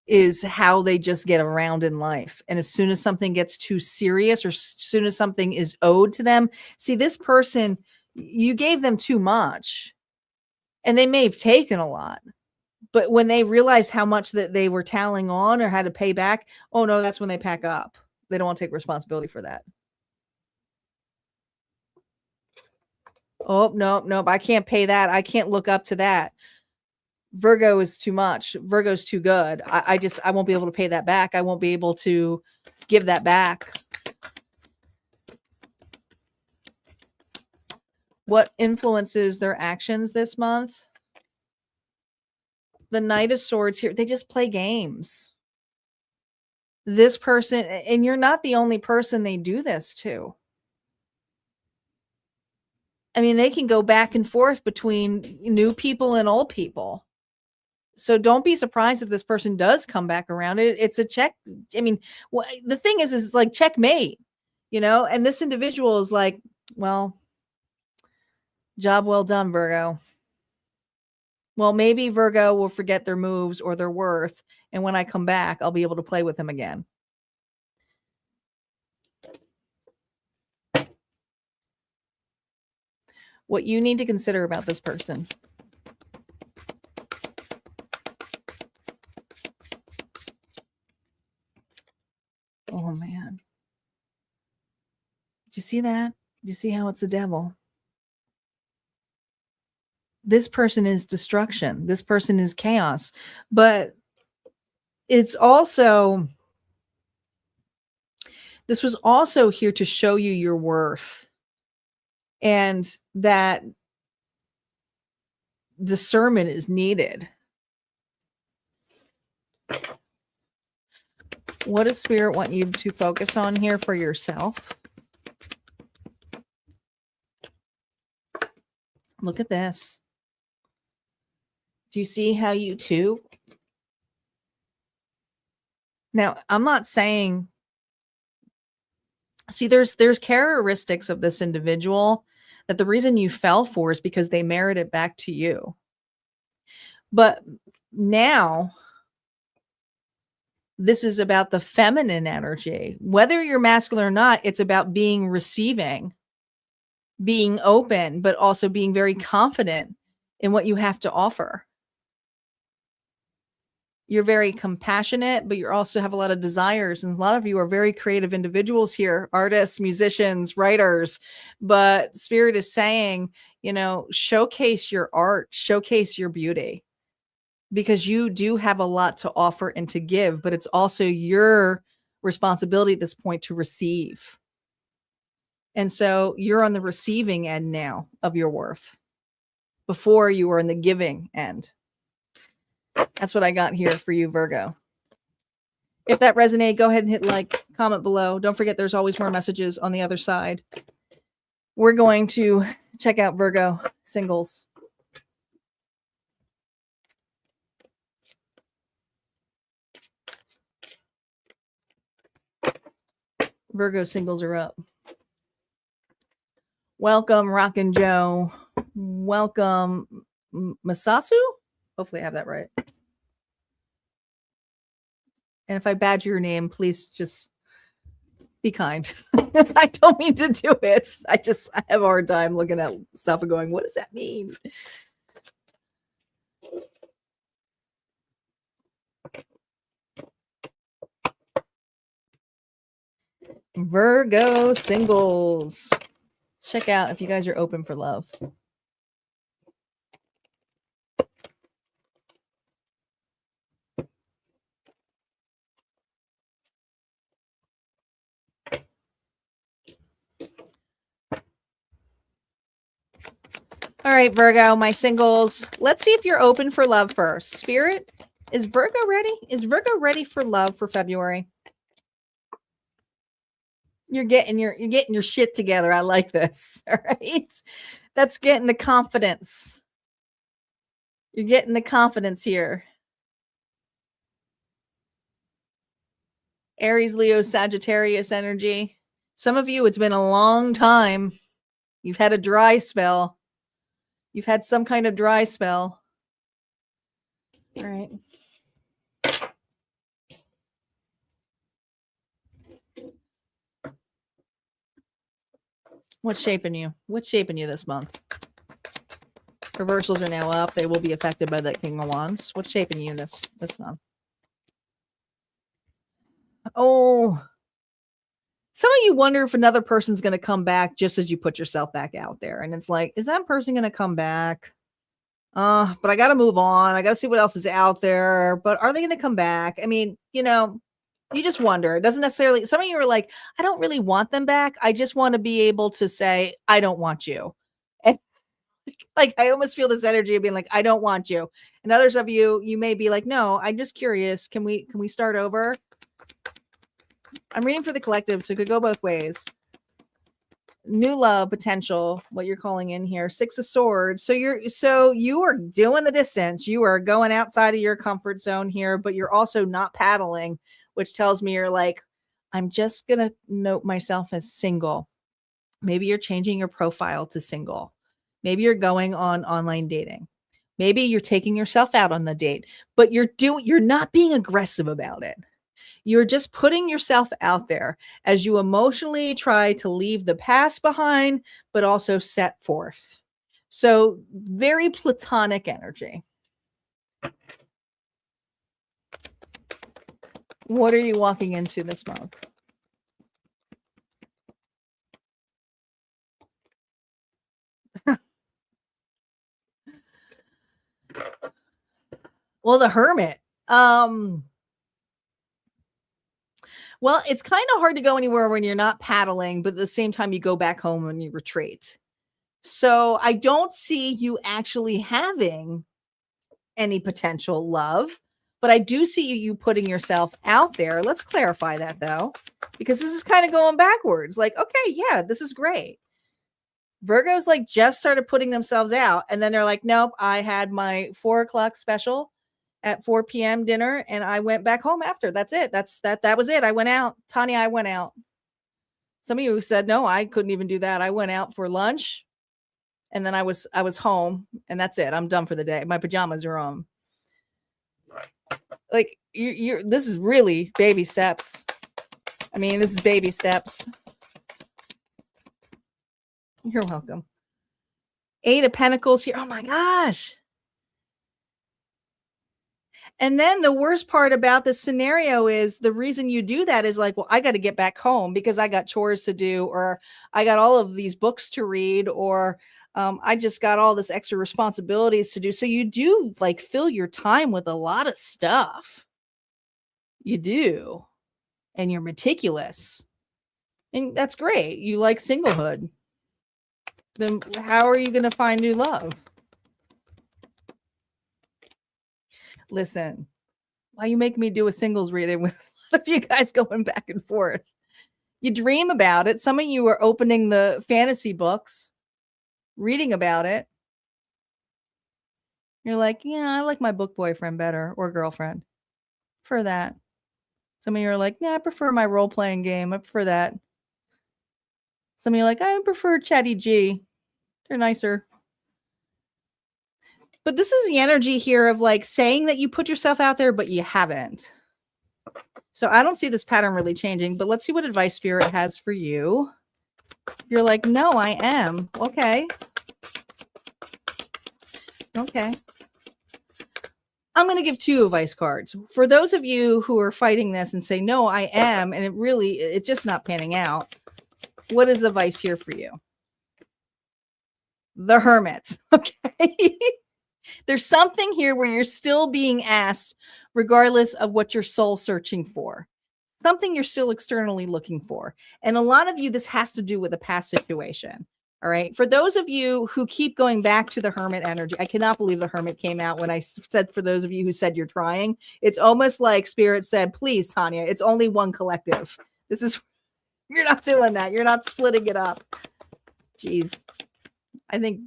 is how they just get around in life. And as soon as something gets too serious or as soon as something is owed to them, see, this person, you gave them too much and they may have taken a lot. But when they realize how much that they were tallying on or had to pay back, oh no, that's when they pack up. They don't want to take responsibility for that. Oh, nope, nope. I can't pay that. I can't look up to that. Virgo is too much. Virgo's too good. I won't be able to pay that back. I won't be able to give that back. What influences their actions this month? The Knight of Swords here. They just play games. This person, and you're not the only person they do this to. I mean, they can go back and forth between new people and old people. So don't be surprised if this person does come back around. It's a check. I mean, the thing is like checkmate, you know, and this individual is like, well, job well done, Virgo. Well, maybe Virgo will forget their moves or their worth. And when I come back, I'll be able to play with him again. What you need to consider about this person. Oh, man. Did you see that? Did you see how it's the devil? This person is destruction. This person is chaos. But it's also, this was also here to show you your worth. And that discernment is needed. What does Spirit want you to focus on here for yourself? Look at this. Do you see how you two? Now, I'm not saying, see, there's characteristics of this individual that the reason you fell for is because they merit it back to you. But now, this is about the feminine energy. Whether you're masculine or not, it's about being receiving, being open, but also being very confident in what you have to offer. You're very compassionate, but you also have a lot of desires. And a lot of you are very creative individuals here, artists, musicians, writers. But Spirit is saying, you know, showcase your art, showcase your beauty, because you do have a lot to offer and to give, but it's also your responsibility at this point to receive. And so you're on the receiving end now of your worth. Before you were in the giving end. That's what I got here for you, Virgo. If that resonated, go ahead and hit like, comment below. Don't forget there's always more messages on the other side. We're going to check out Virgo Singles. Virgo Singles are up. Welcome, Rockin' Joe. Welcome, Masasu. Hopefully I have that right. And if I badger your name, please just be kind. I don't mean to do it. I have a hard time looking at stuff and going, what does that mean? Virgo Singles. Let's check out if you guys are open for love. All right, Virgo, my singles. Let's see if you're open for love first. Spirit, is Virgo ready? Is Virgo ready for love for February? You're getting your shit together. I like this. All right. That's getting the confidence. You're getting the confidence here. Aries, Leo, Sagittarius energy. Some of you, it's been a long time. You've had a dry spell. You've had some kind of dry spell. All right. What's shaping you? What's shaping you this month? Reversals are now up. They will be affected by that King of Wands. What's shaping you this month? Oh, some of you wonder if another person's going to come back just as you put yourself back out there. And it's like, is that person going to come back? But I got to move on. I got to see what else is out there. But are they going to come back? I mean, you know, you just wonder. It doesn't necessarily, some of you are like, I don't really want them back. I just want to be able to say, I don't want you. And like, I almost feel this energy of being like, I don't want you. And others of you, you may be like, no, I'm just curious. Can we start over? I'm reading for the collective, so it could go both ways. New love potential, what you're calling in here. 6 of Swords. So you are doing the distance. You are going outside of your comfort zone here, but you're also not paddling, which tells me you're like, I'm just going to note myself as single. Maybe you're changing your profile to single. Maybe you're going on online dating. Maybe you're taking yourself out on the date, but you're not being aggressive about it. You're just putting yourself out there as you emotionally try to leave the past behind, but also set forth. So very platonic energy. What are you walking into this month? Well, the Hermit. Well, it's kind of hard to go anywhere when you're not paddling, but at the same time, you go back home and you retreat. So I don't see you actually having any potential love, but I do see you putting yourself out there. Let's clarify that though, because this is kind of going backwards. Like, okay, yeah, this is great. Virgos like just started putting themselves out, and then they're like, nope, I had my 4 o'clock special at 4 p.m. dinner, and I went back home after. That's it. That was it. I went out. Tanya, I went out. Some of you said, no, I couldn't even do that. I went out for lunch, and then I was home, and that's it. I'm done for the day. My pajamas are on. Like you're this is really baby steps. I mean, this is baby steps. You're welcome. 8 of Pentacles here. Oh my gosh. And then the worst part about this scenario is the reason you do that is like, well, I got to get back home because I got chores to do, or I got all of these books to read, or I just got all this extra responsibilities to do. So you do like fill your time with a lot of stuff. You do. And you're meticulous. And that's great. You like singlehood. Then how are you going to find new love? Listen, why you make me do a singles reading with a lot of you guys going back and forth? You dream about it. Some of you are opening the fantasy books, reading about it. You're like, yeah, I like my book boyfriend better, or girlfriend. For that. Some of you are like, yeah, I prefer my role-playing game. I prefer that. Some of you are like, I prefer Chatty G. They're nicer. But this is the energy here of like saying that you put yourself out there, but you haven't. So I don't see this pattern really changing, but let's see what advice Spirit has for you. You're like, no, I am. Okay. Okay. I'm going to give 2 advice cards. For those of you who are fighting this and say, no, I am, and it's just not panning out. What is the advice here for you? The Hermit. Okay. There's something here where you're still being asked, regardless of what your soul's searching for. Something you're still externally looking for. And a lot of you, this has to do with a past situation. All right. For those of you who keep going back to the Hermit energy, I cannot believe the Hermit came out when I said, for those of you who said you're trying, it's almost like Spirit said, please, Tanya, it's only one collective. You're not doing that. You're not splitting it up. Jeez. I think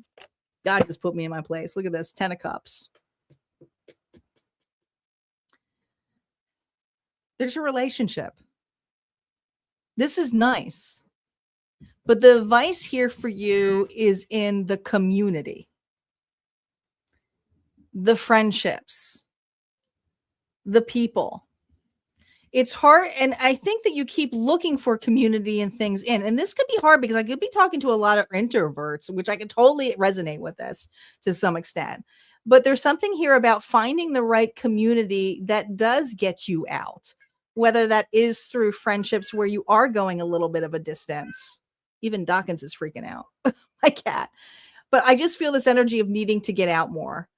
God just put me in my place. Look at this, 10 of Cups. There's a relationship. This is nice. But the advice here for you is in the community, the friendships, the people. It's hard. And I think that you keep looking for community and things in. And this could be hard because I could be talking to a lot of introverts, which I could totally resonate with this to some extent. But there's something here about finding the right community that does get you out, whether that is through friendships where you are going a little bit of a distance. Even Dawkins is freaking out. My cat. But I just feel this energy of needing to get out more,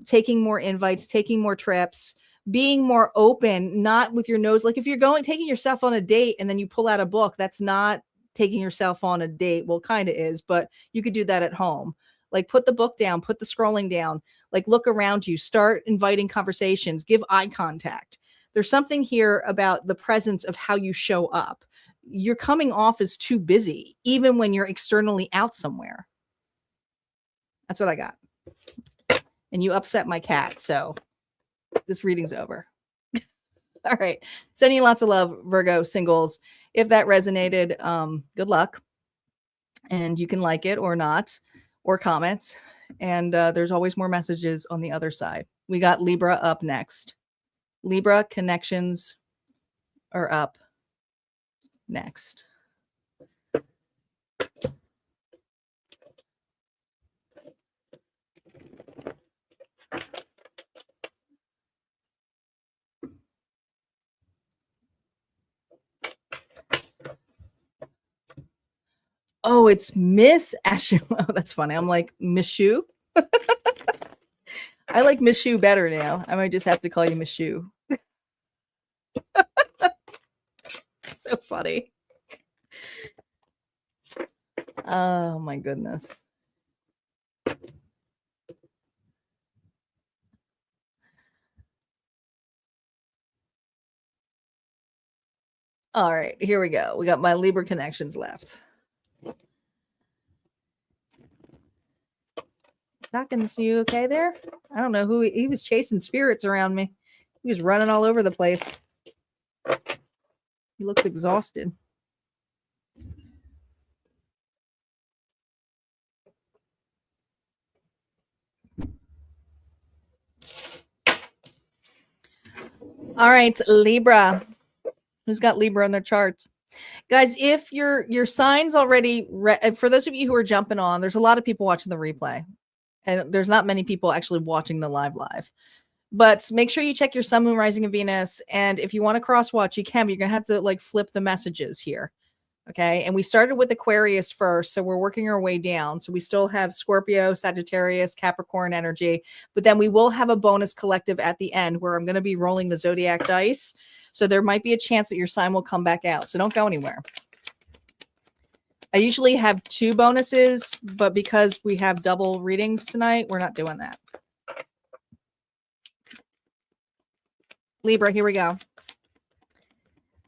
taking more invites, taking more trips, being more open, not with your nose. Like if you're taking yourself on a date and then you pull out a book, that's not taking yourself on a date. Well, kind of is, but you could do that at home. Like put the book down, put the scrolling down, like look around you, start inviting conversations, give eye contact. There's something here about the presence of how you show up. You're coming off as too busy, even when you're externally out somewhere. That's what I got. And you upset my cat, so this reading's over. All right. Sending you lots of love, Virgo Singles. If that resonated, good luck. And you can like it or not, or comment. And there's always more messages on the other side. We got Libra up next. Libra connections are up next. Oh, it's Miss Ashu. Oh, that's funny. I'm like, Miss Shu? I like Miss Shu better now. I might just have to call you Miss Shu. So funny. Oh, my goodness. All right, here we go. We got my Libra connections left. Dawkins, you okay there? I don't know who he was chasing spirits around me. He was running all over the place. He looks exhausted. All right, Libra. Who's got Libra on their charts? Guys, if your sign's already for those of you who are jumping on, there's a lot of people watching the replay. And there's not many people actually watching the live. But make sure you check your sun, moon, rising, and Venus. And if you want to cross watch, you can, but you're going to have to like flip the messages here. Okay. And we started with Aquarius first. So we're working our way down. So we still have Scorpio, Sagittarius, Capricorn energy. But then we will have a bonus collective at the end where I'm going to be rolling the Zodiac dice. So there might be a chance that your sign will come back out. So don't go anywhere. I usually have 2 bonuses, but because we have double readings tonight, we're not doing that. Libra, here we go.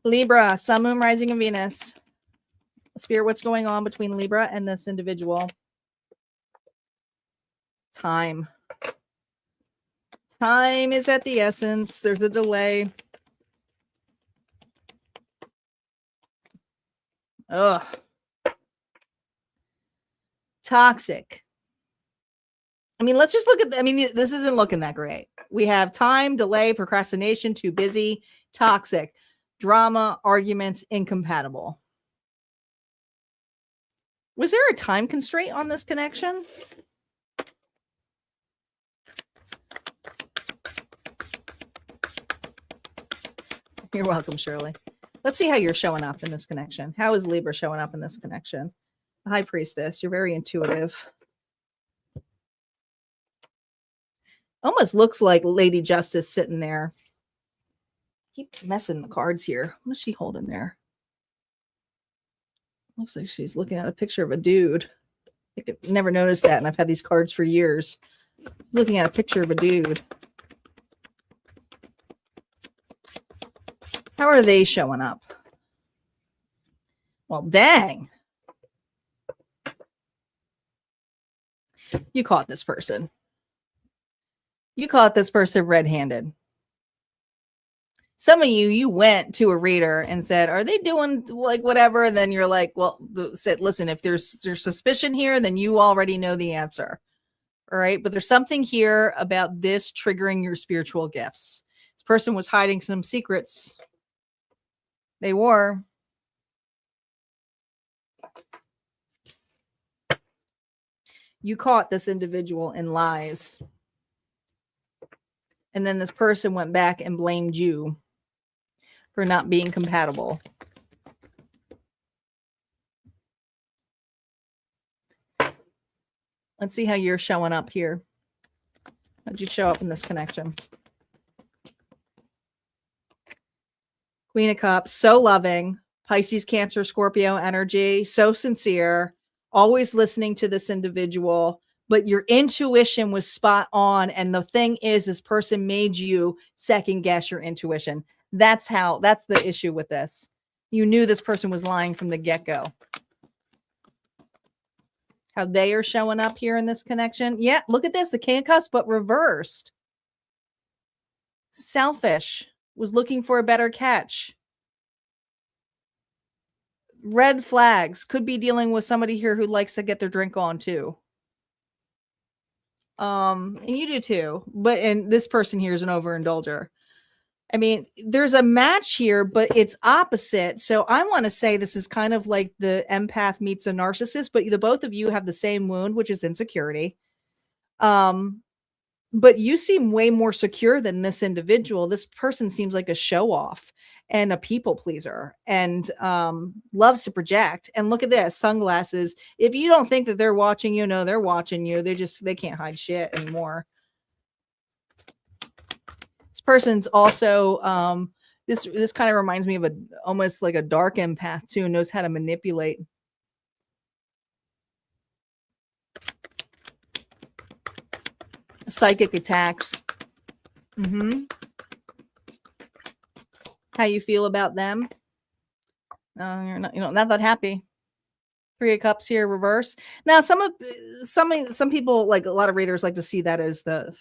Libra, sun, moon, rising, and Venus. Spirit, what's going on between Libra and this individual? Time. Time is at the essence. There's a delay. Ugh. Toxic. I mean, let's just look at this isn't looking that great. We have time, delay, procrastination, too busy, toxic, drama, arguments, incompatible. Was there a time constraint on this connection? You're welcome, Shirley. Let's see how you're showing up in this connection. How is Libra showing up in this connection? High Priestess, you're very intuitive. Almost looks like Lady Justice sitting there. Keep messing the cards here. What is she holding there? Looks like she's looking at a picture of a dude. I never noticed that, and I've had these cards for years. Looking at a picture of a dude. How are they showing up? Well, dang. You caught this person. You caught this person red-handed. Some of you went to a reader and said, are they doing like whatever? And then you're like, well, said, listen, if there's suspicion here, then you already know the answer. All right. But there's something here about this triggering your spiritual gifts. This person was hiding some secrets. They were. You caught this individual in lies. And then this person went back and blamed you for not being compatible. Let's see how you're showing up here. How'd you show up in this connection? Queen of Cups, so loving. Pisces, Cancer, Scorpio energy, so sincere. Always listening to this individual. But your intuition was spot on. And the thing is, this person made you second guess your intuition. That's the issue with this. You knew this person was lying from the get-go. How they are showing up here in this connection. Yeah, look at this. The King of Cups, but reversed. Selfish. Was looking for a better catch. Red flags. Could be dealing with somebody here who likes to get their drink on too. And you do too. And this person here is an overindulger. I mean, there's a match here, but it's opposite. So I want to say this is kind of like the empath meets a narcissist, but the both of you have the same wound, which is insecurity. But you seem way more secure than this individual. This person seems like a show off and a people pleaser and loves to project. And look at this, sunglasses. If you don't think that they're watching you, no, they're watching you. They can't hide shit anymore. This person's also this kind of reminds me of almost like a dark empath too, knows how to manipulate. Psychic attacks. How you feel about them? You're not that happy. 3 of Cups here, reverse. Now, some people, like a lot of readers, like to see that as the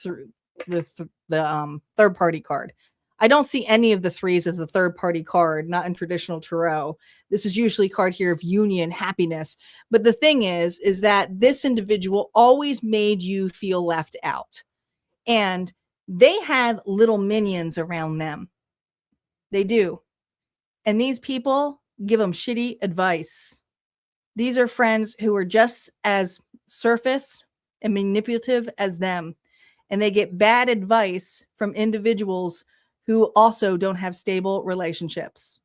third party card. I don't see any of the threes as the third party card, not in traditional tarot. This is usually a card here of union, happiness. But the thing is that this individual always made you feel left out. And they have little minions around them. They do. And these people give them shitty advice. These are friends who are just as surface and manipulative as them. And they get bad advice from individuals who also don't have stable relationships.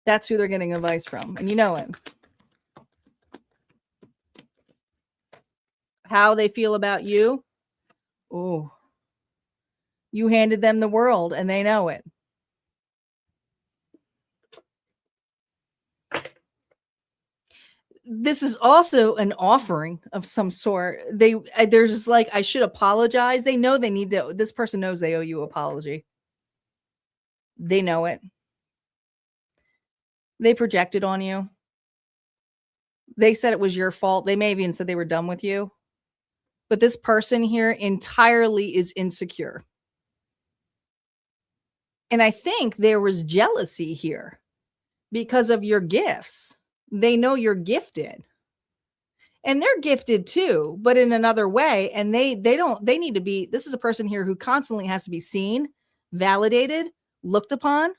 That's who they're getting advice from. And you know it. How they feel about you? Oh, you handed them the world and they know it. This is also an offering of some sort. There's just like, I should apologize. They know they need to. This person knows they owe you an apology. They know it. They projected on you. They said it was your fault. They may have even said they were done with you. But this person here entirely is insecure. And I think there was jealousy here because of your gifts. They know you're gifted. And they're gifted too, but in another way. And they need to be, this is a person here who constantly has to be seen, validated, looked upon.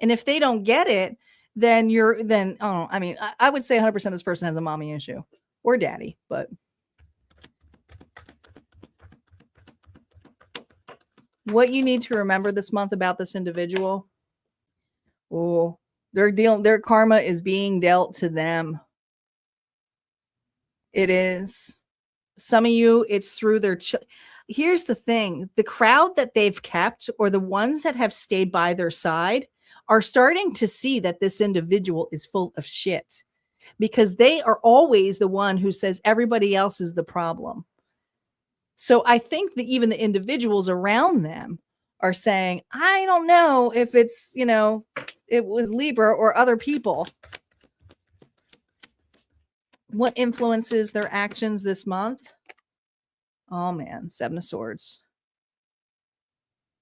And if they don't get it, then I would say 100% this person has a mommy issue or daddy, but what you need to remember this month about this individual, their karma is being dealt to them. It is. Some of you, it's through their here's the thing. The crowd that they've kept, or the ones that have stayed by their side, are starting to see that this individual is full of shit, because they are always the one who says everybody else is the problem. So I think that even the individuals around them are saying, I don't know if it's, it was Libra or other people. What influences their actions this month? Oh man, 7 of Swords.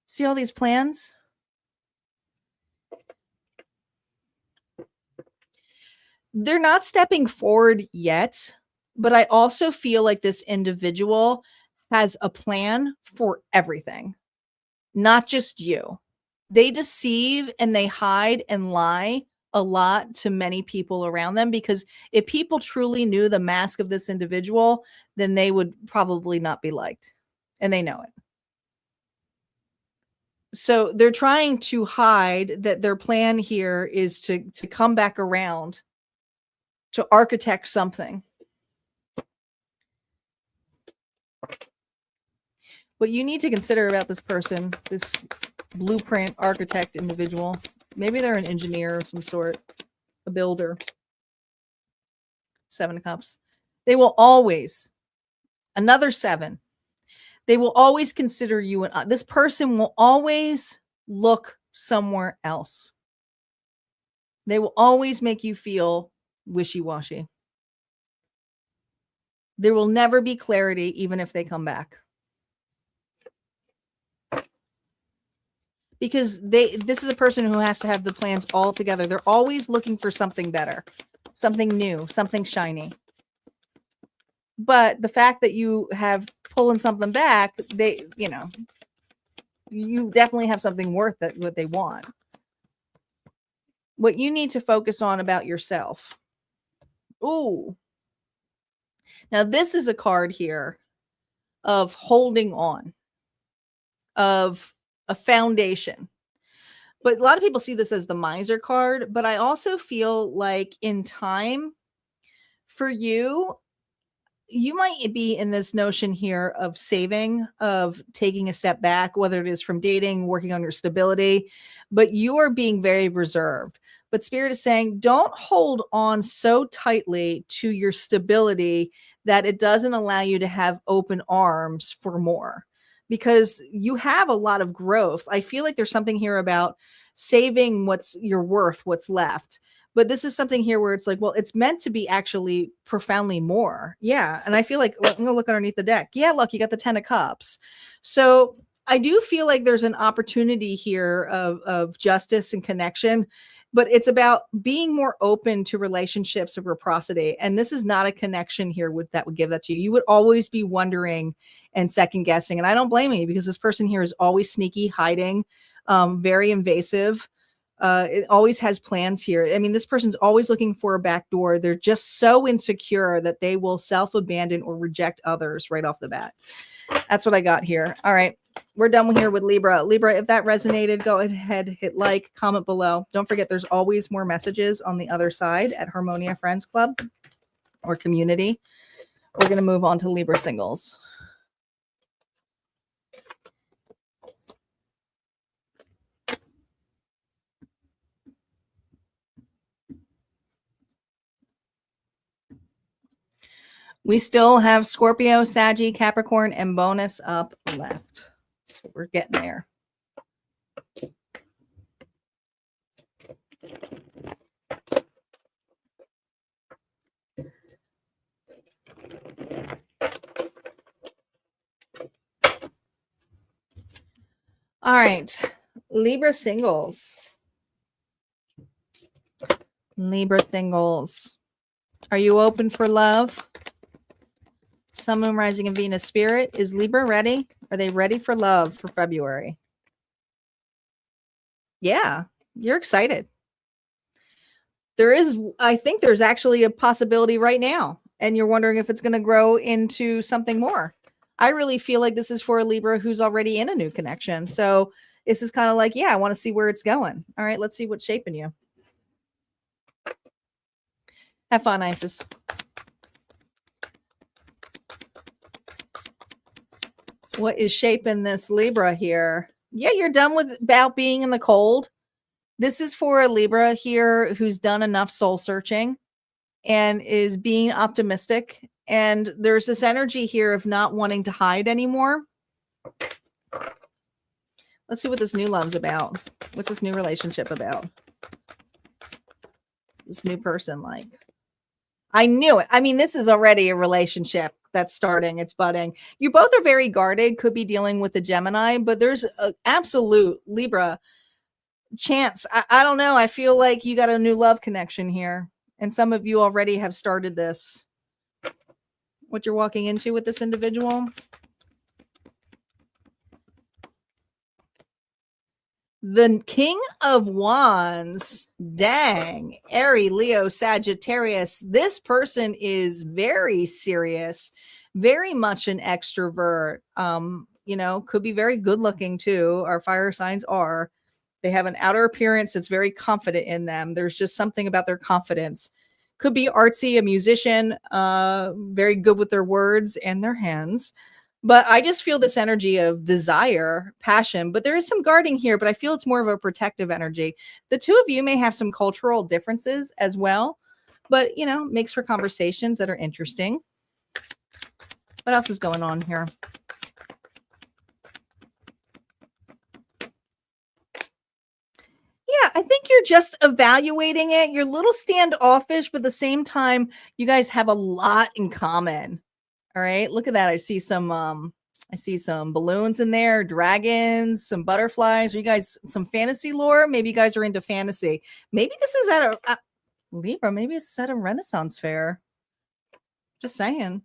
See all these plans? They're not stepping forward yet, but I also feel like this individual has a plan for everything, not just you. They deceive and they hide and lie a lot to many people around them, because if people truly knew the mask of this individual, then they would probably not be liked, and they know it. So they're trying to hide that their plan here is to come back around, to architect something. What you need to consider about this person, this blueprint architect individual, maybe they're an engineer of some sort, a builder. 7 of Cups. They will always, another 7, they will always consider you, and this person will always look somewhere else. They will always make you feel wishy-washy. There will never be clarity, even if they come back. Because this is a person who has to have the plans all together. They're always looking for something better, something new, something shiny. But the fact that you have pulling something back, they, you know, you definitely have something worth that what they want. What you need to focus on about yourself. Ooh. Now this is a card here of holding on, of a foundation. But a lot of people see this as the miser card, but I also feel like in time for you, you might be in this notion here of saving, of taking a step back, whether it is from dating, working on your stability, but you are being very reserved. But Spirit is saying, don't hold on so tightly to your stability that it doesn't allow you to have open arms for more, because you have a lot of growth. I feel like there's something here about saving what's your worth, what's left. But this is something here where it's like, well, it's meant to be actually profoundly more. Yeah. And I feel like, well, I'm going to look underneath the deck. Yeah, look, you got the 10 of Cups. So I do feel like there's an opportunity here of justice and connection, but it's about being more open to relationships of reciprocity. And this is not a connection here that would give that to you. You would always be wondering and second guessing. And I don't blame you, because this person here is always sneaky, hiding, very invasive. It always has plans here. I mean, this person's always looking for a back door. They're just so insecure that they will self-abandon or reject others right off the bat. That's what I got here. All right. We're done here with Libra. Libra, if that resonated, go ahead, hit like, comment below. Don't forget, there's always more messages on the other side at Harmonia Friends Club or community. We're going to move on to Libra Singles. We still have Scorpio, Saggy, Capricorn, and bonus up left. So we're getting there. All right. Libra Singles. Libra Singles. Are you open for love? Sun, Moon, Rising, and Venus Spirit. Is Libra ready? Are they ready for love for February? Yeah, you're excited. I think there's actually a possibility right now, and you're wondering if it's going to grow into something more. I really feel like this is for a Libra who's already in a new connection. So this is kind of like, yeah, I want to see where it's going. All right, let's see what's shaping you. Have fun, Isis. What is shaping this Libra here? Yeah, you're done with about being in the cold. This is for a Libra here who's done enough soul searching and is being optimistic. And there's this energy here of not wanting to hide anymore. Let's see what this new love's about. What's this new relationship about? This new person like? I knew it. I mean, this is already a relationship that's starting. It's budding. You both are very guarded. Could be dealing with the Gemini, but there's an absolute Libra chance. I don't know. I feel like you got a new love connection here. And some of you already have started this. What you're walking into with this individual. The King of Wands. Dang. Aries, Leo, Sagittarius. This person is very serious, very much an extrovert. You know, could be very good looking too. Our fire signs are. They have an outer appearance that's very confident in them. There's just something about their confidence. Could be artsy, a musician, very good with their words and their hands. But I just feel this energy of desire, passion, but there is some guarding here, but I feel it's more of a protective energy. The two of you may have some cultural differences as well, but, you know, makes for conversations that are interesting. What else is going on here? Yeah, I think you're just evaluating it. You're a little standoffish, but at the same time, you guys have a lot in common. All right, look at that. I see some balloons in there, dragons, some butterflies. Are you guys some fantasy lore? Maybe you guys are into fantasy. Maybe this is at a Libra. Maybe it's at a Renaissance fair. Just saying.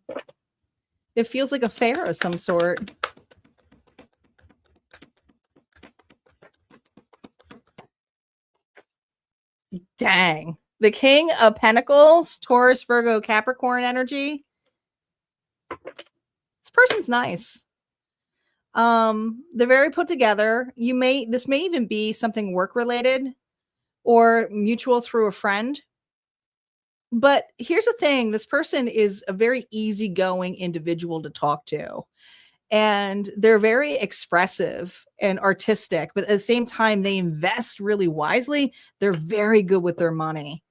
It feels like a fair of some sort. Dang. The King of Pentacles, Taurus, Virgo, Capricorn energy. This person's nice. They're very put together. This may even be something work related or mutual through a friend. But here's the thing, this person is a very easygoing individual to talk to. And they're very expressive and artistic, but at the same time, they invest really wisely. They're very good with their money.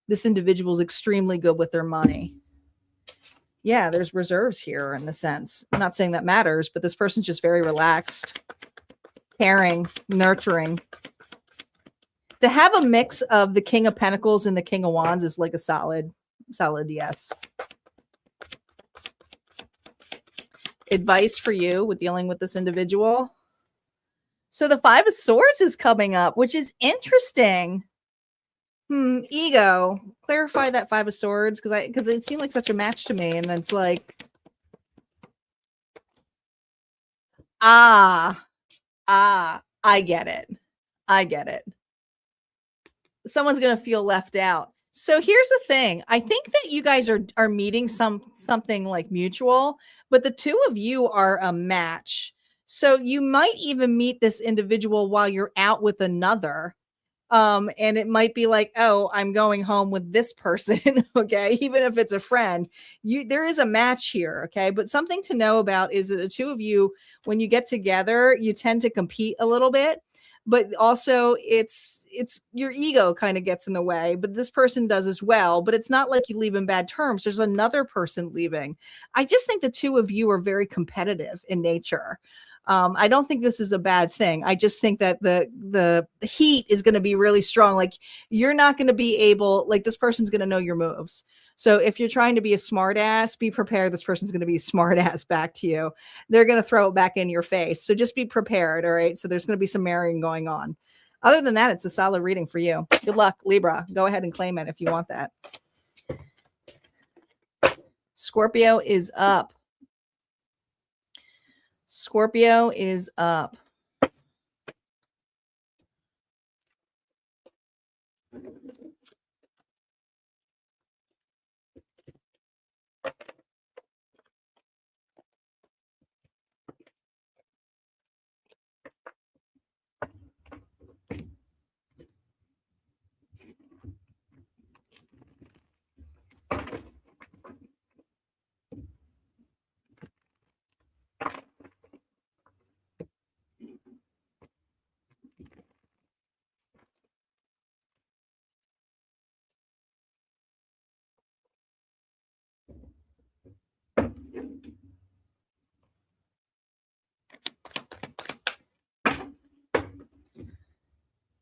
This individual is extremely good with their money. Yeah, there's reserves here in a sense. I'm not saying that matters, but this person's just very relaxed, caring, nurturing. To have a mix of the King of Pentacles and the King of Wands is like a solid yes. Advice for you with dealing with this individual. So the Five of Swords is coming up, which is interesting. Ego. Clarify that Five of Swords, because it seemed like such a match to me, and then it's like, I get it. I get it. Someone's gonna feel left out. So here's the thing. I think that you guys are meeting something like mutual, but the two of you are a match. So you might even meet this individual while you're out with another. And it might be like, oh, I'm going home with this person. Okay. Even if it's a friend, there is a match here. Okay. But something to know about is that the two of you, when you get together, you tend to compete a little bit, but also it's your ego kind of gets in the way, but this person does as well. But it's not like you leave in bad terms. There's another person leaving. I just think the two of you are very competitive in nature. I don't think this is a bad thing. I just think that the heat is going to be really strong. Like, you're not going to be able, like, this person's going to know your moves. So if you're trying to be a smart ass, be prepared. This person's going to be a smart ass back to you. They're going to throw it back in your face. So just be prepared. All right. So there's going to be some marrying going on. Other than that, it's a solid reading for you. Good luck, Libra. Go ahead and claim it if you want that. Scorpio is up. Scorpio is up.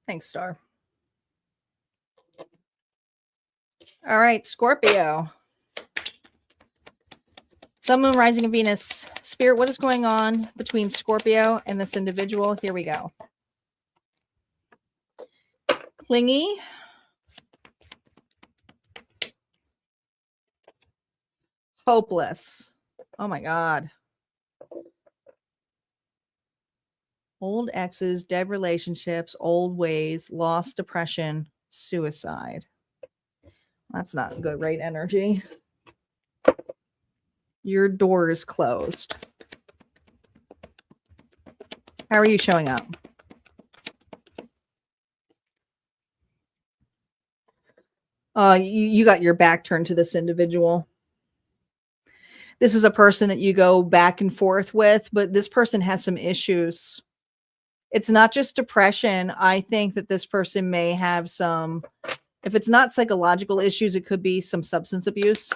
Thanks, Star. All right, Scorpio. Sun, Moon, Rising, and Venus. Spirit, what is going on between Scorpio and this individual? Here we go. Clingy. Hopeless. Oh my God. Old exes, dead relationships, old ways, lost, depression, suicide. That's not good, right? Energy. Your door is closed. How are you showing up? You got your back turned to this individual. This is a person that you go back and forth with, but this person has some issues. It's not just depression. I think that this person may have some, if it's not psychological issues, it could be some substance abuse.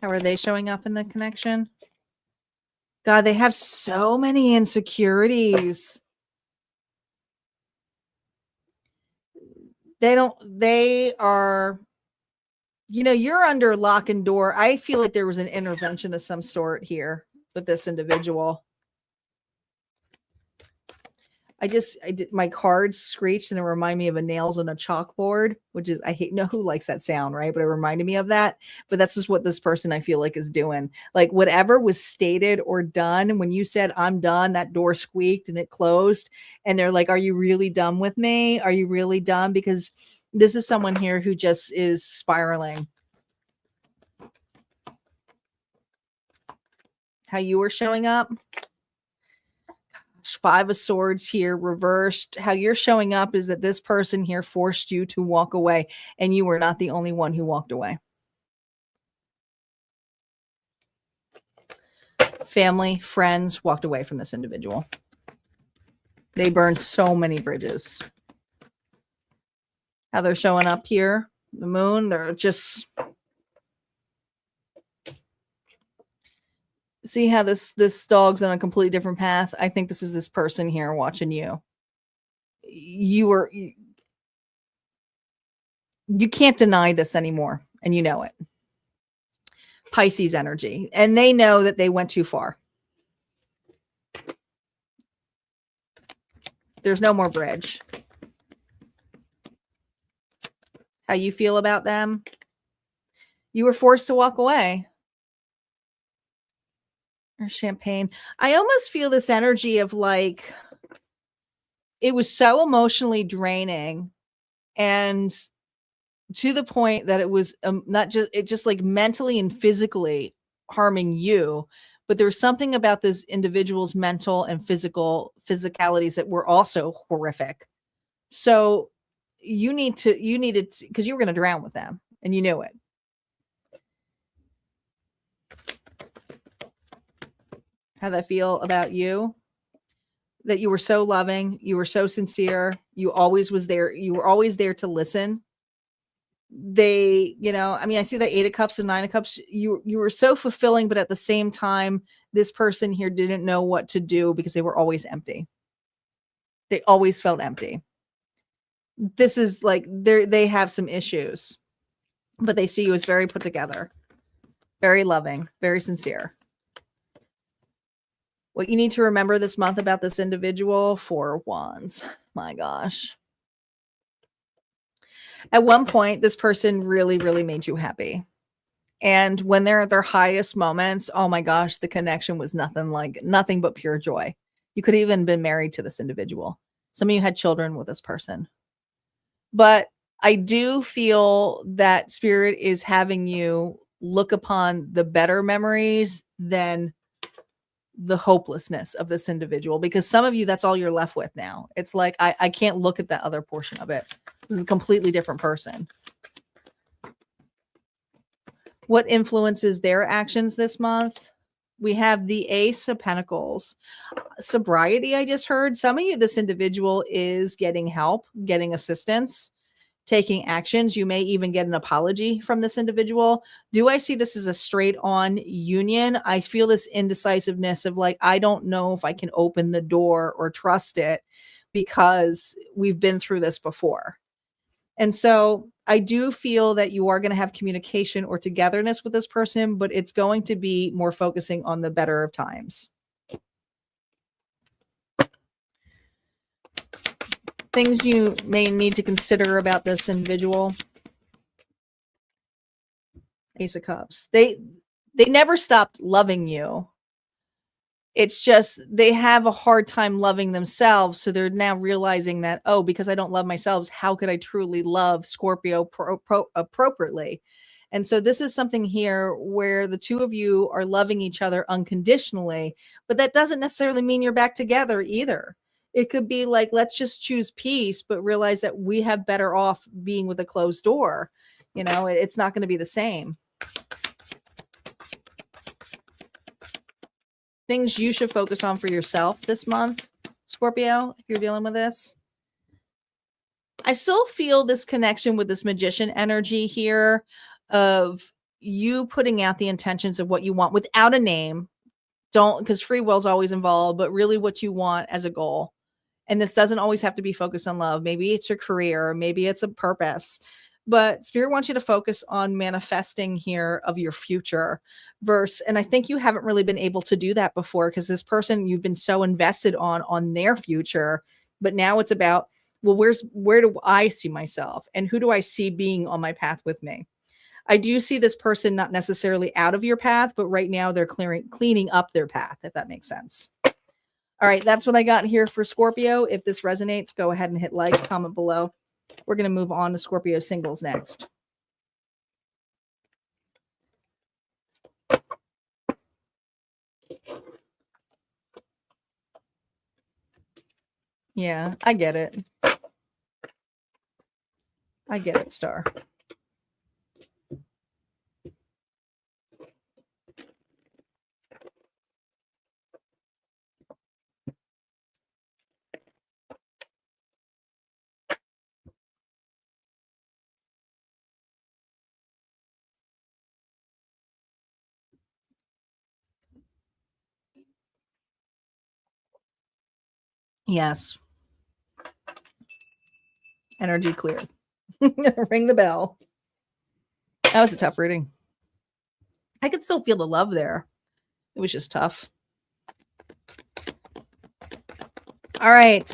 How are they showing up in the connection? God, they have so many insecurities. They are, you're under lock and door. I feel like there was an intervention of some sort here with this individual. I did my cards screeched and it reminded me of a nails on a chalkboard, which is, I hate, no, who likes that sound, right? But it reminded me of that. But that's just what this person I feel like is doing. Like whatever was stated or done, when you said, I'm done, that door squeaked and it closed. And they're like, are you really done with me? Are you really done? Because this is someone here who just is spiraling. How you were showing up. 5 of Swords here reversed. How you're showing up is that this person here forced you to walk away, and you were not the only one who walked away. Family, friends walked away from this individual. They burned so many bridges. How they're showing up here, the moon, they're just... See how this dog's on a completely different path? I think this is this person here watching you. You can't deny this anymore, and you know it. Pisces energy. And they know that they went too far. There's no more bridge. How you feel about them? You were forced to walk away. Or champagne. I almost feel this energy of like, it was so emotionally draining, and to the point that it was not just, it just like mentally and physically harming you. But there was something about this individual's mental and physicalities that were also horrific. So you needed to, because you were going to drown with them and you knew it. How that feel about you? That you were so loving, you were so sincere, you always was there, you were always there to listen. They, you know, I mean, I see the 8 of Cups and 9 of Cups. You were so fulfilling, but at the same time, this person here didn't know what to do because they were always empty. They always felt empty. This is like, they have some issues, but they see you as very put together, very loving, very sincere. What you need to remember this month about this individual, 4 of Wands. My gosh. At one point, this person really, really made you happy. And when they're at their highest moments, oh my gosh, the connection was nothing but pure joy. You could have even been married to this individual. Some of you had children with this person. But I do feel that Spirit is having you look upon the better memories than the hopelessness of this individual, because some of you, that's all you're left with now. It's like, I can't look at that other portion of it. This is a completely different person. What influences their actions this month? We have the Ace of Pentacles. Sobriety, I just heard. Some of you, this individual is getting help, getting assistance, taking actions. You may even get an apology from this individual. Do I see this as a straight on union? I feel this indecisiveness of like, I don't know if I can open the door or trust it because we've been through this before. And so I do feel that you are going to have communication or togetherness with this person, but it's going to be more focusing on the better of times. Things you may need to consider about this individual. Ace of Cups. They never stopped loving you. It's just they have a hard time loving themselves. So they're now realizing that, oh, because I don't love myself, how could I truly love Scorpio appropriately? And so this is something here where the two of you are loving each other unconditionally, but that doesn't necessarily mean you're back together either. It could be like, let's just choose peace, but realize that we have better off being with a closed door. You know, it's not going to be the same. Things you should focus on for yourself this month, Scorpio, if you're dealing with this. I still feel this connection with this magician energy here of you putting out the intentions of what you want without a name. Don't, because free will is always involved, but really what you want as a goal. And this doesn't always have to be focused on love. Maybe it's your career, maybe it's a purpose. But Spirit wants you to focus on manifesting here of your future verse. And I think you haven't really been able to do that before because this person you've been so invested on their future But now it's about, well, where do I see myself and who do I see being on my path with me? I do see this person not necessarily out of your path, but right now they're cleaning up their path, if that makes sense. All right, that's what I got here for Scorpio. If this resonates, go ahead and hit like, comment below. We're going to move on to Scorpio Singles next. Yeah, I get it. I get it, Star. Yes. Energy cleared. Ring the bell. That was a tough reading. I could still feel the love there. It was just tough. All right.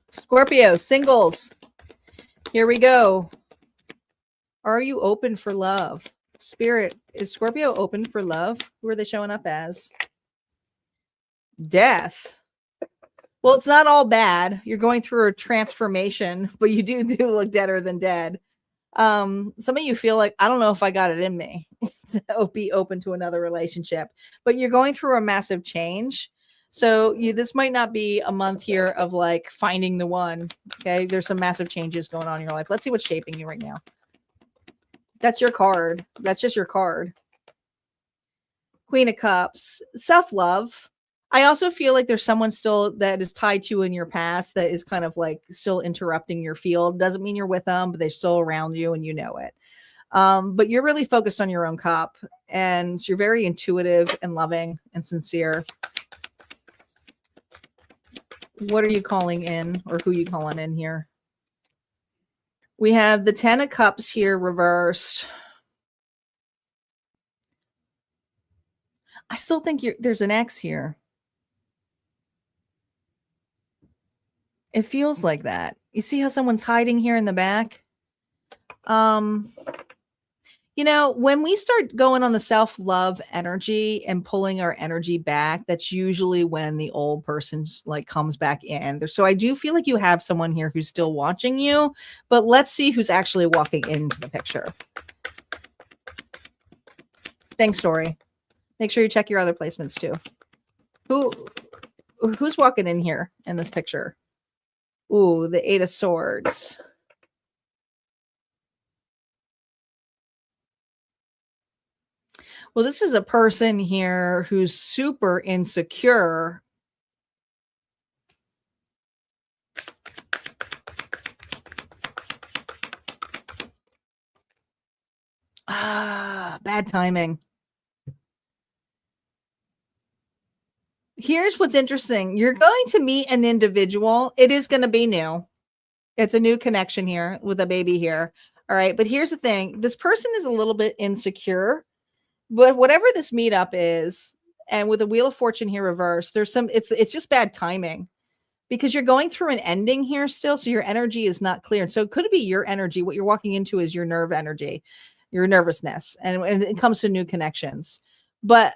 Scorpio Singles. Here we go. Are you open for love? Spirit, is Scorpio open for love? Who are they showing up as? Death. Well, it's not all bad. You're going through a transformation, but you do look deader than dead. Some of you feel like, I don't know if I got it in me to be open to another relationship, but you're going through a massive change. So this might not be a month here of like finding the one. Okay. There's some massive changes going on in your life. Let's see what's shaping you right now. That's your card. That's just your card. Queen of Cups, self-love. I also feel like there's someone still that is tied to you in your past that is kind of like still interrupting your field. Doesn't mean you're with them, but they're still around you and you know it. But you're really focused on your own cup and you're very intuitive and loving and sincere. What are you calling in, or who are you calling in here? We have the 10 of Cups here reversed. I still think there's an X here. It feels like that. You see how someone's hiding here in the back? You know, when we start going on the self-love energy and pulling our energy back, that's usually when the old person like comes back in. So I do feel like you have someone here who's still watching you, but let's see who's actually walking into the picture. Thanks, Story. Make sure you check your other placements too. Who's walking in here in this picture? Ooh, the 8 of Swords. Well, this is a person here who's super insecure. Bad timing. Here's what's interesting. You're going to meet an individual. It is going to be new. It's a new connection here with a baby here. All right. But here's the thing. This person is a little bit insecure, but whatever this meetup is, and with the Wheel of Fortune here reversed, it's just bad timing because you're going through an ending here still. So your energy is not clear. So it could be your energy. What you're walking into is your nerve energy, your nervousness, and it comes to new connections. But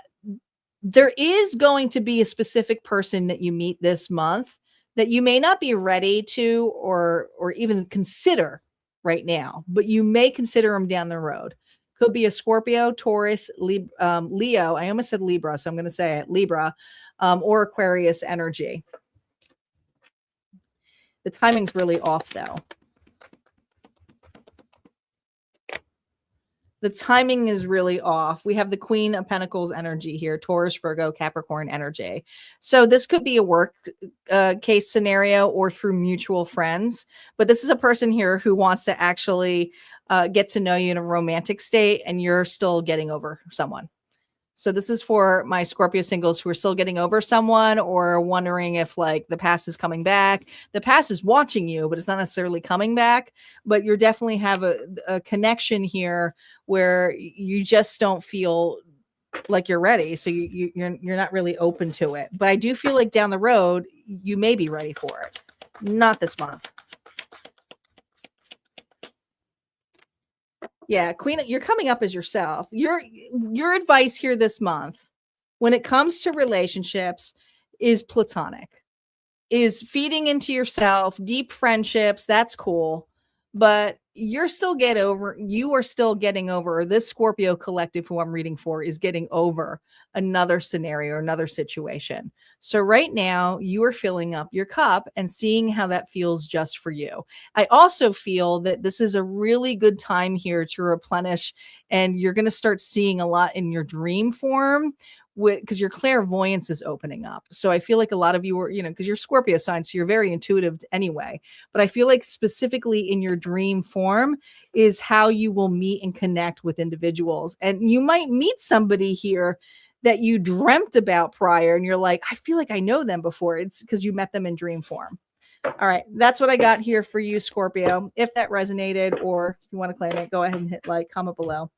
there is going to be a specific person that you meet this month that you may not be ready to or even consider right now, but you may consider them down the road. Could be a Scorpio, Taurus, Leo. I almost said Libra, so I'm going to say it, Libra, or Aquarius energy. The timing's really off, though. The timing is really off. We have the Queen of Pentacles energy here, Taurus, Virgo, Capricorn energy. So this could be a work case scenario or through mutual friends. But this is a person here who wants to actually get to know you in a romantic state, and you're still getting over someone. So this is for my Scorpio singles who are still getting over someone or wondering if like the past is coming back. The past is watching you, but it's not necessarily coming back. But you definitely have a connection here where you just don't feel like you're ready. So you're not really open to it. But I do feel like down the road, you may be ready for it. Not this month. Yeah, Queen, you're coming up as yourself. Your advice here this month, when it comes to relationships, is platonic. Is feeding into yourself, deep friendships, that's cool. But you are still getting over, or this Scorpio collective who I'm reading for is getting over another scenario, another situation. So right now you are filling up your cup and seeing how that feels just for you. I also feel that this is a really good time here to replenish, and you're going to start seeing a lot in your dream form, because your clairvoyance is opening up. So I feel like a lot of you are, because you're Scorpio sign, so you're very intuitive anyway. But I feel like specifically in your dream form is how you will meet and connect with individuals. And you might meet somebody here that you dreamt about prior, and you're like, I feel like I know them before. It's because you met them in dream form. All right, that's what I got here for you, Scorpio. If that resonated, or if you want to claim it, go ahead and hit like, comment below.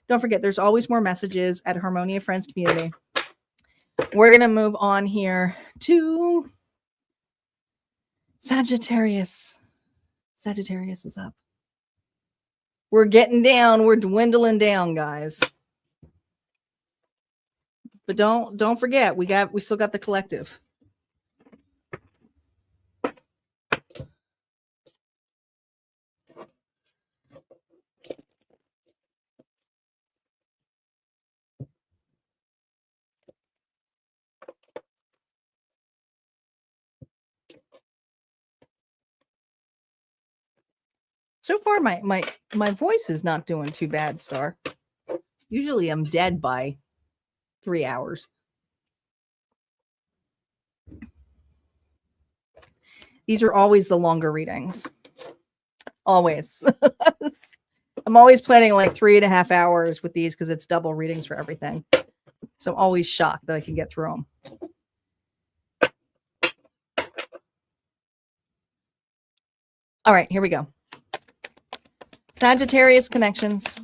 Don't forget, there's always more messages at Harmonia Friends Community. We're going to move on here to Sagittarius. Sagittarius is up. We're getting down. We're dwindling down, guys. But don't forget, we still got the collective. So far, my voice is not doing too bad, Star. Usually I'm dead by 3 hours. These are always the longer readings. Always. I'm always planning like 3.5 hours with these because it's double readings for everything. So I'm always shocked that I can get through them. All right, here we go. Sagittarius connections.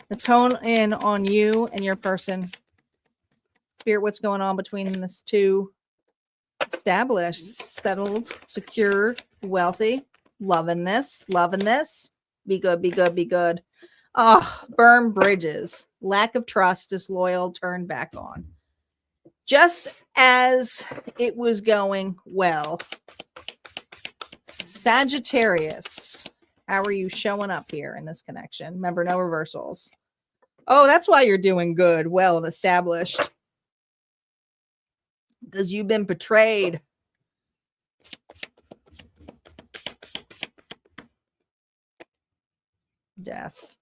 Let's hone in on you and your person. Spirit, what's going on between this two? Established, settled, secure, wealthy, loving this. Be good, be good, be good. Oh, burn bridges. Lack of trust, disloyal, turn back on. Just as it was going well. Sagittarius, how are you showing up here in this connection? Remember, no reversals. Oh, that's why you're doing good, well, and established. Because you've been betrayed. Death.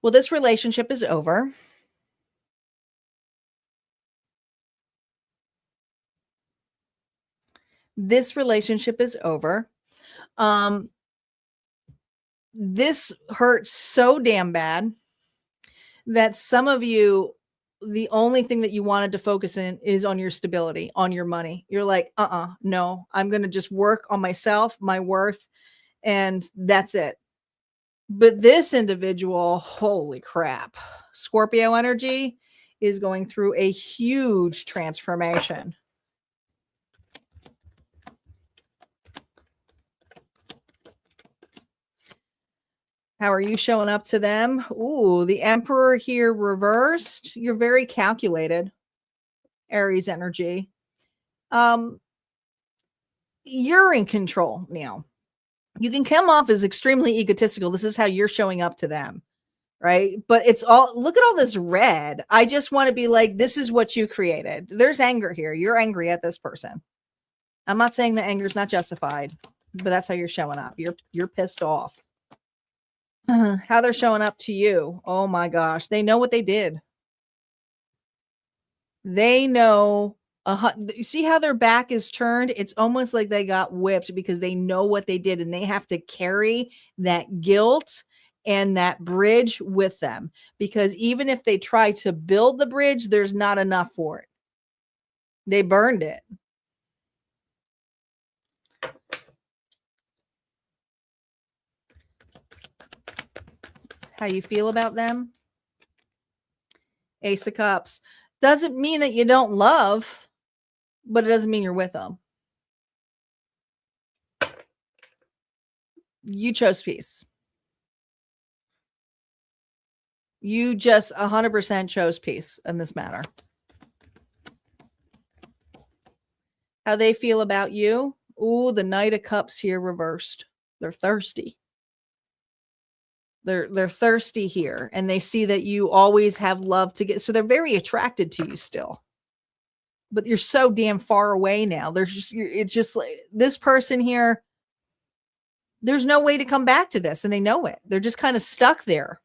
Well, this relationship is over. This relationship is over. This hurts so damn bad that some of you, the only thing that you wanted to focus in is on your stability, on your money. You're like, no, I'm going to just work on myself, my worth, and that's it. But this individual, holy crap, Scorpio energy is going through a huge transformation. How are you showing up to them? Ooh, the Emperor here reversed. You're very calculated, Aries energy. You're in control now. You can come off as extremely egotistical. This is how you're showing up to them, right? But it's all, look at all this red. I just want to be like, this is what you created. There's anger here. You're angry at this person. I'm not saying that anger is not justified, but that's how you're showing up. You're pissed off. How they're showing up to you. Oh my gosh. They know what they did. They know. You see how their back is turned? It's almost like they got whipped because they know what they did, and they have to carry that guilt and that bridge with them, because even if they try to build the bridge, there's not enough for it. They burned it. How you feel about them? Ace of Cups. Doesn't mean that you don't love. but it doesn't mean you're with them. You chose peace. You just 100% chose peace in this matter. How they feel about you? Ooh, the Knight of Cups here reversed. They're thirsty. They're thirsty here, and they see that you always have love to get. So they're very attracted to you still. But you're so damn far away now. It's just like this person here. There's no way to come back to this, and they know it. They're just kind of stuck there.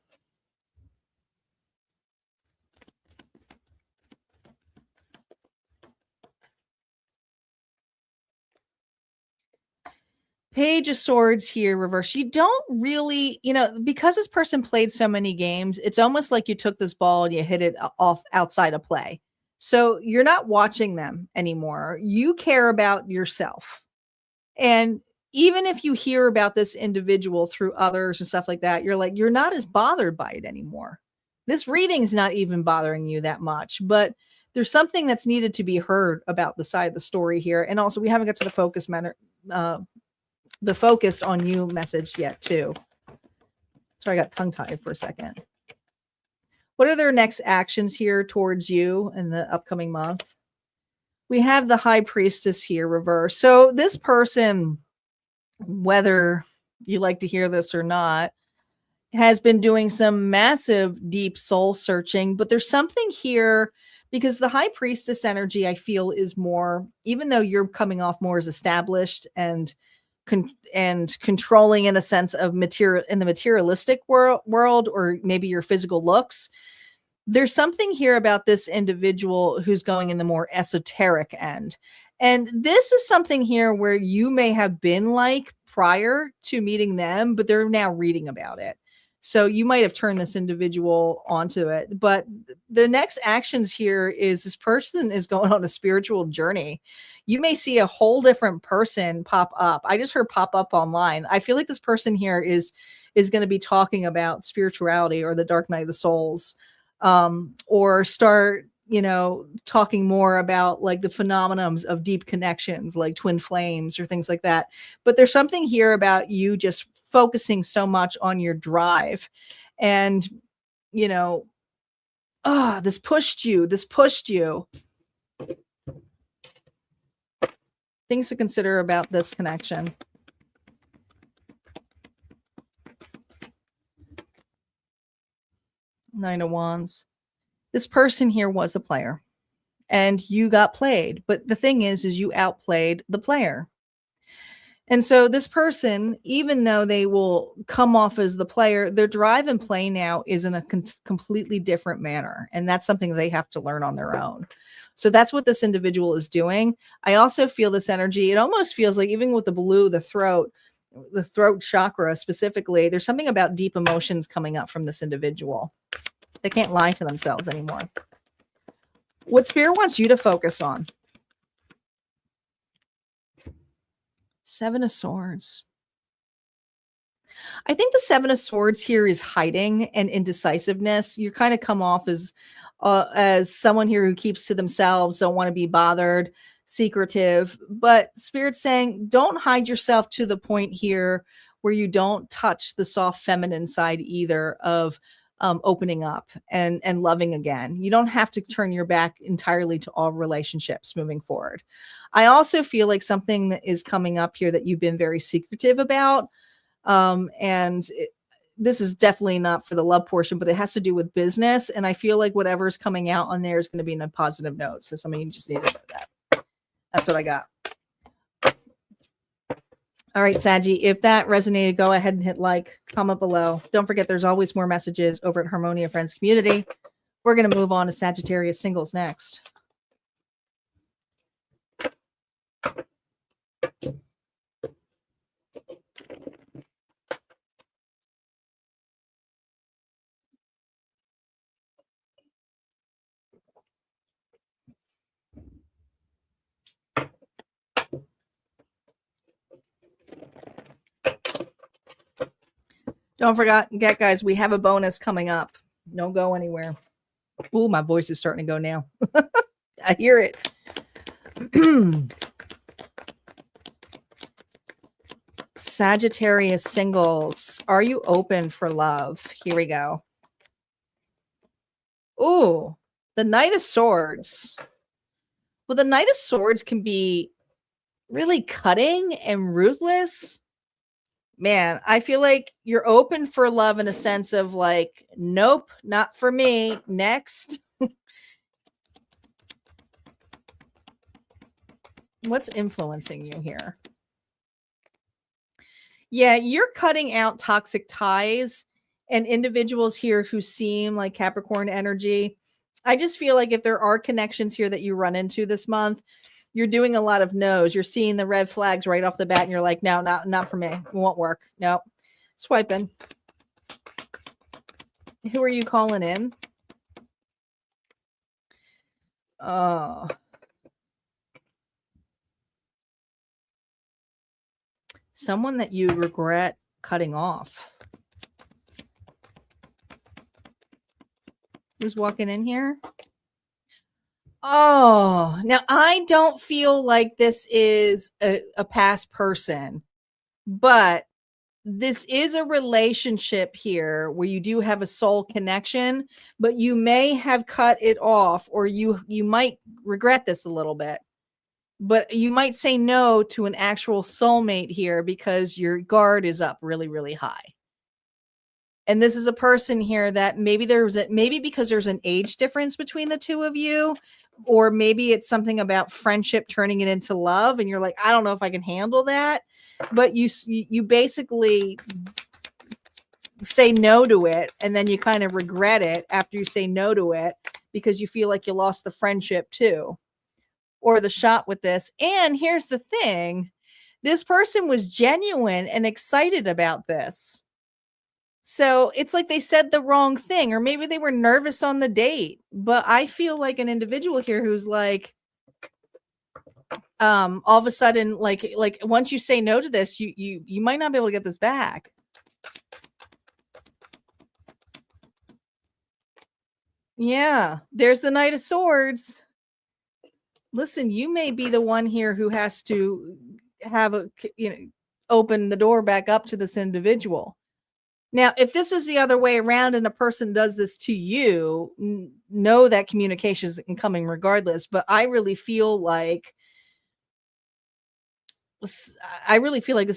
Page of Swords here, reverse. You don't really, because this person played so many games, it's almost like you took this ball and you hit it off outside of play. So you're not watching them anymore. You care about yourself. And even if you hear about this individual through others and stuff like that, you're not as bothered by it anymore. This reading's not even bothering you that much, but there's something that's needed to be heard about the side of the story here. And also we haven't got to the focused on you message yet too. Sorry, I got tongue tied for a second. What are their next actions here towards you in the upcoming month? We have the High Priestess here reverse. So this person, whether you like to hear this or not, has been doing some massive deep soul searching, but there's something here because the High Priestess energy I feel is more, even though you're coming off more as established and controlling in a sense of material in the materialistic world, or maybe your physical looks. There's something here about this individual who's going in the more esoteric end. And this is something here where you may have been like prior to meeting them, but they're now reading about it. So you might have turned this individual onto it. But the next actions here is this person is going on a spiritual journey. You may see a whole different person pop up. I just heard pop up online. I feel like this person here is going to be talking about spirituality or the dark night of the souls, or start, talking more about like the phenomenons of deep connections, like twin flames or things like that. But there's something here about you just focusing so much on your drive and, this pushed you. Things to consider about this connection. Nine of Wands. This person here was a player and you got played. But the thing is you outplayed the player. And so this person, even though they will come off as the player, their drive and play now is in a completely different manner. And that's something they have to learn on their own. So that's what this individual is doing. I also feel this energy. It almost feels like even with the blue, the throat chakra specifically, there's something about deep emotions coming up from this individual. They can't lie to themselves anymore. What Spirit wants you to focus on? Seven of Swords. I think the Seven of Swords here is hiding and indecisiveness. You kind of come off as someone here who keeps to themselves, don't want to be bothered, secretive. But Spirit's saying, don't hide yourself to the point here where you don't touch the soft feminine side either of opening up and loving again. You don't have to turn your back entirely to all relationships moving forward. I also feel like something that is coming up here that you've been very secretive about. This is definitely not for the love portion, but it has to do with business. And I feel like whatever's coming out on there is going to be in a positive note. So some of you just need to know that. That's what I got. All right, Saggy, if that resonated, go ahead and hit like, comment below. Don't forget, there's always more messages over at Harmonia Friends Community. We're going to move on to Sagittarius Singles next. Don't forget, guys, we have a bonus coming up. Don't go anywhere. Oh, my voice is starting to go now. I hear it. Sagittarius Singles, are you open for love? Here we go. Ooh, the Knight of Swords. Well, the Knight of Swords can be really cutting and ruthless. Man, I feel like you're open for love in a sense of like, nope, not for me. Next. What's influencing you here? Yeah, you're cutting out toxic ties and individuals here who seem like Capricorn energy. I just feel like if there are connections here that you run into this month, you're doing a lot of no's. You're seeing the red flags right off the bat, and you're like, no, not for me. It won't work. No. Swiping. Who are you calling in? Oh. Someone that you regret cutting off. Who's walking in here? Oh, now I don't feel like this is a past person, but this is a relationship here where you do have a soul connection, but you may have cut it off, or you might regret this a little bit. But you might say no to an actual soulmate here because your guard is up really, really high. And this is a person here that maybe because there's an age difference between the two of you, or maybe it's something about friendship turning it into love, and you're like, I don't know if I can handle that. But you basically say no to it, and then you kind of regret it after you say no to it because you feel like you lost the friendship too, or the shot with this. And here's the thing. This person was genuine and excited about this. So it's like they said the wrong thing, or maybe they were nervous on the date. But I feel like an individual here who's like, all of a sudden, like once you say no to this, you might not be able to get this back. Yeah, there's the Knight of Swords. Listen, you may be the one here who has to have open the door back up to this individual. Now, if this is the other way around and a person does this to you, know that communication is incoming regardless. But I really feel like this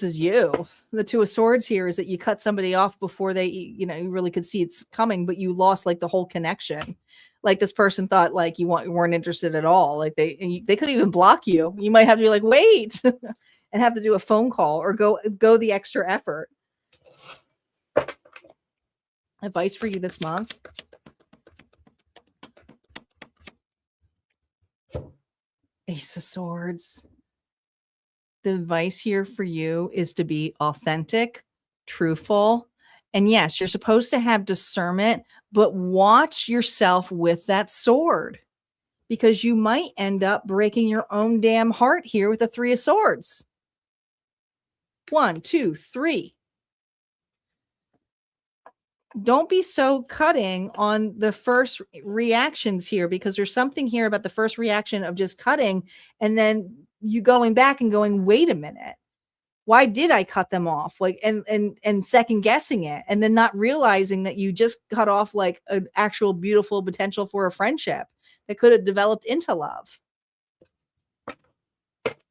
is you. The Two of Swords here is that you cut somebody off before they, you really could see it's coming, but you lost like the whole connection. Like this person thought like you weren't interested at all. Like they could even block you. You might have to be like, wait, and have to do a phone call or go the extra effort. Advice for you this month. Ace of Swords. The advice here for you is to be authentic, truthful. And yes, you're supposed to have discernment, but watch yourself with that sword, because you might end up breaking your own damn heart here with the Three of Swords. 1, 2, 3. Don't be so cutting on the first reactions here, because there's something here about the first reaction of just cutting and then you going back and going, wait a minute, why did I cut them off? Like, and second guessing it, and then not realizing that you just cut off like an actual beautiful potential for a friendship that could have developed into love.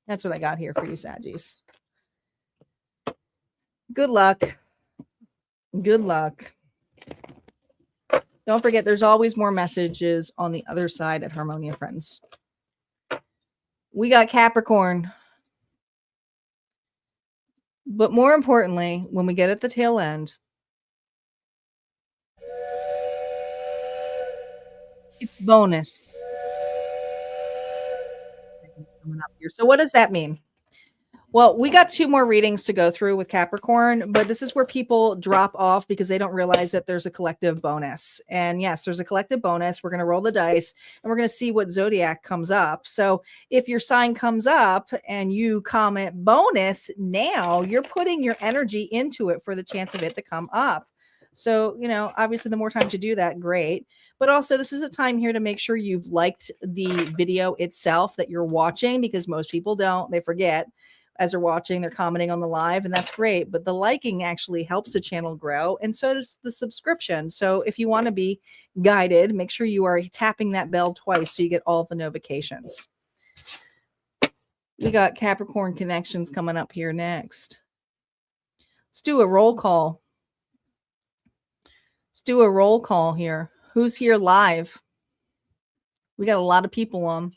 That's what I got here for you, Saggies. Good luck. Good luck. Don't forget, there's always more messages on the other side at Harmonia, friends. We got Capricorn. But more importantly, when we get at the tail end, it's bonus. Coming up here. So what does that mean? Well, we got 2 more readings to go through with Capricorn, but this is where people drop off because they don't realize that there's a collective bonus. And yes, there's a collective bonus. We're going to roll the dice and we're going to see what Zodiac comes up. So if your sign comes up and you comment bonus, now you're putting your energy into it for the chance of it to come up. So, you know, obviously the more times you do that, great. But also this is a time here to make sure you've liked the video itself that you're watching, because most people don't. They forget as they're watching, they're commenting on the live, and that's great. But the liking actually helps the channel grow, and so does the subscription. So if you want to be guided, make sure you are tapping that bell twice so you get all the notifications. We got Capricorn Connections coming up here next. Let's do a roll call. Let's do a roll call here. Who's here live? We got a lot of people on.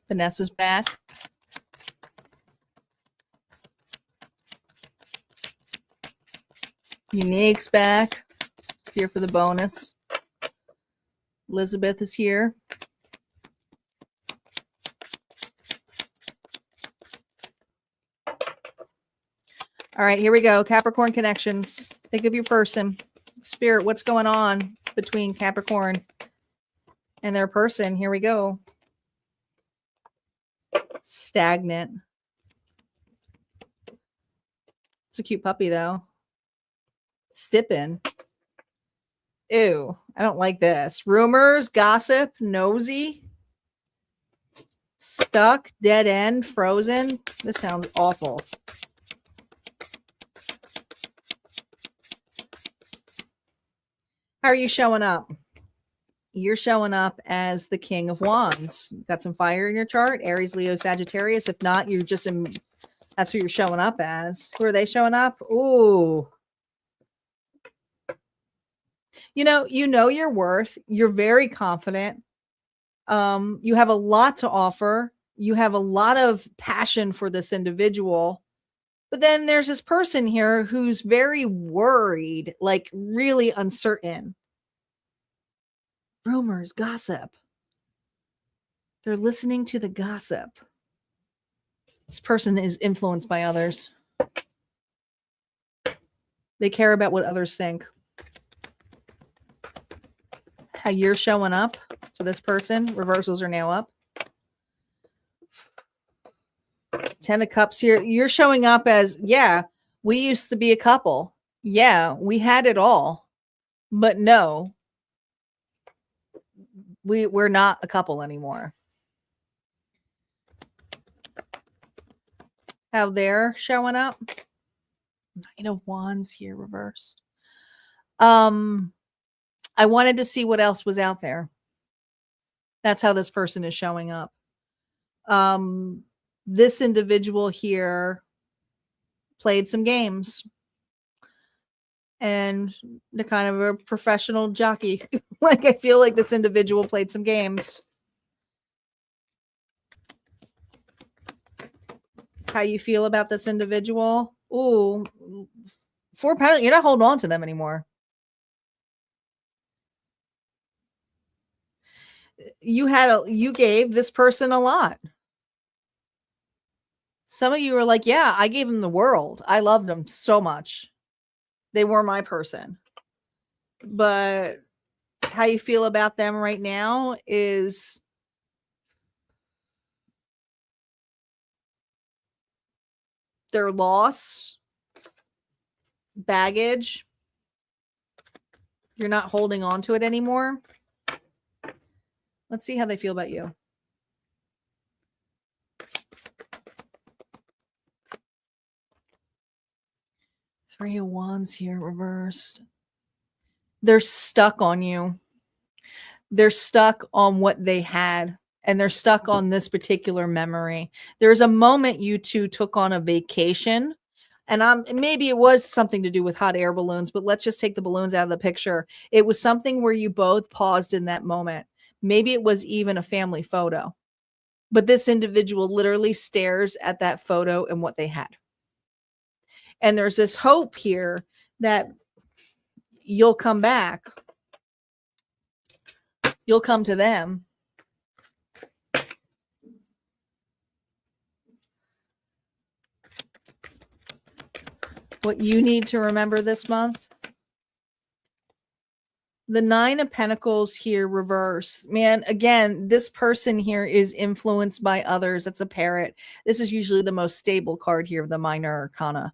Vanessa's back. Unique's back. She's here for the bonus. Elizabeth is here. All right, here we go. Capricorn Connections. Think of your person. Spirit, what's going on between Capricorn and their person? Here we go. Stagnant. It's a cute puppy, though. Sipping. Ew, I don't like this. Rumors, gossip, nosy, stuck, dead end, frozen. This sounds awful. How are you showing up? You're showing up as the King of Wands. Got some fire in your chart. Aries, Leo, Sagittarius. If not, you're just in, that's who you're showing up as. Who are they showing up? Ooh. You know your worth. You're very confident. You have a lot to offer. You have a lot of passion for this individual. But then there's this person here who's very worried, like really uncertain. Rumors, gossip. They're listening to the gossip. This person is influenced by others. They care about what others think. How you're showing up to this person. Reversals are now up. 10 of Cups here. You're showing up as, yeah, we used to be a couple. Yeah, we had it all. But no, we're not a couple anymore. How they're showing up. Nine of Wands here reversed. I wanted to see what else was out there. That's how this person is showing up. This individual here played some games. And they're kind of a professional jockey. Like, I feel like this individual played some games. How you feel about this individual? Ooh, 4 pounds. You're not holding on to them anymore. You gave this person a lot. Some of you are like, yeah, I gave them the world. I loved them so much. They were my person. But how you feel about them right now is their loss, baggage. You're not holding on to it anymore. Let's see how they feel about you. Three of Wands here reversed. They're stuck on you. They're stuck on what they had, and they're stuck on this particular memory. There's a moment you two took on a vacation, and maybe it was something to do with hot air balloons, but let's just take the balloons out of the picture. It was something where you both paused in that moment. Maybe it was even a family photo, but this individual literally stares at that photo and what they had. And there's this hope here that you'll come back. You'll come to them. What you need to remember this month The Nine of Pentacles here reverse. Man, again, this person here is influenced by others. That's a parrot. This is usually the most stable card here of the minor arcana.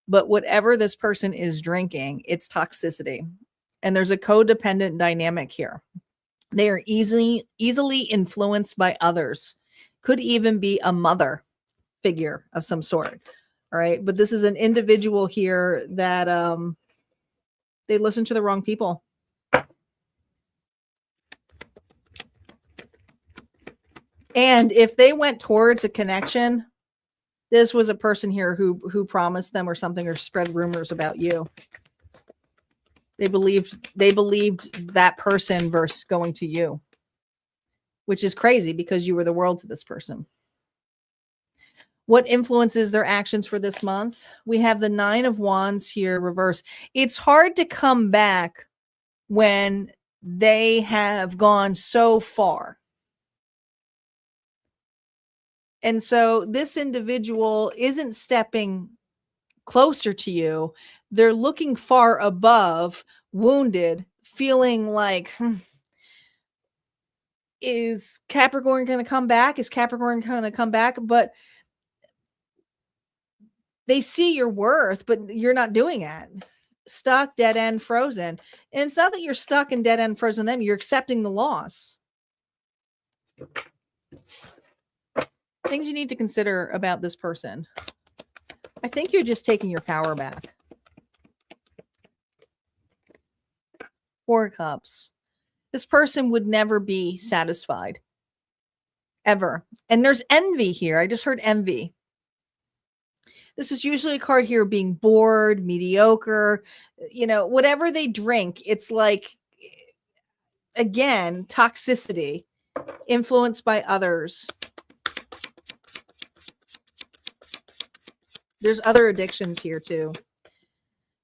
But whatever this person is drinking, it's toxicity. And there's a codependent dynamic here. They are easily influenced by others. Could even be a mother figure of some sort. All right. But this is an individual here that they listen to the wrong people. And if they went towards a connection, this was a person here who promised them or something, or spread rumors about you. They believed that person versus going to you, which is crazy because you were the world to this person. What influences their actions for this month? We have the Nine of Wands here reverse. It's hard to come back when they have gone so far. And so this individual isn't stepping closer to you. They're looking far above, wounded, feeling like, is Capricorn going to come back? Is Capricorn going to come back? But they see your worth, but you're not doing it. Stuck, dead end, frozen. And it's not that you're stuck and dead end, frozen them. You're accepting the loss. Things you need to consider about this person. I think you're just taking your power back. Four of Cups. This person would never be satisfied. Ever. And there's envy here. I just heard envy. This is usually a card here being bored, mediocre, you know, whatever they drink. It's like, again, toxicity, influenced by others. There's other addictions here too.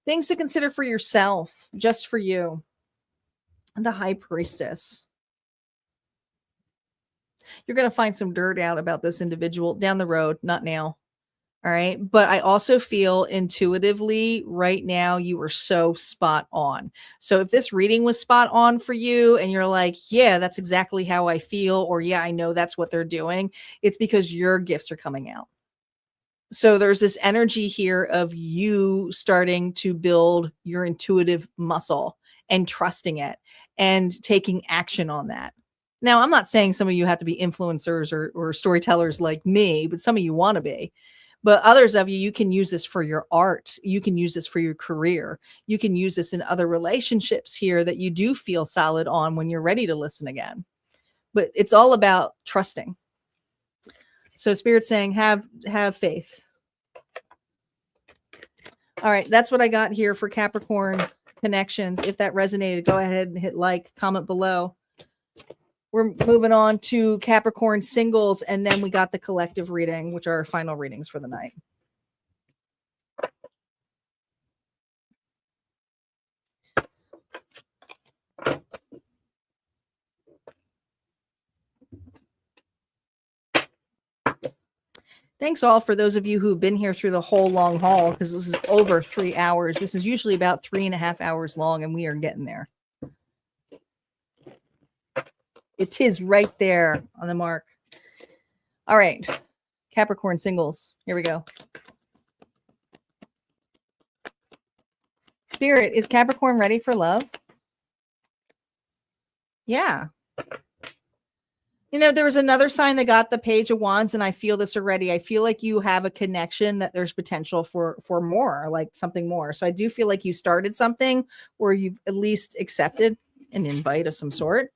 Things to consider for yourself, just for you. And the High Priestess. You're going to find some dirt out about this individual down the road, not now. All right. But I also feel intuitively right now you are so spot on. So if this reading was spot on for you and you're like, yeah, that's exactly how I feel, or yeah, I know that's what they're doing, it's because your gifts are coming out. So there's this energy here of you starting to build your intuitive muscle and trusting it and taking action on that. Now, I'm not saying some of you have to be influencers or storytellers like me, but some of you want to be. But others of you, you can use this for your art. You can use this for your career. You can use this in other relationships here that you do feel solid on when you're ready to listen again. But it's all about trusting. So Spirit's saying, have faith. All right, that's what I got here for Capricorn connections. If that resonated, go ahead and hit like, comment below. We're moving on to Capricorn Singles, and then we got the collective reading, which are our final readings for the night. Thanks all for those of you who've been here through the whole long haul, because this is over 3 hours. This is usually about 3.5 hours long, and we are getting there. It is right there on the mark. All right. Capricorn Singles. Here we go. Spirit, is Capricorn ready for love? Yeah. You know, there was another sign that got the Page of Wands, and I feel this already. I feel like you have a connection that there's potential for more, like something more. So I do feel like you started something, or you've at least accepted an invite of some sort.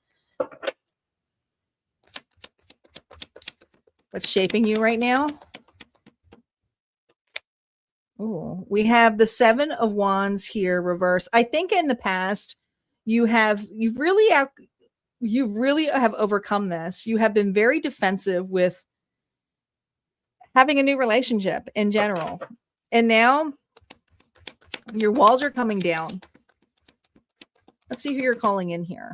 What's shaping you right now? Oh, we have the Seven of Wands here reverse. I think in the past you really have overcome this. You have been very defensive with having a new relationship in general. And now your walls are coming down. Let's see who you're calling in here.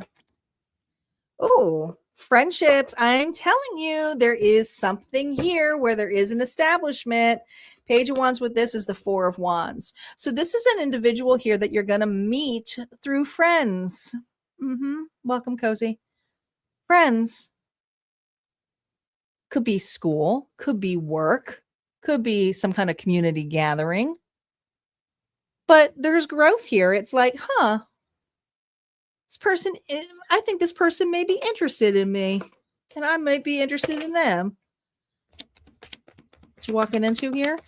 Oh, friendships. I'm telling you, there is something here where there is an establishment. Page of Wands with this is the Four of Wands. So this is an individual here that you're going to meet through friends. Welcome, Cozy. Friends. Could be school, could be work, could be some kind of community gathering. But there's growth here. It's like, this person, I think this person may be interested in me, and I might be interested in them. What you walking into here?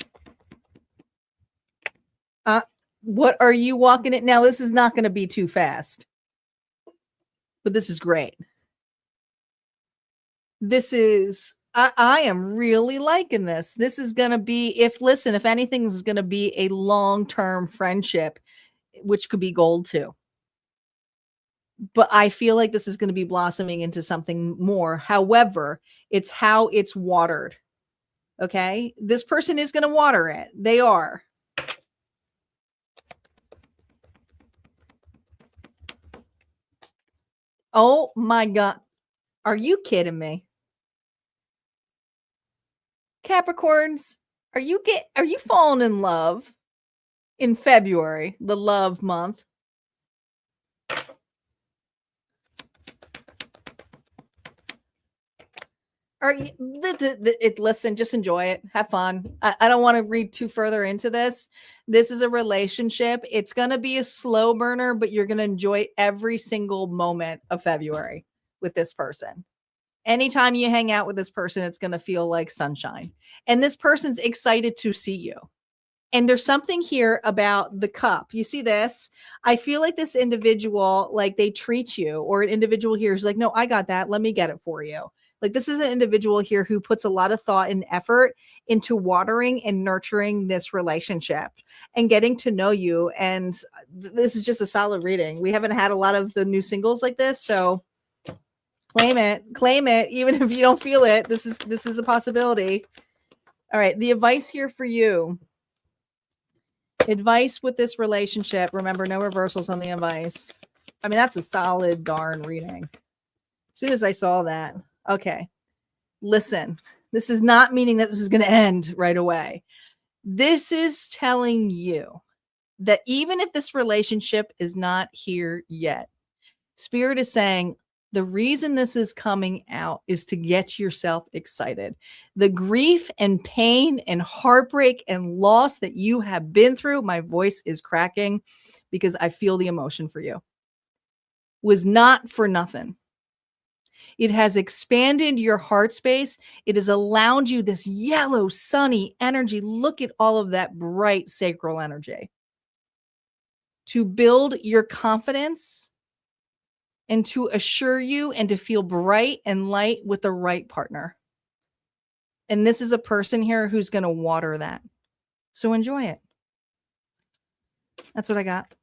What are you walking in? Now, this is not going to be too fast, but this is great. This is, I am really liking this. This is going to be, if anything is going to be a long-term friendship, which could be gold too. But I feel like this is going to be blossoming into something more. However, it's how it's watered. Okay. This person is going to water it. They are. Oh my God. Are you kidding me? Capricorns, are you falling in love in February, the love month? Are you, listen, just enjoy it. Have fun. I don't want to read too further into this. This is a relationship. It's going to be a slow burner, but you're going to enjoy every single moment of February with this person. Anytime you hang out with this person, it's going to feel like sunshine. And this person's excited to see you. And there's something here about the cup. You see this? I feel like this individual, like they treat you, or an individual here is like, no, I got that. Let me get it for you. Like this is an individual here who puts a lot of thought and effort into watering and nurturing this relationship and getting to know you. And this is just a solid reading. We haven't had a lot of the new singles like this. So claim it, even if you don't feel it. This is a possibility. All right. The advice here for you. Advice with this relationship. Remember, no reversals on the advice. I mean, that's a solid darn reading. As soon as I saw that. Okay. Listen, this is not meaning that this is going to end right away. This is telling you that even if this relationship is not here yet, Spirit is saying, the reason this is coming out is to get yourself excited. The grief and pain and heartbreak and loss that you have been through, my voice is cracking because I feel the emotion for you, was not for nothing. It has expanded your heart space. It has allowed you this yellow, sunny energy. Look at all of that bright sacral energy to build your confidence and to assure you and to feel bright and light with the right partner. And this is a person here who's going to water that. So enjoy it. That's what I got.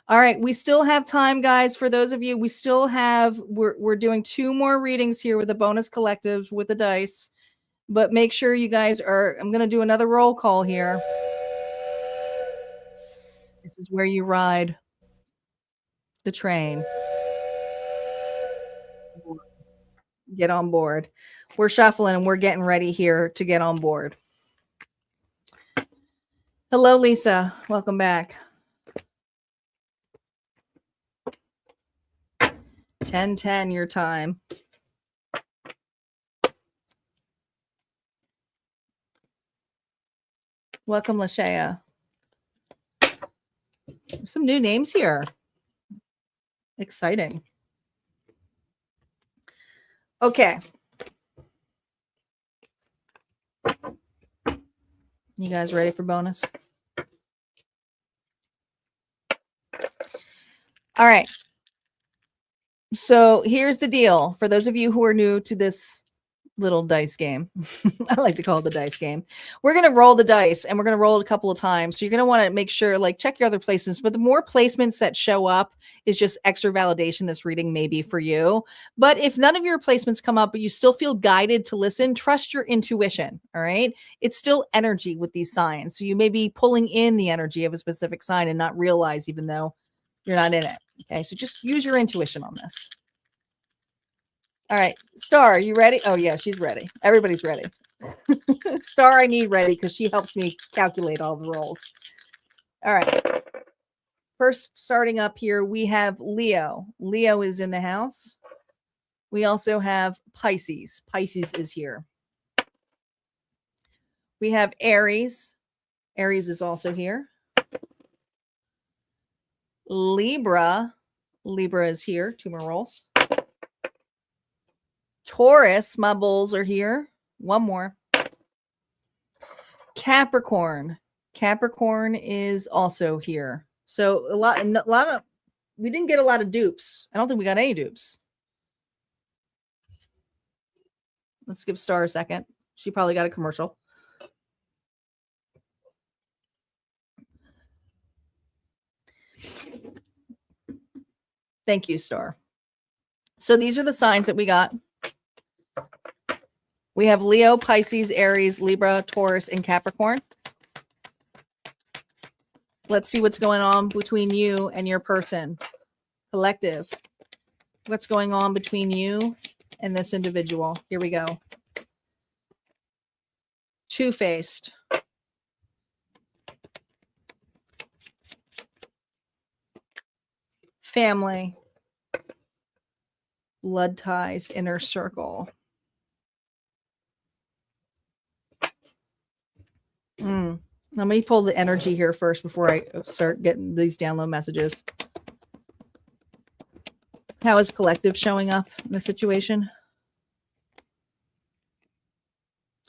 All right. We still have time, guys. For those of you, we still have, we're doing 2 more readings here with the bonus collectives with the dice. But make sure you guys are, I'm going to do another roll call here. This is where you ride the train. Get on board. We're shuffling and we're getting ready here to get on board. Hello, Lisa. Welcome back. 10:10 your time. Welcome, Lashaya. Some new names here. Exciting. Okay. You guys ready for bonus? All right. So here's the deal. For those of you who are new to this little dice game, I like to call it the dice game. We're going to roll the dice and we're going to roll it a couple of times. So you're going to want to make sure, like, check your other placements, but the more placements that show up is just extra validation this reading may be for you. But if none of your placements come up, but you still feel guided to listen, trust your intuition. All right. It's still energy with these signs. So you may be pulling in the energy of a specific sign and not realize, even though you're not in it. Okay. So just use your intuition on this. All right. Star, are you ready? Oh, yeah, she's ready. Everybody's ready. Star, I need ready because she helps me calculate all the rolls. All right. First, starting up here, we have Leo. Leo is in the house. We also have Pisces. Pisces is here. We have Aries. Aries is also here. Libra. Libra is here. 2 more rolls. Taurus. My bulls are here. 1 more. Capricorn. Capricorn is also here. So a lot of, we didn't get a lot of dupes. I don't think we got any dupes. Let's give Star a second. She probably got a commercial. Thank you, Star. So these are the signs that we got. We have Leo, Pisces, Aries, Libra, Taurus, and Capricorn. Let's see what's going on between you and your person. Collective. What's going on between you and this individual? Here we go. Two-faced. Family. Blood ties, inner circle. Let me pull the energy here first before I start getting these download messages. How is collective showing up in the situation?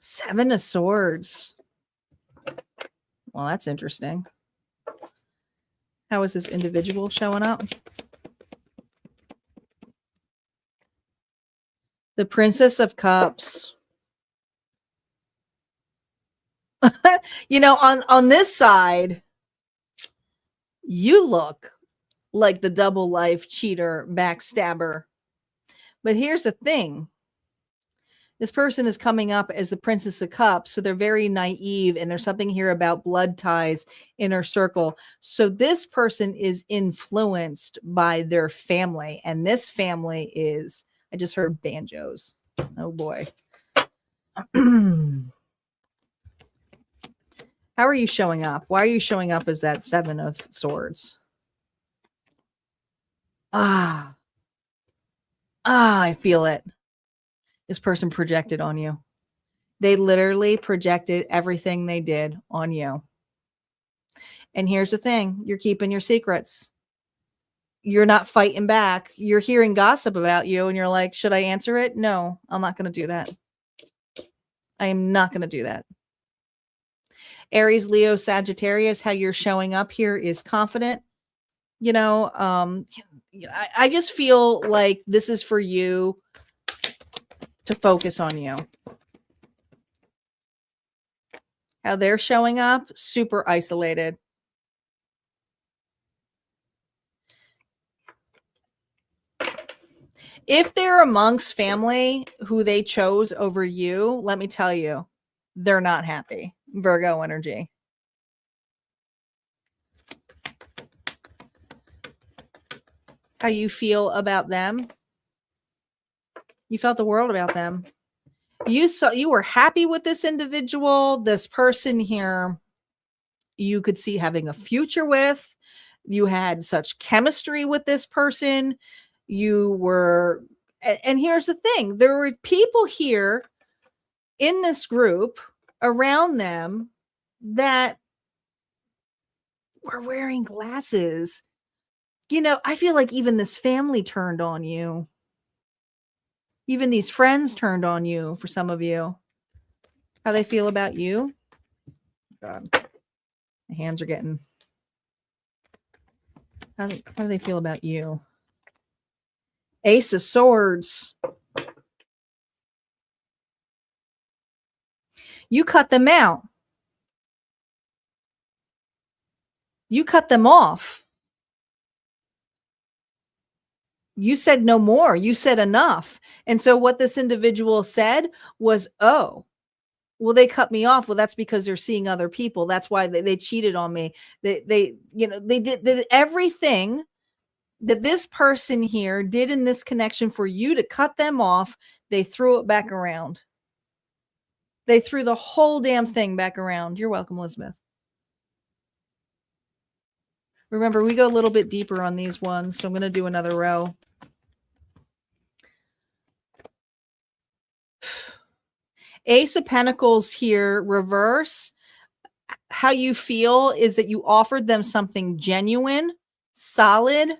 7 of Swords. Well, that's interesting. How is this individual showing up? The Princess of Cups. You know, on this side, you look like the double life cheater, backstabber. But here's the thing. This person is coming up as the Princess of Cups, so they're very naive, and there's something here about blood ties, inner circle. So this person is influenced by their family, and this family is, I just heard banjos. Oh boy. How are you showing up? Why are you showing up as that 7 of Swords? I feel it. This person projected on you. They literally projected everything they did on you. And here's the thing. You're keeping your secrets. You're not fighting back. You're hearing gossip about you and you're like, should I answer it? No, I'm not going to do that. I am not going to do that. Aries, Leo, Sagittarius, how you're showing up here is confident. You know, I just feel like this is for you to focus on you. How they're showing up, super isolated. If they're amongst family who they chose over you, let me tell you, they're not happy. Virgo energy. How you feel about them? You felt the world about them. You were happy with this individual, this person here. You could see having a future with. You had such chemistry with this person. You were, and here's the thing. There were people here in this group around them that were wearing glasses. You know, I feel like even this family turned on you. Even these friends turned on you for some of you. How they feel about you? God, my hands are getting. How do they feel about you? Ace of Swords. You cut them out. You cut them off. You said no more. You said enough. And so what this individual said was, oh, well, they cut me off. Well, that's because they're seeing other people. That's why they cheated on me. They did everything that this person here did in this connection for you to cut them off. They threw it back around. They threw the whole damn thing back around. You're welcome, Elizabeth. Remember, we go a little bit deeper on these ones, so I'm going to do another row. Ace of Pentacles here, reverse. How you feel is that you offered them something genuine, solid.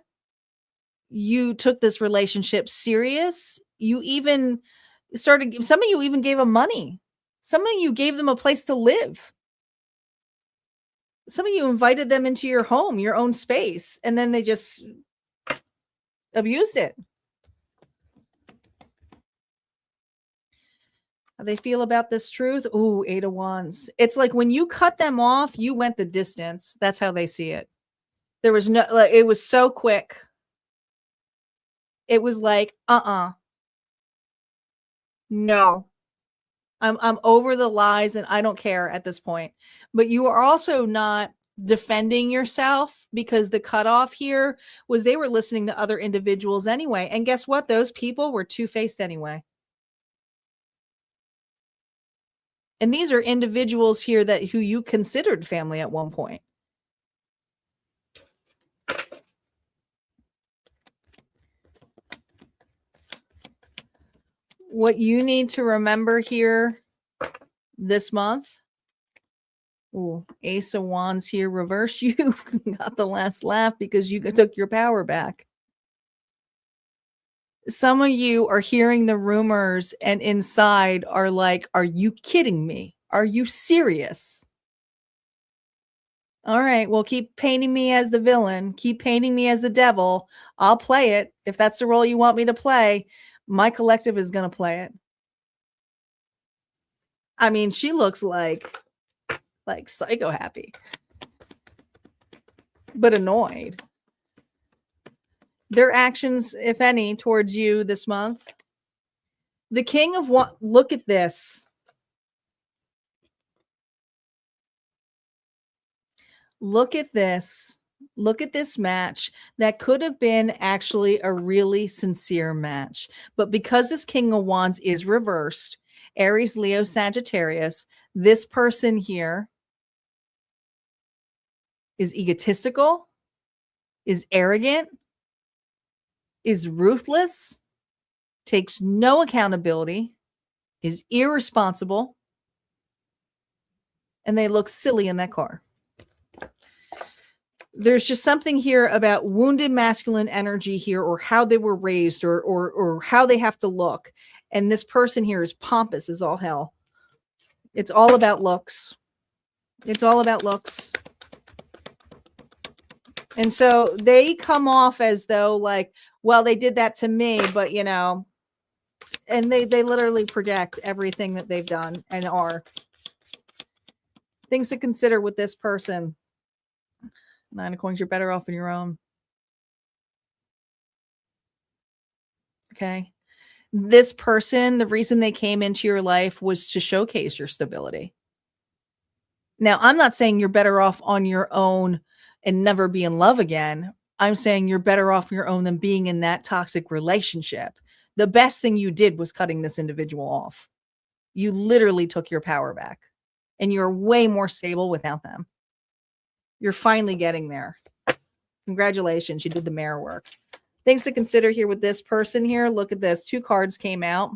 You took this relationship serious. You even started, some of you even gave them money. Some of you gave them a place to live. Some of you invited them into your home, your own space, and then they just abused it. How they feel about this truth? Ooh, 8 of Wands. It's like when you cut them off, you went the distance. That's how they see it. There was no, like, it was so quick. It was like, no. I'm over the lies and I don't care at this point. But you are also not defending yourself, because the cutoff here was they were listening to other individuals anyway. And guess what? Those people were two-faced anyway. And these are individuals here that who you considered family at one point. What you need to remember here this month. Ooh, Ace of Wands here, reverse. You got the last laugh because you took your power back. Some of you are hearing the rumors and inside are like, are you kidding me? Are you serious? All right, well, keep painting me as the villain. Keep painting me as the devil. I'll play it. If that's the role you want me to play, my collective is going to play it. I mean, she looks like psycho happy, but annoyed. Their actions, if any, towards you this month. The King of Wands, look at this. Look at this. Look at this match. That could have been actually a really sincere match. But because this King of Wands is reversed, Aries, Leo, Sagittarius, this person here is egotistical, is arrogant, is ruthless, takes no accountability, is irresponsible, and they look silly in that car. There's just something here about wounded masculine energy here, or how they were raised, or how they have to look. And this person here is pompous as all hell. It's all about looks. It's all about looks. And so they come off as though like, well, they did that to me, but you know, and they literally project everything that they've done and are. Things to consider with this person. 9 of Coins, you're better off on your own. Okay. This person, the reason they came into your life was to showcase your stability. Now, I'm not saying you're better off on your own and never be in love again. I'm saying you're better off on your own than being in that toxic relationship. The best thing you did was cutting this individual off. You literally took your power back, and you're way more stable without them. You're finally getting there. Congratulations. You did the mirror work. Things to consider here with this person here. Look at this. 2 cards came out.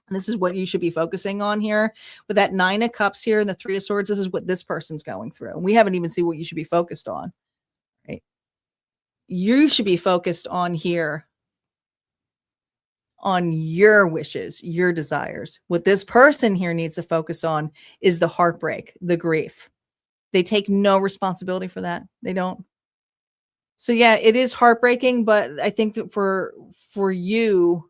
And this is what you should be focusing on here. With that 9 of Cups here and the 3 of Swords, this is what this person's going through. And we haven't even seen what you should be focused on. Right? You should be focused on here, on your wishes, your desires. What this person here needs to focus on is the heartbreak, the grief. They take no responsibility for that. They don't. So yeah, it is heartbreaking, but I think that for you,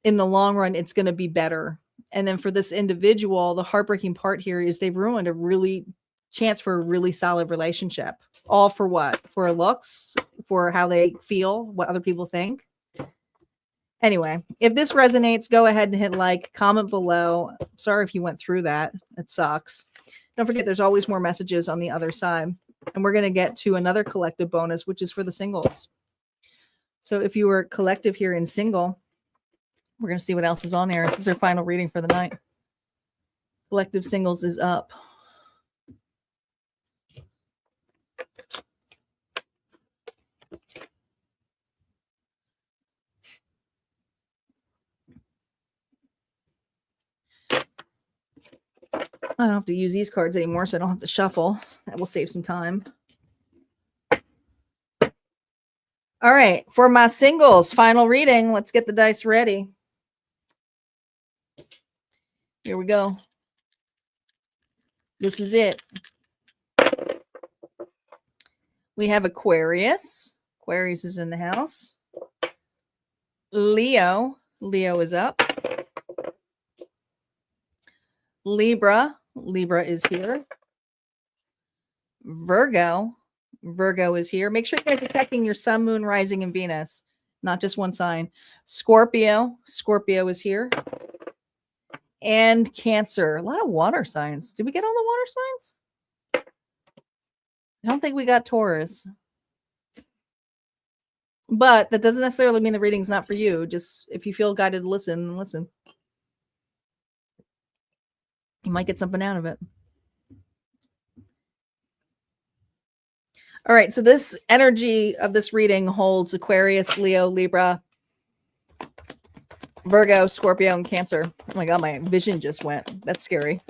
in the long run, it's going to be better. And then for this individual, the heartbreaking part here is they've ruined a really chance for a really solid relationship. All for what? For looks, for how they feel, what other people think. Anyway, if this resonates, go ahead and hit like, comment below. Sorry if you went through that. It sucks. Don't forget, there's always more messages on the other side. And we're going to get to another collective bonus, which is for the singles. So if you were collective here in single, we're going to see what else is on there. This is our final reading for the night. Collective singles is up. I don't have to use these cards anymore, so I don't have to shuffle. That will save some time. All right, for my singles, final reading. Let's get the dice ready. Here we go. This is it. We have Aquarius. Aquarius is in the house. Leo. Leo is up. Libra. Libra is here. Virgo. Virgo is here. Make sure you guys are checking your sun, moon, rising, and Venus. Not just one sign. Scorpio. Scorpio is here. And Cancer. A lot of water signs. Did we get all the water signs? I don't think we got Taurus. But that doesn't necessarily mean the reading's not for you. Just if you feel guided to listen, listen. You might get something out of it. All right, so this energy of this reading holds Aquarius, Leo, Libra, Virgo, Scorpio, and Cancer. Oh my God, my vision just went. That's scary.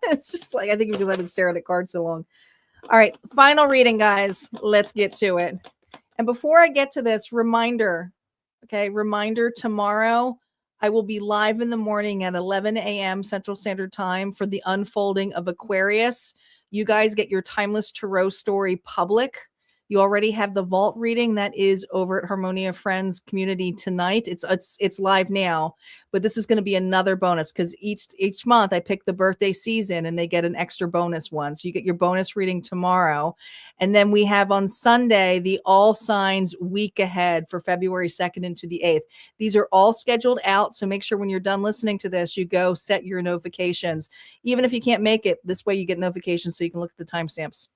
It's just like, I think because I've been staring at cards so long. All right, final reading, guys. Let's get to it. And before I get to this, reminder, okay, reminder, tomorrow I will be live in the morning at 11 a.m. Central Standard Time for the unfolding of Aquarius. You guys get your Timeless Tarot story public. You already have the vault reading that is over at Harmonia Friends community tonight. It's live now, but this is going to be another bonus because each month I pick the birthday season and they get an extra bonus one. So you get your bonus reading tomorrow. And then we have on Sunday, the all signs week ahead for February 2nd into the 8th. These are all scheduled out. So make sure when you're done listening to this, you go set your notifications. Even if you can't make it, this way you get notifications so you can look at the timestamps.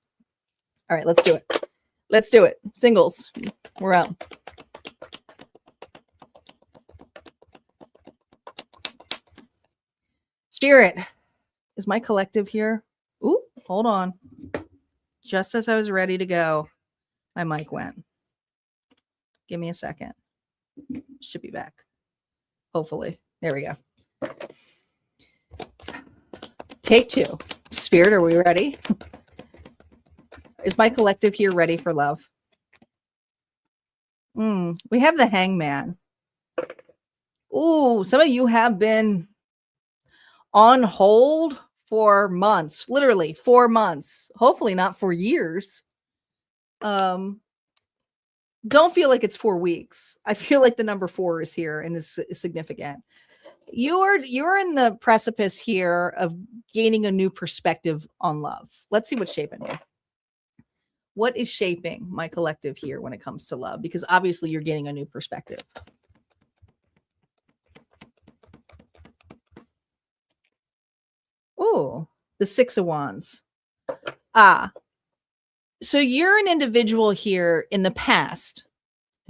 All right, let's do it. Let's do it. Singles, we're out. Spirit, is my collective here? Ooh, hold on. Just as I was ready to go, my mic went. Give me a second. Should be back. Hopefully. There we go. Take two. Spirit, are we ready? Is my collective here ready for love? We have the Hangman. Ooh, some of you have been on hold for months, literally 4 months, hopefully not for years. Don't feel like it's 4 weeks. I feel like the number 4 is here and is significant. You're in the precipice here of gaining a new perspective on love. Let's see what's shaping you. What is shaping my collective here when it comes to love? Because obviously you're getting a new perspective. Oh, the Six of Wands. So you're an individual here in the past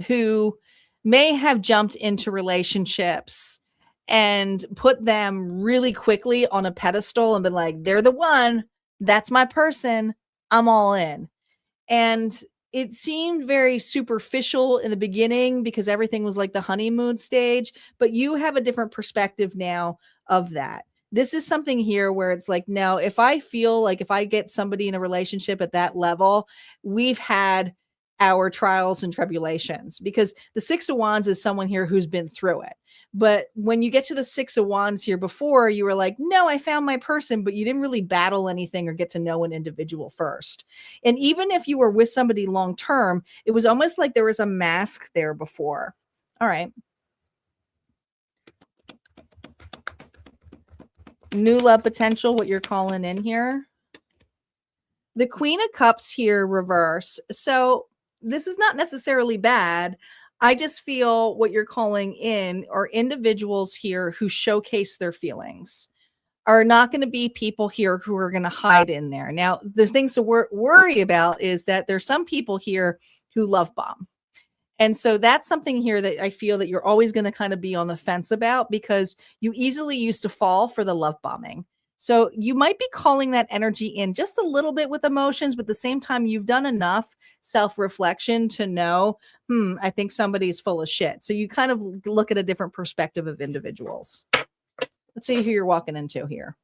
who may have jumped into relationships and put them really quickly on a pedestal and been like, they're the one, that's my person, I'm all in. And it seemed very superficial in the beginning because everything was like the honeymoon stage, but you have a different perspective now of that. This is something here where it's like, now, if I feel like if I get somebody in a relationship at that level, we've had our trials and tribulations, because the Six of Wands is someone here who's been through it. But when you get to the Six of Wands here, before you were like, no, I found my person, but you didn't really battle anything or get to know an individual first. And even if you were with somebody long term, it was almost like there was a mask there before. All right. New love potential, what you're calling in here. The Queen of Cups here reverse. So this is not necessarily bad. I just feel what you're calling in are individuals here who showcase their feelings, are not going to be people here who are going to hide in there. Now, the things to worry about is that there's some people here who love bomb. And so that's something here that I feel that you're always going to kind of be on the fence about, because you easily used to fall for the love bombing. So you might be calling that energy in just a little bit with emotions, but at the same time, you've done enough self-reflection to know, I think somebody's full of shit. So you kind of look at a different perspective of individuals. Let's see who you're walking into here.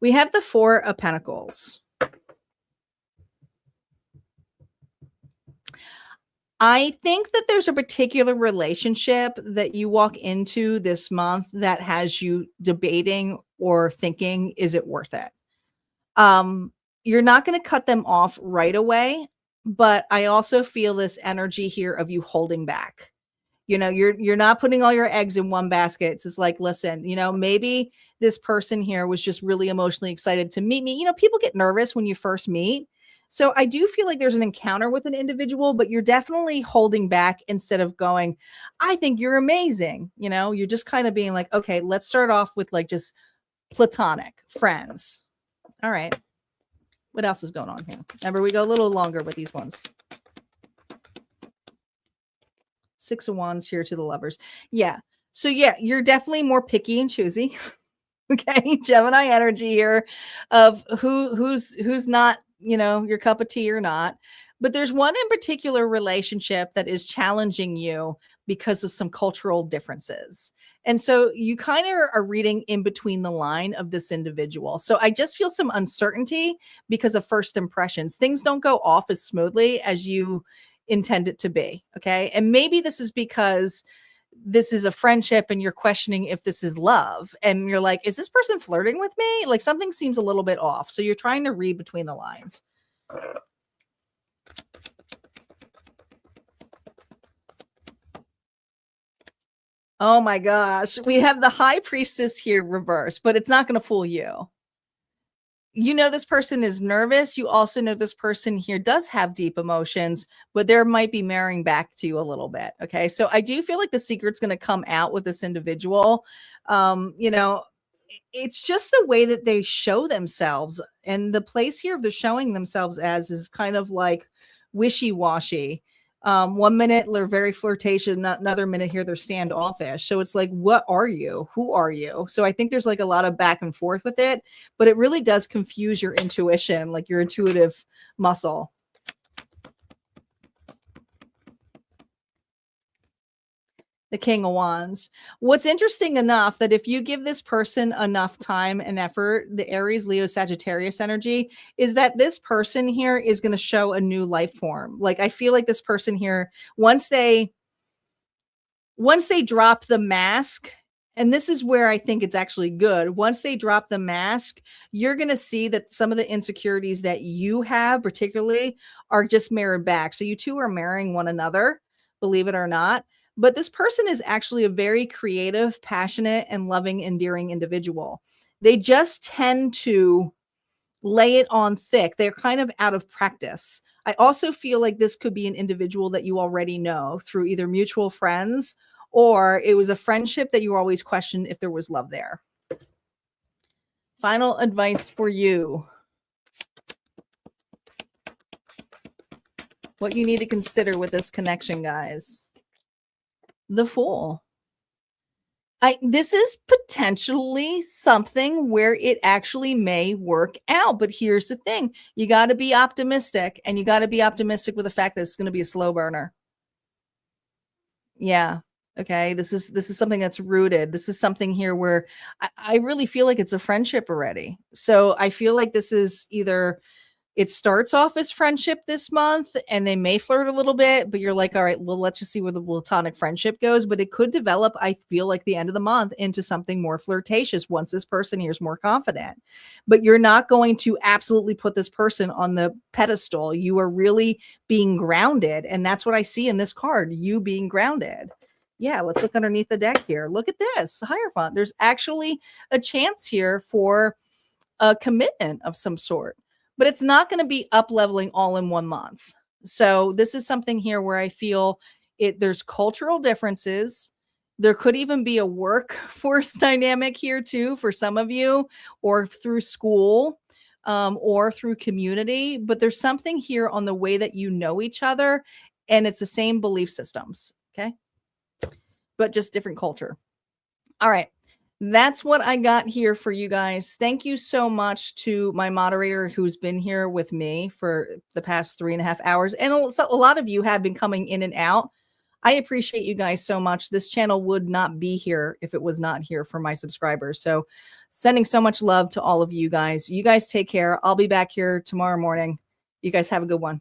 We have the Four of Pentacles. I think that there's a particular relationship that you walk into this month that has you debating or thinking, is it worth it? You're not going to cut them off right away, but I also feel this energy here of you holding back. You're not putting all your eggs in one basket. It's just like, listen, maybe this person here was just really emotionally excited to meet me. People get nervous when you first meet. So I do feel like there's an encounter with an individual, but you're definitely holding back instead of going, I think you're amazing. You're just kind of being like, okay, let's start off with like just platonic friends. All right. What else is going on here? Remember, we go a little longer with these ones. Six of Wands here to the Lovers. Yeah. So yeah, you're definitely more picky and choosy. Okay. Gemini energy here of who's not, your cup of tea or not. But there's one in particular relationship that is challenging you because of some cultural differences. And so you kind of are reading in between the line of this individual. So I just feel some uncertainty because of first impressions. Things don't go off as smoothly as you intend it to be. Okay. And maybe this is because this is a friendship and you're questioning if this is love. And you're like, is this person flirting with me? Like something seems a little bit off. So you're trying to read between the lines. Oh my gosh. We have the High Priestess here reversed, but it's not going to fool you. This person is nervous. You also know this person here does have deep emotions, but there might be marrying back to you a little bit. Okay. So I do feel like the secret's going to come out with this individual. It's just the way that they show themselves. And the place here of the showing themselves as is kind of like wishy-washy. 1 minute they're very flirtatious, another minute here they're standoffish. So it's like, what are you? Who are you? So I think there's like a lot of back and forth with it, but it really does confuse your intuition, like your intuitive muscle. The King of Wands. What's interesting enough that if you give this person enough time and effort, the Aries, Leo, Sagittarius energy, is that this person here is going to show a new life form. Like I feel like this person here, once they drop the mask, and this is where I think it's actually good. Once they drop the mask, you're going to see that some of the insecurities that you have particularly are just mirrored back. So you two are marrying one another, believe it or not. But this person is actually a very creative, passionate, and loving, endearing individual. They just tend to lay it on thick. They're kind of out of practice. I also feel like this could be an individual that you already know through either mutual friends or it was a friendship that you always questioned if there was love there. Final advice for you. What you need to consider with this connection, guys. The Fool. This is potentially something where it actually may work out. But here's the thing. You got to be optimistic, and you got to be optimistic with the fact that it's going to be a slow burner. Yeah. Okay. This is something that's rooted. This is something here where I really feel like it's a friendship already. So I feel like this is either it starts off as friendship this month and they may flirt a little bit, but you're like, all right, well, let's just see where the platonic friendship goes. But it could develop, I feel like the end of the month into something more flirtatious once this person here is more confident. But you're not going to absolutely put this person on the pedestal. You are really being grounded. And that's what I see in this card, you being grounded. Yeah, let's look underneath the deck here. Look at this, Hierophant. There's actually a chance here for a commitment of some sort. But it's not going to be up leveling all in 1 month. So this is something here where I feel there's cultural differences. There could even be a workforce dynamic here too for some of you, or through school, or through community. But there's something here on the way that you know each other, and it's the same belief systems. Okay. But just different culture. All right. That's what I got here for you guys. Thank you so much to my moderator who's been here with me for the past 3.5 hours. And a lot of you have been coming in and out. I appreciate you guys so much. This channel would not be here if it was not here for my subscribers. So sending so much love to all of you guys. You guys take care. I'll be back here tomorrow morning. You guys have a good one.